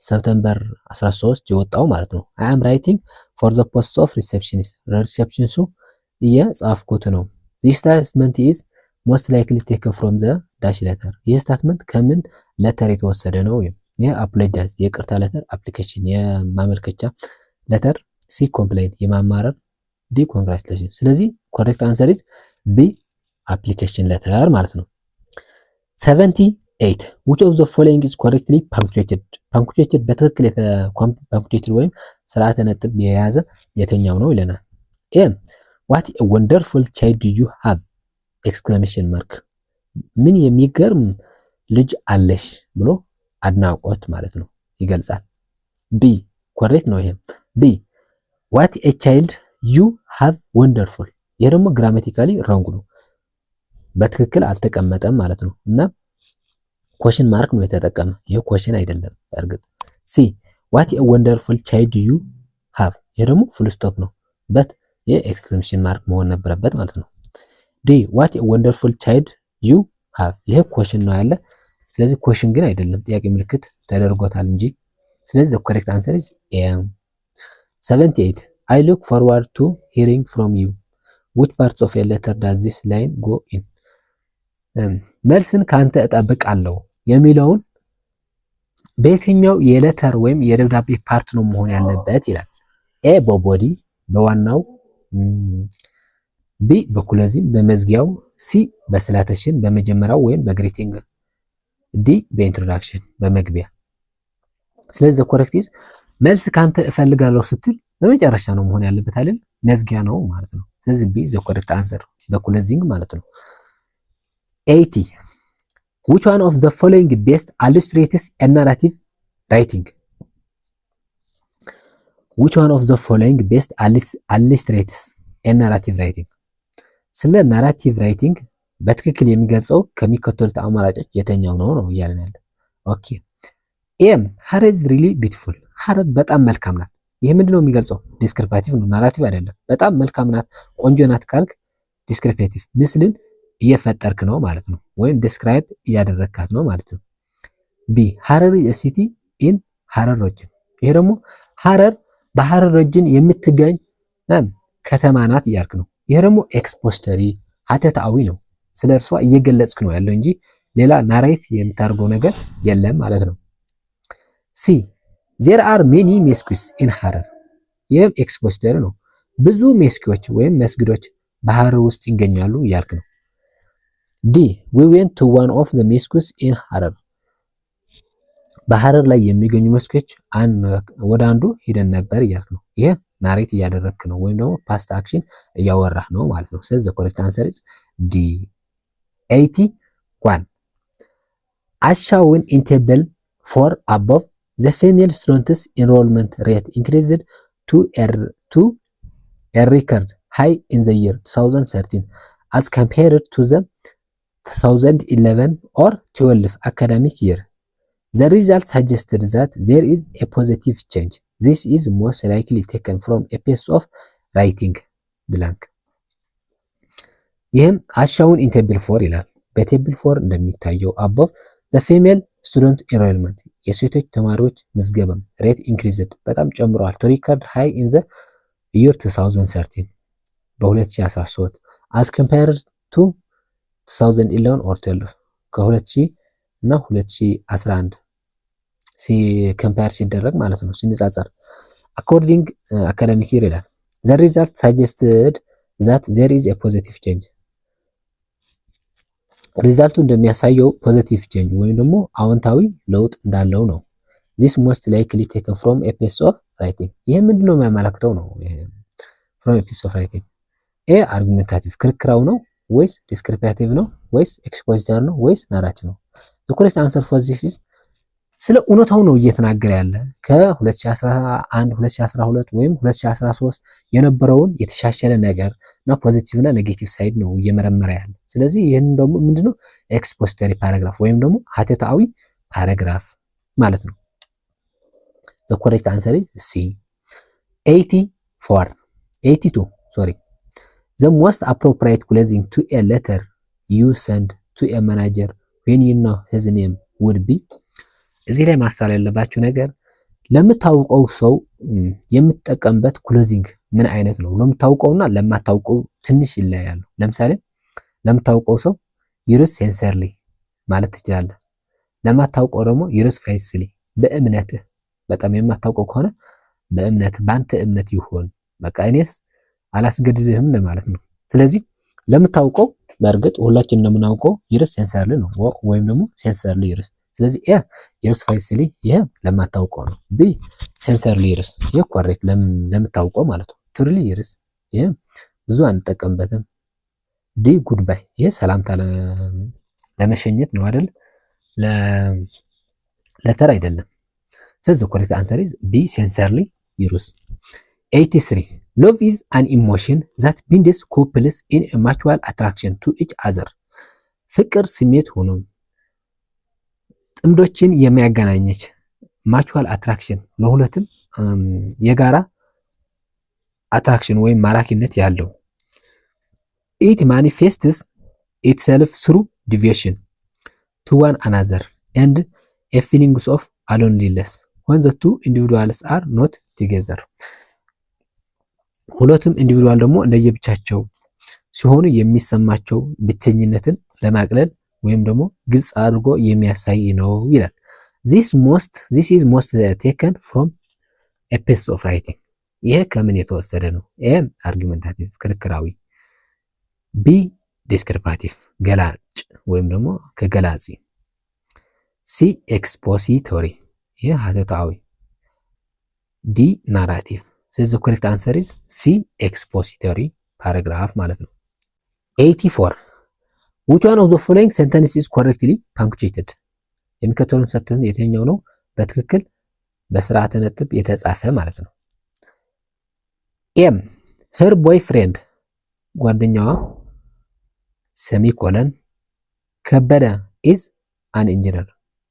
ሰፕተምበር 13 የወጣው ማለት ነው I am writing for the post of receptionist receptionist የጻፍኩት ነው this statement is most likely taken from the dash letter ይህ ስታትመንት ከምን letter የተወሰደ ነው የapologize የቅርታ letter application የማመልከቻ letter C complaint የማማረር D congratulation ስለዚህ correct answer is B application letter ማለት ነው 78 which of the following is correctly punctuated በትክክል punctuated ወይም ስርዓተ ነጥብ የያዘ የተኛው ነው ይለናል A what a wonderful child do you have exclamation mark ምን የሚገርም ልጅ አለሽ ብሎ አድናቆት ማለት ነው ይገልጻል B correct ነው ይሄ B what a child you have wonderful ይሄ ደግሞ grammatically wrong ነው በትክክል አልተቀመጠም ማለት ነው እና question mark ነው የተጠቀመ ይሄ question አይደለም በእርግጥ C what a wonderful child do you have ይሄ ደግሞ full stop ነው but የኤክስክሌሜሽን ማርክ መሆን ነበረበት ማለት ነው D what a wonderful child you have ይሄ question ነው ያለ ስለዚህ question ግን አይደለም ጥያቄ ምልክት ተደርጎታል እንጂ ስለዚህ the correct answer is A 78 I look forward to hearing from you which parts of a letter does this line go in መልስን ካንተ እጠብቃለሁ የሚለውን በየትኛው የሌተር ወይም የደብዳቤ ፓርት ነው መሆን ያለበት ይላል A በቦዲ በዋናው B በኩለዚም በመዝጊያው C በስላተሽን በመጀመሪያው ወይም በግሪቲንግ ዲ በኢንትሮዳክሽን በመግቢያ። ስለዚህ ዘ ኮሬክት ኢዝ መልስ ካንተ እፈልጋለሁ ስትል በመጨረሻ ነው መሆን ያለበት አይደል? መዝጊያ ነው ማለት ነው። ስለዚህ ቢ ዘ ኮሬክት አንሰር በክሎዚንግ ማለት ነው። 80 which one of the following best illustrates a narrative writing? which one of the following best illustrates a narrative writing? ስለ ናራቲቭ ራይቲንግ በትክክል የሚገልጸው ከሚከተሉት አማራጮች የተኛው ነው እያለን ያለ። ኦኬ ኤም ሀረር ኢዝ ሪሊ ቢዩቲፉል፣ ሀረር በጣም መልካም ናት። ይሄ ምንድነው የሚገልጸው? ዲስክሪፕቲቭ ነው፣ ናራቲቭ አይደለም። በጣም መልካም ናት፣ ቆንጆ ናት ካልክ ዲስክሪፕቲቭ ምስልን እየፈጠርክ ነው ማለት ነው፣ ወይም ዲስክራይብ እያደረግካት ነው ማለት ነው። ቢ ሀረር ኢዝ ሲቲ ኢን ሀረር ሪጅን፣ ይሄ ደግሞ ሀረር በሀረር ሪጅን የምትገኝ ከተማ ናት እያልክ ነው። ይሄ ደግሞ ኤክስፖስተሪ ሀተታዊ ነው፣ ስለ እርሷ እየገለጽክ ነው ያለው እንጂ ሌላ ናሬት የምታደርገው ነገር የለም ማለት ነው። ሲ ዜር አር ሜኒ ሜስኩስ ኢን ሀረር፣ ይህም ኤክስፖስተሪ ነው፣ ብዙ ሜስኪዎች ወይም መስጊዶች በሀረር ውስጥ ይገኛሉ እያልክ ነው። ዲ ዊ ዌንት ቱ ዋን ኦፍ ዘ ሜስኩስ ኢን ሀረር፣ በሀረር ላይ የሚገኙ መስጊዶች ወደ አንዱ ሄደን ነበር እያልክ ነው። ይሄ ናሬት እያደረግክ ነው ወይም ደግሞ ፓስት አክሽን እያወራህ ነው ማለት ነው። ስለዚህ ዘ ኮሬክት አንሰር ኢዝ ዲ 81 as shown in table 4 above the female students enrollment rate increased to a record high in the year 2013 as compared to the 2011 or 12 academic year. The result suggested that there is a positive change. This is most likely taken from a piece of writing blank. ይህም አሻውን ኢን ቴብል 4 ይላል። በቴብል 4 እንደሚታየው above the female student enrollment የሴቶች ተማሪዎች ምዝገባም ሬት ኢንክሪዝድ በጣም ጨምሯል to record high in the year 2013 በ2013 as compared to 2011 or 12 ከ2000 እና 2011 ኮምፔር ሲደረግ ማለት ነው ሲነጻጸር according academic year ይላል። the result suggested that there is a positive change ሪዛልቱ እንደሚያሳየው ፖዚቲቭ ቼንጅ ወይም ደግሞ አዎንታዊ ለውጥ እንዳለው ነው። this most likely taken from a piece of writing ይሄ ምንድነው የሚያመለክተው ነው? from a piece of writing ኤ አርጉሜንታቲቭ ክርክራው ነው ወይስ ዲስክሪፕቲቭ ነው ወይስ ኤክስፖዚተር ነው ወይስ ናራቲቭ ነው? the correct answer for this is ስለ እውነታው ነው እየተናገረ ያለ ከ2011 2012 ወይም 2013 የነበረውን የተሻሸለ ነገር እና ፖዚቲቭ እና ኔጌቲቭ ሳይድ ነው እየመረመረ ያለ። ስለዚህ ይሄን ደግሞ ምንድነው ኤክስፖዚተሪ ፓራግራፍ ወይም ደግሞ ሀተታዊ ፓራግራፍ ማለት ነው። the correct answer is C 82 sorry the most appropriate closing to a letter you send to a manager when you know his name would be እዚህ ላይ ማስተዋል ያለባችሁ ነገር ለምታውቀው ሰው የምትጠቀምበት ክሎዚንግ ምን አይነት ነው? ለምታውቀውና ለማታውቀው ትንሽ ይለያያሉ። ለምሳሌ ለምታውቀው ሰው ዩርስ ሴንሰርሊ ማለት ትችላለህ። ለማታውቀው ደግሞ ዩርስ ፋይስሊ በእምነትህ። በጣም የማታውቀው ከሆነ በእምነት ባንተ እምነት ይሁን በቃ እኔስ አላስገድድህም ለማለት ነው። ስለዚህ ለምታውቀው በእርግጥ ሁላችንም እንደምናውቀው ዩርስ ሴንሰርሊ ነው ወይም ደግሞ ሴንሰርሊ ዩርስ። ስለዚህ ኤ ዩርስ ፋይስሊ ይሄ ለማታውቀው ነው። ቢ ሴንሰርሊ ዩርስ ይሄ ኮሬክት ለምታውቀው ማለት ነው። ቱርሊ ዩርስ ይሄ ብዙ አንጠቀምበትም። ዲ ጉድባይ ይሄ ሰላምታ ለመሸኘት ነው አይደል? ለተር አይደለም። ስለዚህ the correct answer is B sincerely use 83 love is an emotion that binds couples in a mutual attraction to each other ፍቅር ስሜት ሆኖ ጥንዶችን የሚያገናኘች mutual attraction ለሁለቱም የጋራ attraction ወይም ማራኪነት ያለው it manifests itself through devotion to one another and a feeling of loneliness when the two individuals are not together ሁለቱም ኢንዲቪዱዋል ደግሞ ለየብቻቸው ሲሆኑ የሚሰማቸው ብቸኝነትን ለማቅለል ወይም ደግሞ ግልጽ አድርጎ የሚያሳይ ነው ይላል። this is most taken from a piece of writing ይሄ ከምን የተወሰደ ነው? ኤ አርጊመንታቲቭ ክርክራዊ፣ ቢ ዲስክሪፕቲቭ ገላጭ ወይም ደግሞ ከገላጺ፣ ሲ ኤክስፖሲቶሪ ይህ ሀተታዊ። ዲ ናራቲቭ። ስለዚህ ኮሬክት አንሰር ኢዝ ሲ ኤክስፖሲቶሪ ፓራግራፍ ማለት ነው። 84 which one of the following sentences is correctly punctuated? የሚከተሉን ሰንተንስ የትኛው ነው በትክክል በስርዓተ ነጥብ የተጻፈ ማለት ነው። ኤም her boyfriend ጓደኛዋ ሰሚኮለን ከበደ is an engineer።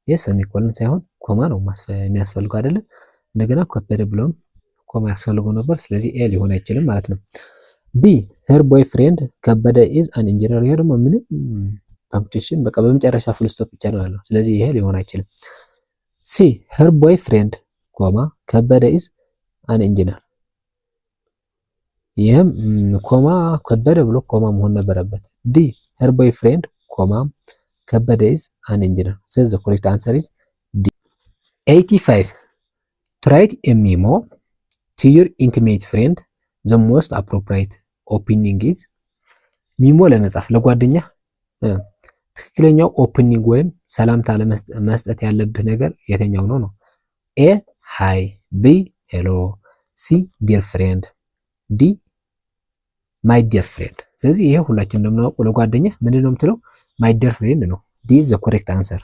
የሰሚኮለን ሳይሆን ኮማ ነው የሚያስፈልገው አይደለ? እንደገና ከበደ ብሎም ኮማ ያስፈልገው ነበር። ስለዚህ ኤ ሊሆን አይችልም ማለት ነው። ቢ her boyfriend ከበደ is an engineer። ይሄ ደግሞ ምንም ፓንክቹዌሽን በቃ በመጨረሻ ፉል ስቶፕ ብቻ ነው ያለው። ስለዚህ ይሄ ሊሆን አይችልም። ሲ her boyfriend ኮማ ከበደ is an engineer። ይህም ኮማ ከበደ ብሎ ኮማ መሆን ነበረበት። ዲ her boyfriend ኮማ ከበደ is an engineer። ስለዚህ the correct answer is D። 85 to write a memo to your intimate friend the most appropriate opening is ሚሞ ለመጻፍ ለጓደኛ ትክክለኛው ኦፕኒንግ ወይም ሰላምታ ለመስጠት ያለብህ ነገር የትኛው ነው? ኤ ሃይ፣ ቢ ሄሎ፣ ሲ ዲር ፍሬንድ፣ ዲ ማይ ዲር ፍሬንድ። ስለዚህ ይሄ ሁላችን እንደምናውቀው ለጓደኛ ምንድን ነው የምትለው? ማይ ዲር ፍሬንድ ነው። ዲ ኢዝ ዘ ኮሬክት አንሰር።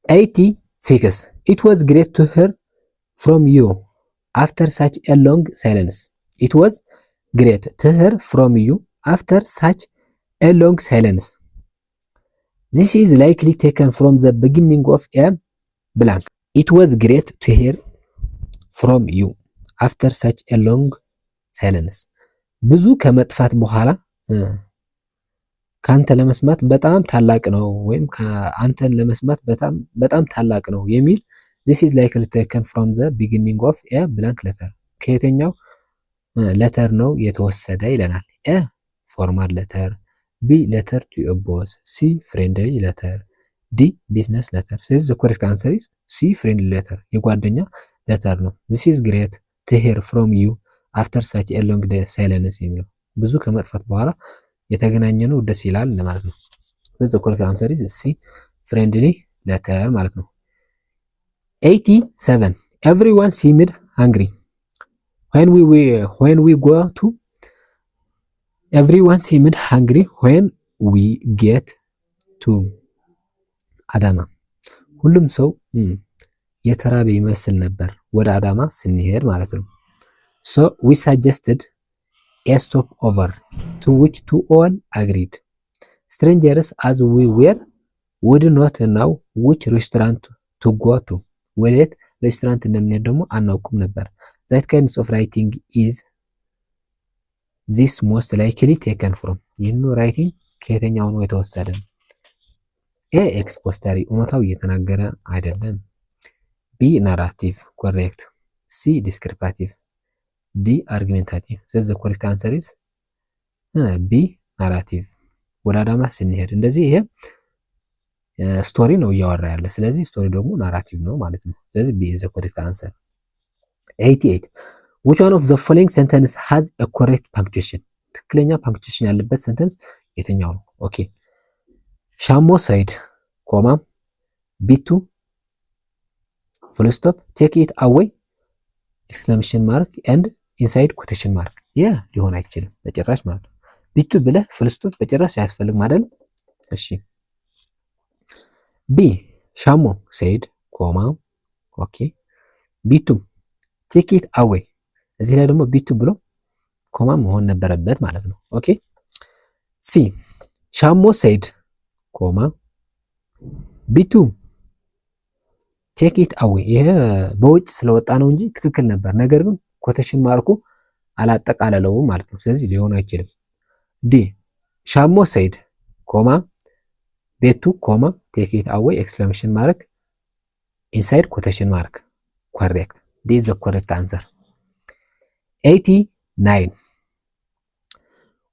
86 it was great to hear from you after such a long silence. It was great to hear from you after such a long silence. This is likely taken from the beginning of a blank. It was great to hear from you after such a long silence. ብዙ ከመጥፋት በኋላ ካንተ ለመስማት በጣም ታላቅ ነው ወይም አንተን ለመስማት በጣም ታላቅ ነው የሚል this is likely taken from the beginning of a blank letter. ከየትኛው letter ነው የተወሰደ ይለናል። a formal letter, b letter to a boss, c friendly letter, d business letter. ስለዚህ the correct answer is c friendly letter የጓደኛ letter ነው። this is great to hear from you after such a long silence የሚለው ብዙ ከመጥፋት በኋላ የተገናኘ ነው ደስ ይላል ማለት ነው። ስለዚህ the correct answer is c friendly letter ማለት ነው። 87 everyone seemed hungry when we go to everyone seemed hungry when we get to አዳማ ሁሉም ሰው የተራበ ይመስል ነበር ወደ አዳማ ስንሄድ ማለት ነው። so we suggested a stopover to which to all agreed. Strangers as we were would not know which restaurant to go to. ወዴት ሬስቶራንት እንደምንሄድ ደግሞ አናውቁም ነበር። that kind of writing is this most likely taken from ይህን ራይቲንግ ከየትኛው ነው የተወሰደ? ኤ ኤክስፖስተሪ እውነታው እየተናገረ አይደለም። ቢ ናራቲቭ ኮሬክት፣ ሲ ዲስክሪፓቲቭ፣ ዲ አርጊሜንታቲቭ። ስለዚህ the correct answer is ቢ ናራቲቭ። ወደ አዳማ ስንሄድ እንደዚህ ይሄ ስቶሪ ነው እያወራ ያለ። ስለዚህ ስቶሪ ደግሞ ናራቲቭ ነው ማለት ነው። ስለዚህ ቢ is the correct answer። 88 which one of the following sentence has a correct punctuation? ትክክለኛ ፓንክቹዌሽን ያለበት ሰንተንስ የትኛው ነው? ኦኬ ሻሞ ሳይድ ኮማ ቢቱ ፉል ስቶፕ ቴክ ኢት አዌይ ኤክስክላሜሽን ማርክ ኤንድ ኢንሳይድ ኮቴሽን ማርክ። ያ ሊሆን አይችልም በጭራሽ ማለት ነው። ቢቱ ብለህ ፉል ስቶፕ በጭራሽ አያስፈልግም አይደል? እሺ ቢ ሻሞ ሳይድ ኮማ ኦኬ ቢቱ ቴክ ኢት አዌይ። እዚህ ላይ ደግሞ ቢቱ ብሎ ኮማ መሆን ነበረበት ማለት ነው። ኦኬ ሲ ሻሞ ሳይድ ኮማ ቢቱ ቴክ ኢት አዌይ። ይሄ በውጭ ስለወጣ ነው እንጂ ትክክል ነበር። ነገር ግን ኮቴሽን ማርኩ አላጠቃለለውም ማለት ነው። ስለዚህ ሊሆን አይችልም። ዲ ሻሞ ሳይድ ኮማ ቤቱ ኮማ ቴክ ኢት አዌይ ኤክስክላሜሽን ማርክ ኢንሳይድ ኮቴሽን ማርክ ኮሬክት። ዲ ኢዝ ዘ ኮሬክት አንሰር። 89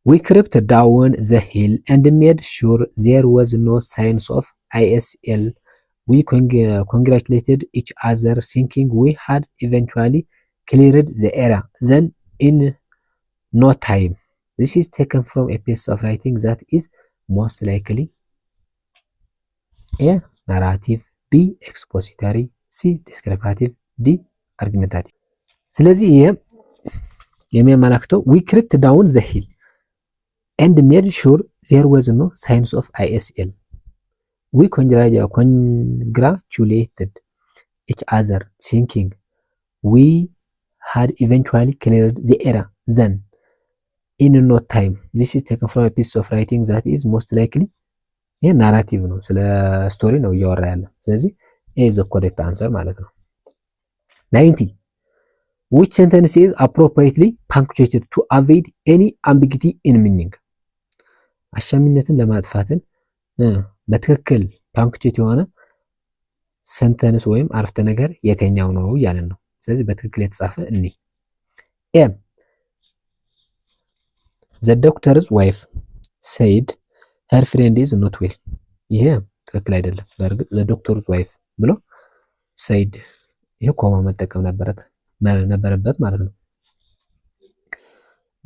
we crept down the hill and made sure there was no signs of ISL. We congratulated each other thinking we had eventually cleared the area. Then in no time. This is taken from a piece of writing that is most likely ኤ ናራቲቭ፣ ቢ ኤክስፖሲተሪ፣ ሲ ዲስክሪፕቲቭ፣ ዲ አርጊመንታቲቭ። ስለዚህ ይሄ የሚያመላክተው ዊ ክሪፕት ዳውን ዘ ሂል ኤንድ ሜድ ሹር ዜር ወዝ ኖ ሳይንስ ኦፍ አይኤስኤል ዊ ኮንግራቹሌትድ ኢች አዘር ቲንኪንግ ዊ had eventually cleared the era then in no time this is taken from a piece of writing that is most likely ይሄ ናራቲቭ ነው፣ ስለ ስቶሪ ነው እያወራ ያለ። ስለዚህ ይሄ ዘ ኮሬክት አንሰር ማለት ነው። 90 which sentence is appropriately punctuated to avoid any ambiguity in meaning አሻሚነትን ለማጥፋትን በትክክል ፓንክቹዌት የሆነ ሰንተንስ ወይም አረፍተ ነገር የትኛው ነው ያለን ነው። ስለዚህ በትክክል የተጻፈ እኒ ኤ the doctor's wife said her friend is not well ይሄ ትክክል አይደለም። በእርግጥ the doctor's wife ብሎ said ይሄ ኮማ መጠቀም ነበረበት ማለት ነው።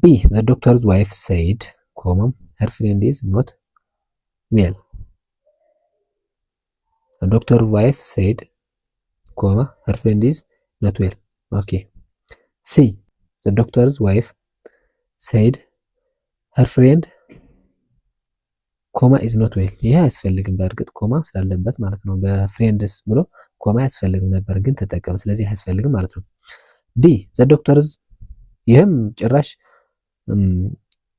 B the doctor's wife said ኮማ her friend is not well the doctor's wife said ኮማ her friend is not well okay. C the doctor's wife said her friend ኮማ is not well ይሄ አያስፈልግም። በእርግጥ ኮማ ስላለበት ማለት ነው። በፍሬንድስ ብሎ ኮማ አያስፈልግም ነበር ግን ተጠቀም። ስለዚህ አያስፈልግም ማለት ነው። ዲ the doctor's ይሄም ጭራሽ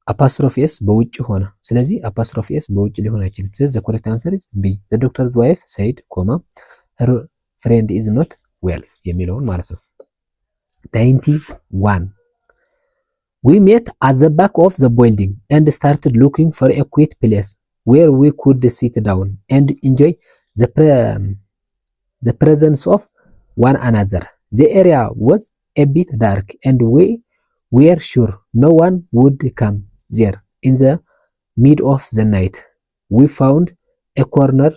አፖስትሮፊ ኤስ በውጭ ሆነ። ስለዚህ አፖስትሮፊ ኤስ በውጭ ሊሆን አይችልም። ስለዚህ the correct answer is B the doctor's wife said ኮማ her friend is not well የሚለውን ማለት ነው። 91 we met at the back of the building and started looking for a quiet place where we could sit down and enjoy the presence of one another. The area was a bit dark and we were sure no one would come there. In the mid of the night we found a corner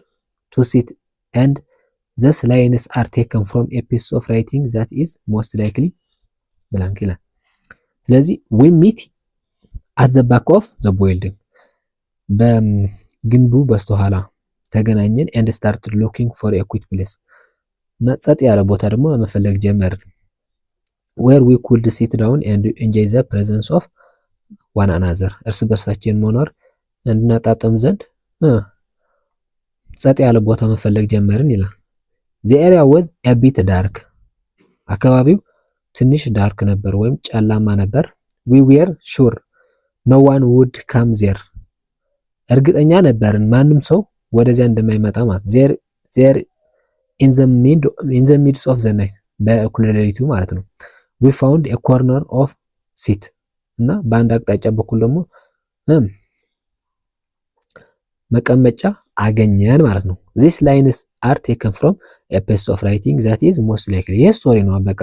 to sit and thus lines are taken from a piece of writing that is most likely blank ይላል። ስለዚህ we meet at the back of the building በግንቡ በስተኋላ ተገናኘን and started looking for a quiet place እና ጸጥ ያለ ቦታ ደግሞ መፈለግ ጀመርን where we could sit down and enjoy the presence of one another እርስ በርሳችን መኖር እንድናጣጥም ዘንድ ጸጥ ያለ ቦታ መፈለግ ጀመርን ይላል። the area was a bit dark አካባቢው ትንሽ ዳርክ ነበር ወይም ጨለማ ነበር። we were sure no one would come there እርግጠኛ ነበርን ማንም ሰው ወደዚያ እንደማይመጣ ማለት there in the midst of the night በእኩለ ሌሊቱ ማለት ነው። we found a corner of seat እና በአንድ አቅጣጫ በኩል ደግሞ መቀመጫ አገኘን ማለት ነው። this lines are taken from a piece of writing that is most likely ይሄ ስቶሪ ነው። በቃ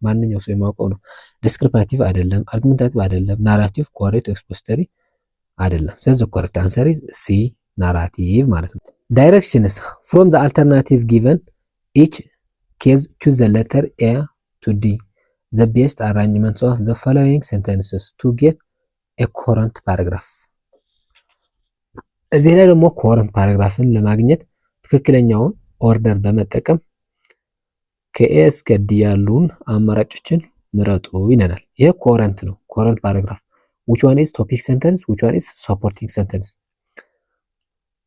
ማንኛው ሰው የሚያውቀው ነው። ዲስክሪፕቲቭ አይደለም፣ አርጊመንታቲቭ አይደለም፣ ናራቲቭ ኮሬክት ኤክስፖዚተሪ አይደለም። ስለዚህ ኮሬክት አንሰር ኢዝ ሲ ናራቲቭ ማለት ነው። ዳይሬክሽንስ from the alternative given each case choose the letter A to D the best arrangements of the following sentences to get a current paragraph እዚህ ላይ ደግሞ ኮረንት ፓራግራፍን ለማግኘት ትክክለኛውን ኦርደር በመጠቀም ከኤ እስከ ዲ ያሉን አማራጮችን ምረጡ ይነናል። ይሄ ኮረንት ነው። ኮረንት ፓራግራፍ which one is topic sentence which one is supporting sentence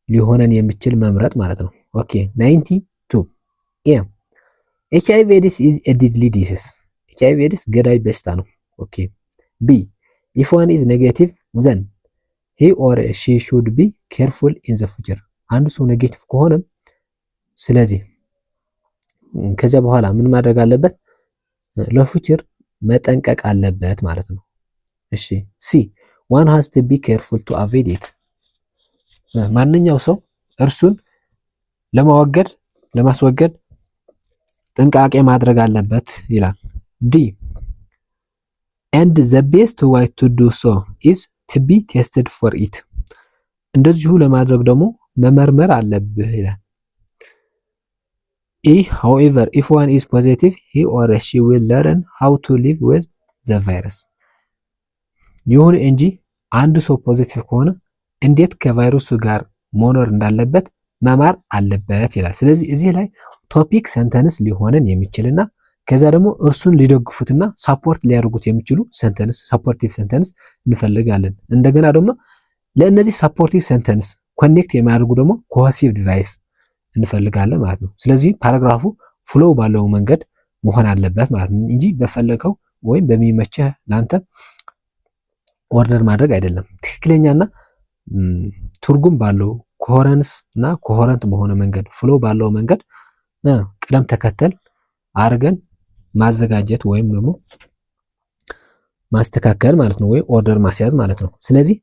ሊሆነን የሚችል መምረጥ ማለት ነው። ኦኬ 92 ኤ HIV AIDS is a deadly disease HIV AIDS ገዳይ በሽታ ነው። ኦኬ ቢ if one is negative then he or she should be careful in the future አንድ ሰው ኔጌቲቭ ከሆነ ስለዚህ ከዚያ በኋላ ምን ማድረግ አለበት? ለፉቸር መጠንቀቅ አለበት ማለት ነው። እሺ ሲ one has to be careful to avoid it ማንኛው ሰው እርሱን ለማስወገድ ጥንቃቄ ማድረግ አለበት ይላል። ዲ and the best way to do so is to be tested for it እንደዚሁ ለማድረግ ደግሞ መመርመር አለብህ ይላል። E however if one is positive he or she will learn how to live with the virus ይሁን እንጂ አንድ ሰው ፖዚቲቭ ከሆነ እንዴት ከቫይረሱ ጋር መኖር እንዳለበት መማር አለበት ይላል። ስለዚህ እዚህ ላይ ቶፒክ ሰንተንስ ሊሆንን የሚችልና ከዛ ደግሞ እርሱን ሊደግፉትና ሳፖርት ሊያደርጉት የሚችሉ ሰንተንስ ሳፖርቲቭ ሰንተንስ እንፈልጋለን። እንደገና ደግሞ ለእነዚህ ሳፖርቲቭ ሰንተንስ ኮኔክት የሚያደርጉ ደግሞ ኮሄሲቭ ዲቫይስ እንፈልጋለን ማለት ነው። ስለዚህ ፓራግራፉ ፍሎው ባለው መንገድ መሆን አለበት ማለት ነው እንጂ በፈለገው ወይም በሚመቸህ ላንተ ኦርደር ማድረግ አይደለም። ትክክለኛና ትርጉም ባለው ኮሄረንስ እና ኮሄረንት በሆነ መንገድ ፍሎው ባለው መንገድ ቅደም ተከተል አድርገን ማዘጋጀት ወይም ደግሞ ማስተካከል ማለት ነው፣ ወይ ኦርደር ማስያዝ ማለት ነው። ስለዚህ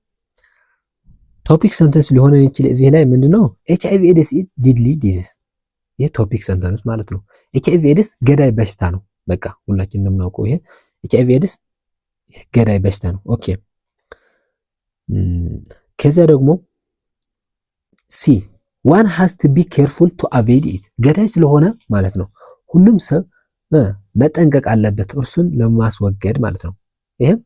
ቶፒክ ሰንተንስ ሊሆን ይችላል። እዚህ ላይ ምንድነው HIV ኤድስ ኢዝ ዲድሊ ዲዚዝ፣ ይሄ ቶፒክ ሰንተንስ ማለት ነው። HIV ኤድስ ገዳይ በሽታ ነው። በቃ ሁላችን እንደምናውቀው ይሄ HIV ኤድስ ገዳይ በሽታ ነው። ኦኬ ከዚያ ደግሞ ሲ ዋን ሃዝ ቱ ቢ ኬርፉል ቱ አቮይድ ኢት፣ ገዳይ ስለሆነ ማለት ነው ሁሉም ሰው መጠንቀቅ አለበት እርሱን ለማስወገድ ማለት ነው። ይሄም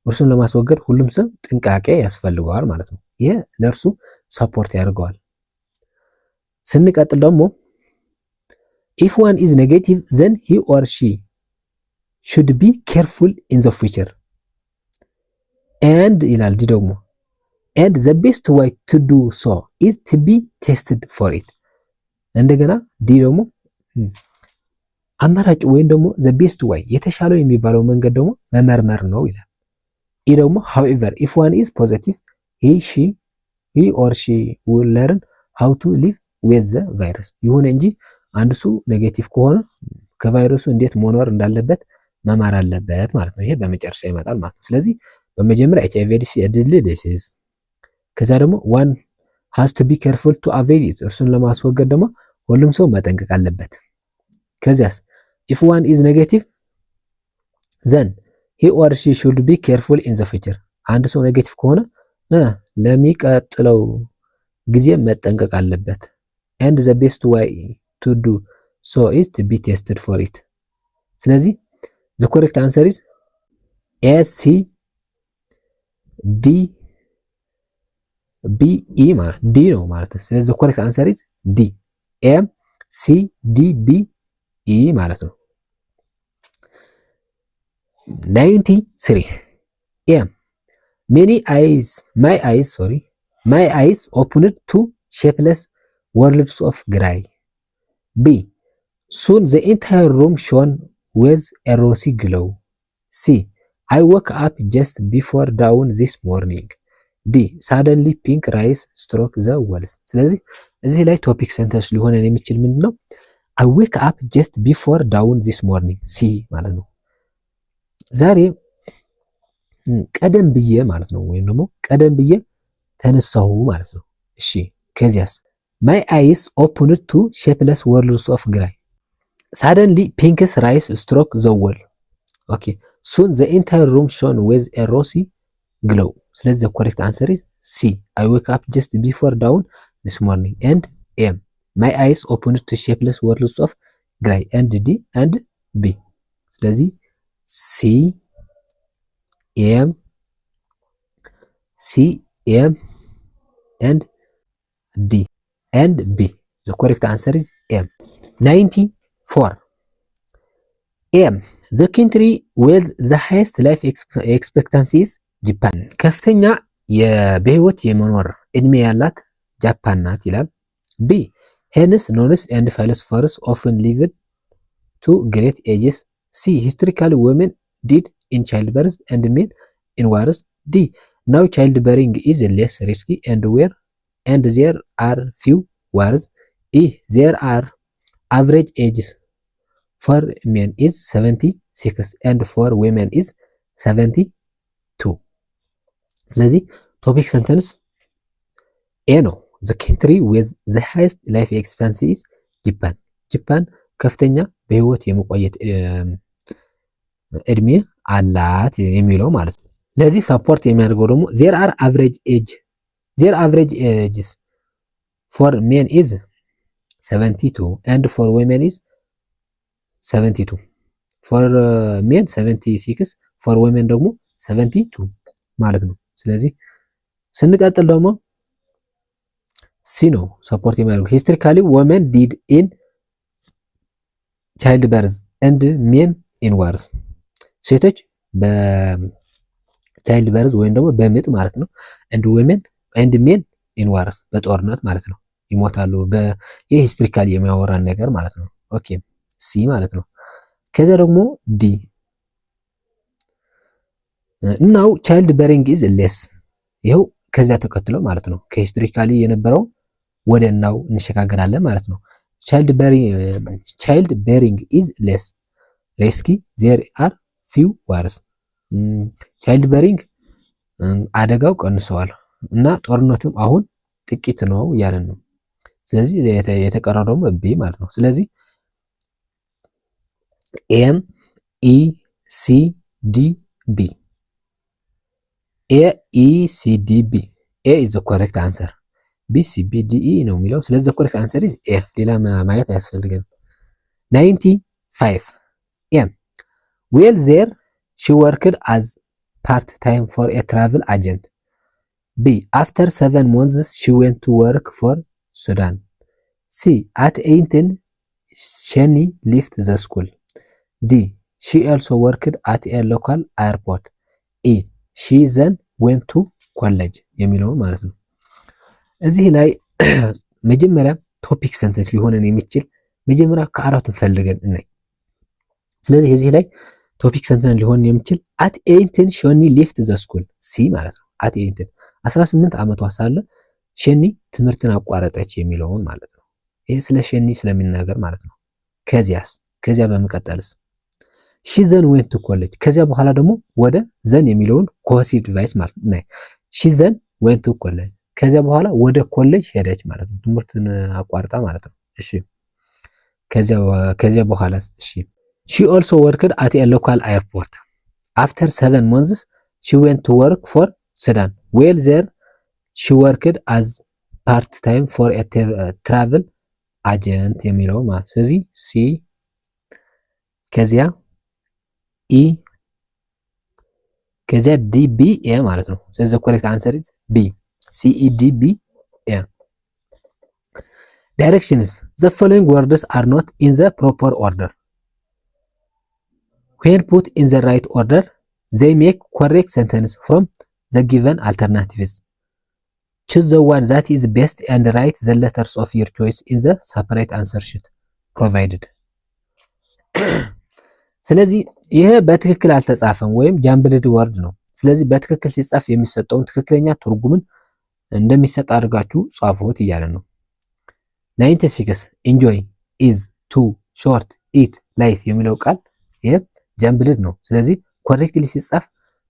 እርሱን ለማስወገድ ሁሉም ሰው ጥንቃቄ ያስፈልገዋል ማለት ነው። ይሄ ለእርሱ ሰፖርት ያደርገዋል። ስንቀጥል ደግሞ ኢፍ ዋን ኢዝ ኔጌቲቭ ዘን ሂ ኦር ሺ ሹድ ቢ ኬርፉል ኢን ዘ ፊውቸር ኤንድ ይላል ዲ ደግሞ ኤንድ ዘ ቤስት ዋይ ቱ ዱ ሶ ኢዝ ቱ ቢ ቴስትድ ፎር ኢት። እንደገና ዲ ደግሞ አማራጭ ወይም ደግሞ ዘ ቤስት ዋይ የተሻለው የሚባለው መንገድ ደግሞ መመርመር ነው ይላል። ኢ ደግሞ however if one is positive he or she will learn how to live with the virus። ይሁን እንጂ አንድ ሰው ኔጌቲቭ ከሆነ ከቫይረሱ እንዴት መኖር እንዳለበት መማር አለበት ማለት ነው። ይሄ በመጨረሻ ይመጣል ማለት ነው። ስለዚህ በመጀመሪያ HIV ኤድስ የድል ዲሲዝ፣ ከዛ ደግሞ one has to be careful to avoid it እርሱን ለማስወገድ ደግሞ ሁሉም ሰው መጠንቀቅ አለበት። ከዚያስ if one is negative then he or she should be careful in the future አንድ ሰው ኔጌቲቭ ከሆነ ለሚቀጥለው ጊዜ መጠንቀቅ አለበት። and the best way to do so is to be tested for it። ስለዚህ the correct answer is A C D B E ማለት D ነው ማለት ነው። ስለዚህ the correct answer is D A C D B E ማለት ነው። 93 A my eyes opened to shapeless worlds of gray. B soon the entire room shone with a rosy glow. C I woke up just before dawn this morning. D suddenly pink rays struck the walls። ስለዚህ እዚህ ላይ ቶፒክ ሰንተንስ ሊሆነን የሚችል ምንድነው? I wake up just before dawn this morning C ማለት ነው። ዛሬ ቀደም ብዬ ማለት ነው፣ ወይም ደግሞ ቀደም ብዬ ተነሳሁ ማለት ነው። እሺ ከዚያስ my eyes opened to shapeless worlds of gray. Suddenly pink rays struck the wall. Okay. Soon the entire room shone with a rosy glow. ስለዚህ the correct answer is C. I woke up just before dawn this morning. And M. My eyes opened to shapeless worlds of gray. And D and B. ስለዚህ C M and D and B. The correct answer is M. 94. M. The country with the highest life expectancy is Japan. ከፍተኛ በህይወት የመኖር እድሜ ያላት ጃፓን ናት ይላል። B. Hence nobles and philosophers often lived to great ages. C. Historically women did in childbirth and men in wars. D. Now childbearing is less risky and there are few wars. E. There are average ages for men is 76 and for women is 72. ስለዚህ ቶፒክ ሰንተንስ ኤ ነው። the country with the highest life expectancy is Japan. ጃፓን ከፍተኛ በህይወት የመቆየት እድሜ አላት የሚለው ማለት ነው። ለዚህ ሰፖርት የሚያደርገው ደግሞ there average ages for men is 72 and for women is 72. for men 76 for women ደግሞ 72 ማለት ነው። ስለዚህ ስንቀጥል ደግሞ ሲ ነው ሰፖርት የሚያደርገው። ሂስትሪካሊ ወመን ዲድ ኢን ቻይልድ በርዝ ኤንድ ሜን ኢን ዋርስ ሴቶች በቻይልድ በርዝ ወይም ደግሞ በምጥ ማለት ነው። ኤንድ ወመን ኤንድ ሜን ኢን ዋርስ በጦርነት ማለት ነው ይሞታሉ። ይህ ሂስትሪካሊ የሚያወራን ነገር ማለት ነው። ኦኬ ሲ ማለት ነው። ከዛ ደግሞ ዲ ናው ቻይልድ በሪንግ ኢዝ ሌስ ይኸው ከዚያ ተከትሎ ማለት ነው ከሂስትሪካሊ የነበረው ወደ ናው እንሸጋገራለን ማለት ነው። ቻይልድ ቤሪንግ ኢዝ ሌስ ሪስኪ ዜር አር ፊው ዋርስ ቻይልድ ቤሪንግ አደጋው ቀንሰዋል እና ጦርነትም አሁን ጥቂት ነው እያለን ነው። ስለዚህ የተቀረው ደግሞ ቢ ማለት ነው። ስለዚህ ኤም ኢ ሲ ዲ ቢ ኤ ኢ ሲ ዲ ቢ ኤ ኢዝ ዘ ኮሬክት አንሰር ቢ ሲ ቢ ዲ ኢ ነው የሚለው። ስለዚህ ዘ ኮሬክት አንሰር ኢዝ ኤ። ሌላ ማየት አያስፈልገንም። 95 ኤም ዌል ዜር ሺ ወርክድ አዝ ፓርት ታይም ፎር ኤ ትራቭል አጀንት ቢ አፍተር 7 months ሺ ዌንት ቱ ወርክ ፎር ሱዳን ሲ አት 18 ሸኒ ሊፍት ዘ ስኩል ዲ ሺ ኦልሶ ወርክድ አት ኤ ሎካል ኤርፖርት ኢ ሺ ዘን ዌንት ቱ ኮሌጅ የሚለውን ማለት ነው። እዚህ ላይ መጀመሪያ ቶፒክ ሰንተንስ ሊሆነን የሚችል መጀመሪያ ከአራቱን ፈልገን እናይ። ስለዚህ እዚህ ላይ ቶፒክ ሰንተንስ ሊሆን የሚችል አት 18 ሸኒ ሊፍት ዘ ስኩል ሲ ማለት ነው። አት 18 ዓመቷ ሳለ ሸኒ ትምህርትን አቋረጠች የሚለውን ማለት ነው። ይሄ ስለ ሸኒ ስለሚናገር ማለት ነው። ከዚያ በመቀጠልስ ሺ ዘን ዌንት ቱ ኮሌጅ ከዚያ በኋላ ደግሞ ወደ ዘን የሚለውን ኮሄሲቭ ዲቫይስ ማለት ነው። ሺ ዘን ዌንት ቱ ኮሌጅ ከዚያ በኋላ ወደ ኮሌጅ ሄደች ማለት ነው። ትምህርትን አቋርጣ ማለት ነው። እሺ ከዚያ በኋላስ እሺ ሺ ኦልሶ ወርክድ አት ኤ ሎካል ኤርፖርት አፍተር 7 months ሺ ዌንት ቱ ወርክ ፎር ሱዳን ዌል ዜር ሺ ወርክድ አዝ ፓርት ታይም ፎር ኤ ትራቭል አጀንት የሚለው ማለት ስለዚህ ሲ ከዚያ ኢ ከዚያ ዲ ቢ ኤ ማለት ነው። ስለዚህ ዘ ኮሬክት አንሰር ኢዝ ቢ ሲ ኢ ዲ ቢ ኤ። ዳይሬክሽንስ ዘ ፎሎዊንግ ወርድስ አር ኖት ኢን ዘ ፕሮፐር ኦርደር when put in the right order they make correct sentence from the given alternatives. Choose the one that is best and write the letters of your choice in the separate answer sheet provided. ስለዚህ ይሄ በትክክል አልተጻፈም ወይም ጃምብልድ ወርድ ነው። ስለዚህ በትክክል ሲጻፍ የሚሰጠውን ትክክለኛ ትርጉምን እንደሚሰጥ አድርጋችሁ ጻፉት እያለ ነው። 96 enjoy is to short eat life የሚለው ቃል ይሄ ጃምብልድ ነው። ስለዚህ ኮሬክትሊ ሲጻፍ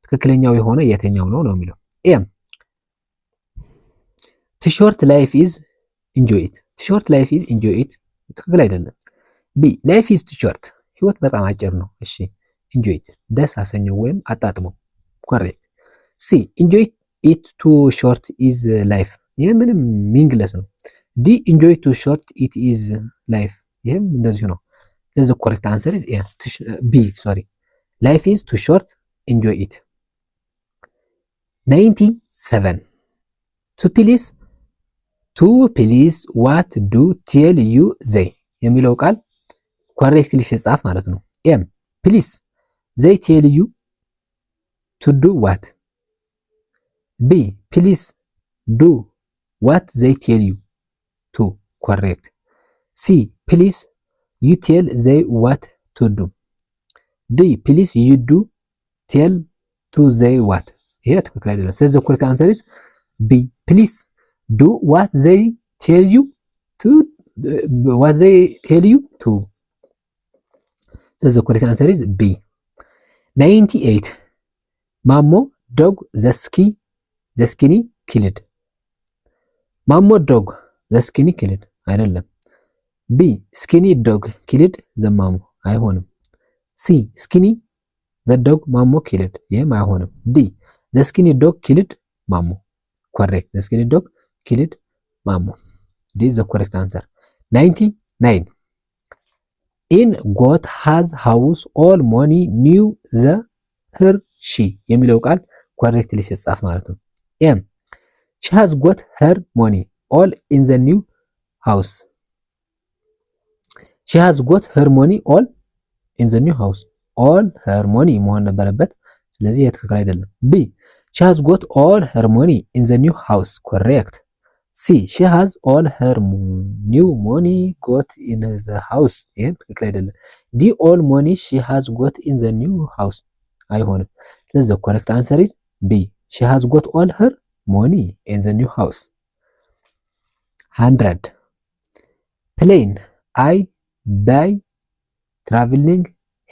ትክክለኛው የሆነ የትኛው ነው ነው የሚለው። ኤም to short life is enjoy it to short life is enjoy it ትክክል አይደለም። ቢ life is too short ህይወት በጣም አጭር ነው። እሺ enjoy it ደስ አሰኘው ወይም አጣጥመው ኮሬክት። ሲ enjoy it too short is life ይሄ ምንም ሚንግለስ ነው። ዲ enjoy too short it is life ይሄም እንደዚህ ነው። the correct answer is B sorry life is too short enjoy it. 97 to please what do tell you they የሚለው ቃል ኮሬክትሊ ሲጻፍ ማለት ነው። ኤም please they tell you to do what B please do what they tell you to correct. C please you tell they what to do. D please you do tell to they what ይሄ ትክክል አይደለም። ስለዚህ the correct answer is B please do what they tell you to so the correct answer is B. 98 Mamo dog the skinny killed Mamo dog the skinny killed አይደለም። ቢ ስኪኒ ዶግ ኪልድ ዘ ማሞ አይሆንም። ሲ ስኪኒ ዘ ዶግ ማሞ ኪልድ ይህም አይሆንም። ዲ ዘ ስኪኒ ዶግ ኪልድ ማሞ ኮሬክት። ዘ ስኪኒ ዶግ ኪልድ ማሞ ዲ ዘ ኮሬክት አንሰር። 99 ኢን ጎት ሃዝ ሃውስ ኦል ሞኒ ኒው ዘ ህር ሺ የሚለው ቃል ኮሬክትሊ ሲጻፍ ማለት ነው። ኤም ሺ ሃዝ ጎት ሄር ሞኒ all in the new house she has got her money all in the new house all her money መሆን ነበረበት ስለዚህ ይሄ ትክክል አይደለም b she has got all her money in the new house correct c she has all her new money got in the house ይሄም ትክክል አይደለም d all money she has got in the new house አይሆንም ስለዚህ the correct answer is b she has got all her money in the new house 100 plane I buy traveling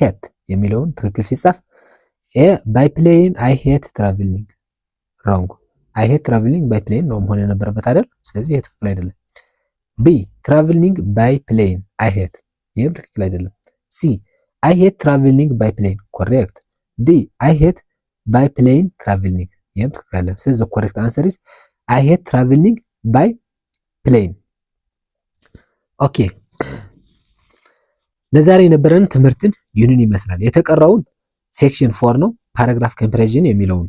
hate የሚለውን ትክክል ሲጻፍ a by plane I hate traveling wrong I hate traveling by plane ነው መሆን የነበረበት አይደል ስለዚህ ይሄ ትክክል አይደለም b traveling by plane I hate ይሄም ትክክል አይደለም c I hate traveling by plane correct d I hate by plane traveling ይሄም ትክክል አይደለም ስለዚህ the correct answer is I hate traveling by plane okay ለዛሬ የነበረን ትምህርትን ይህንን ይመስላል የተቀረውን ሴክሽን 4 ነው ፓራግራፍ ኮምፕሬዥን የሚለውን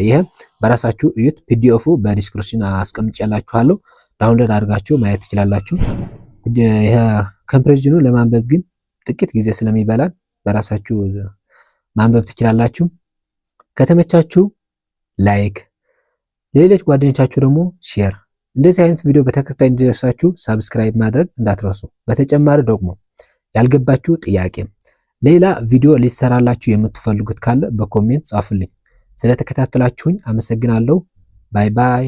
ይሄ በራሳችሁ እዩት ፒዲኤፉ በዲስክሪፕሽን አስቀምጬላችኋለሁ ዳውንሎድ አድርጋችሁ ማየት ትችላላችሁ ይሄ ኮምፕሬዥኑ ለማንበብ ግን ጥቂት ጊዜ ስለሚበላን በራሳችሁ ማንበብ ትችላላችሁ ከተመቻችሁ ላይክ ለሌሎች ጓደኞቻችሁ ደግሞ ሼር እንደዚህ አይነት ቪዲዮ በተከታታይ እንዲደርሳችሁ ሰብስክራይብ ማድረግ እንዳትረሱ በተጨማሪ ደግሞ ያልገባችሁ ጥያቄ ሌላ ቪዲዮ ሊሰራላችሁ የምትፈልጉት ካለ በኮሜንት ጻፉልኝ ስለተከታተላችሁኝ አመሰግናለሁ ባይ ባይ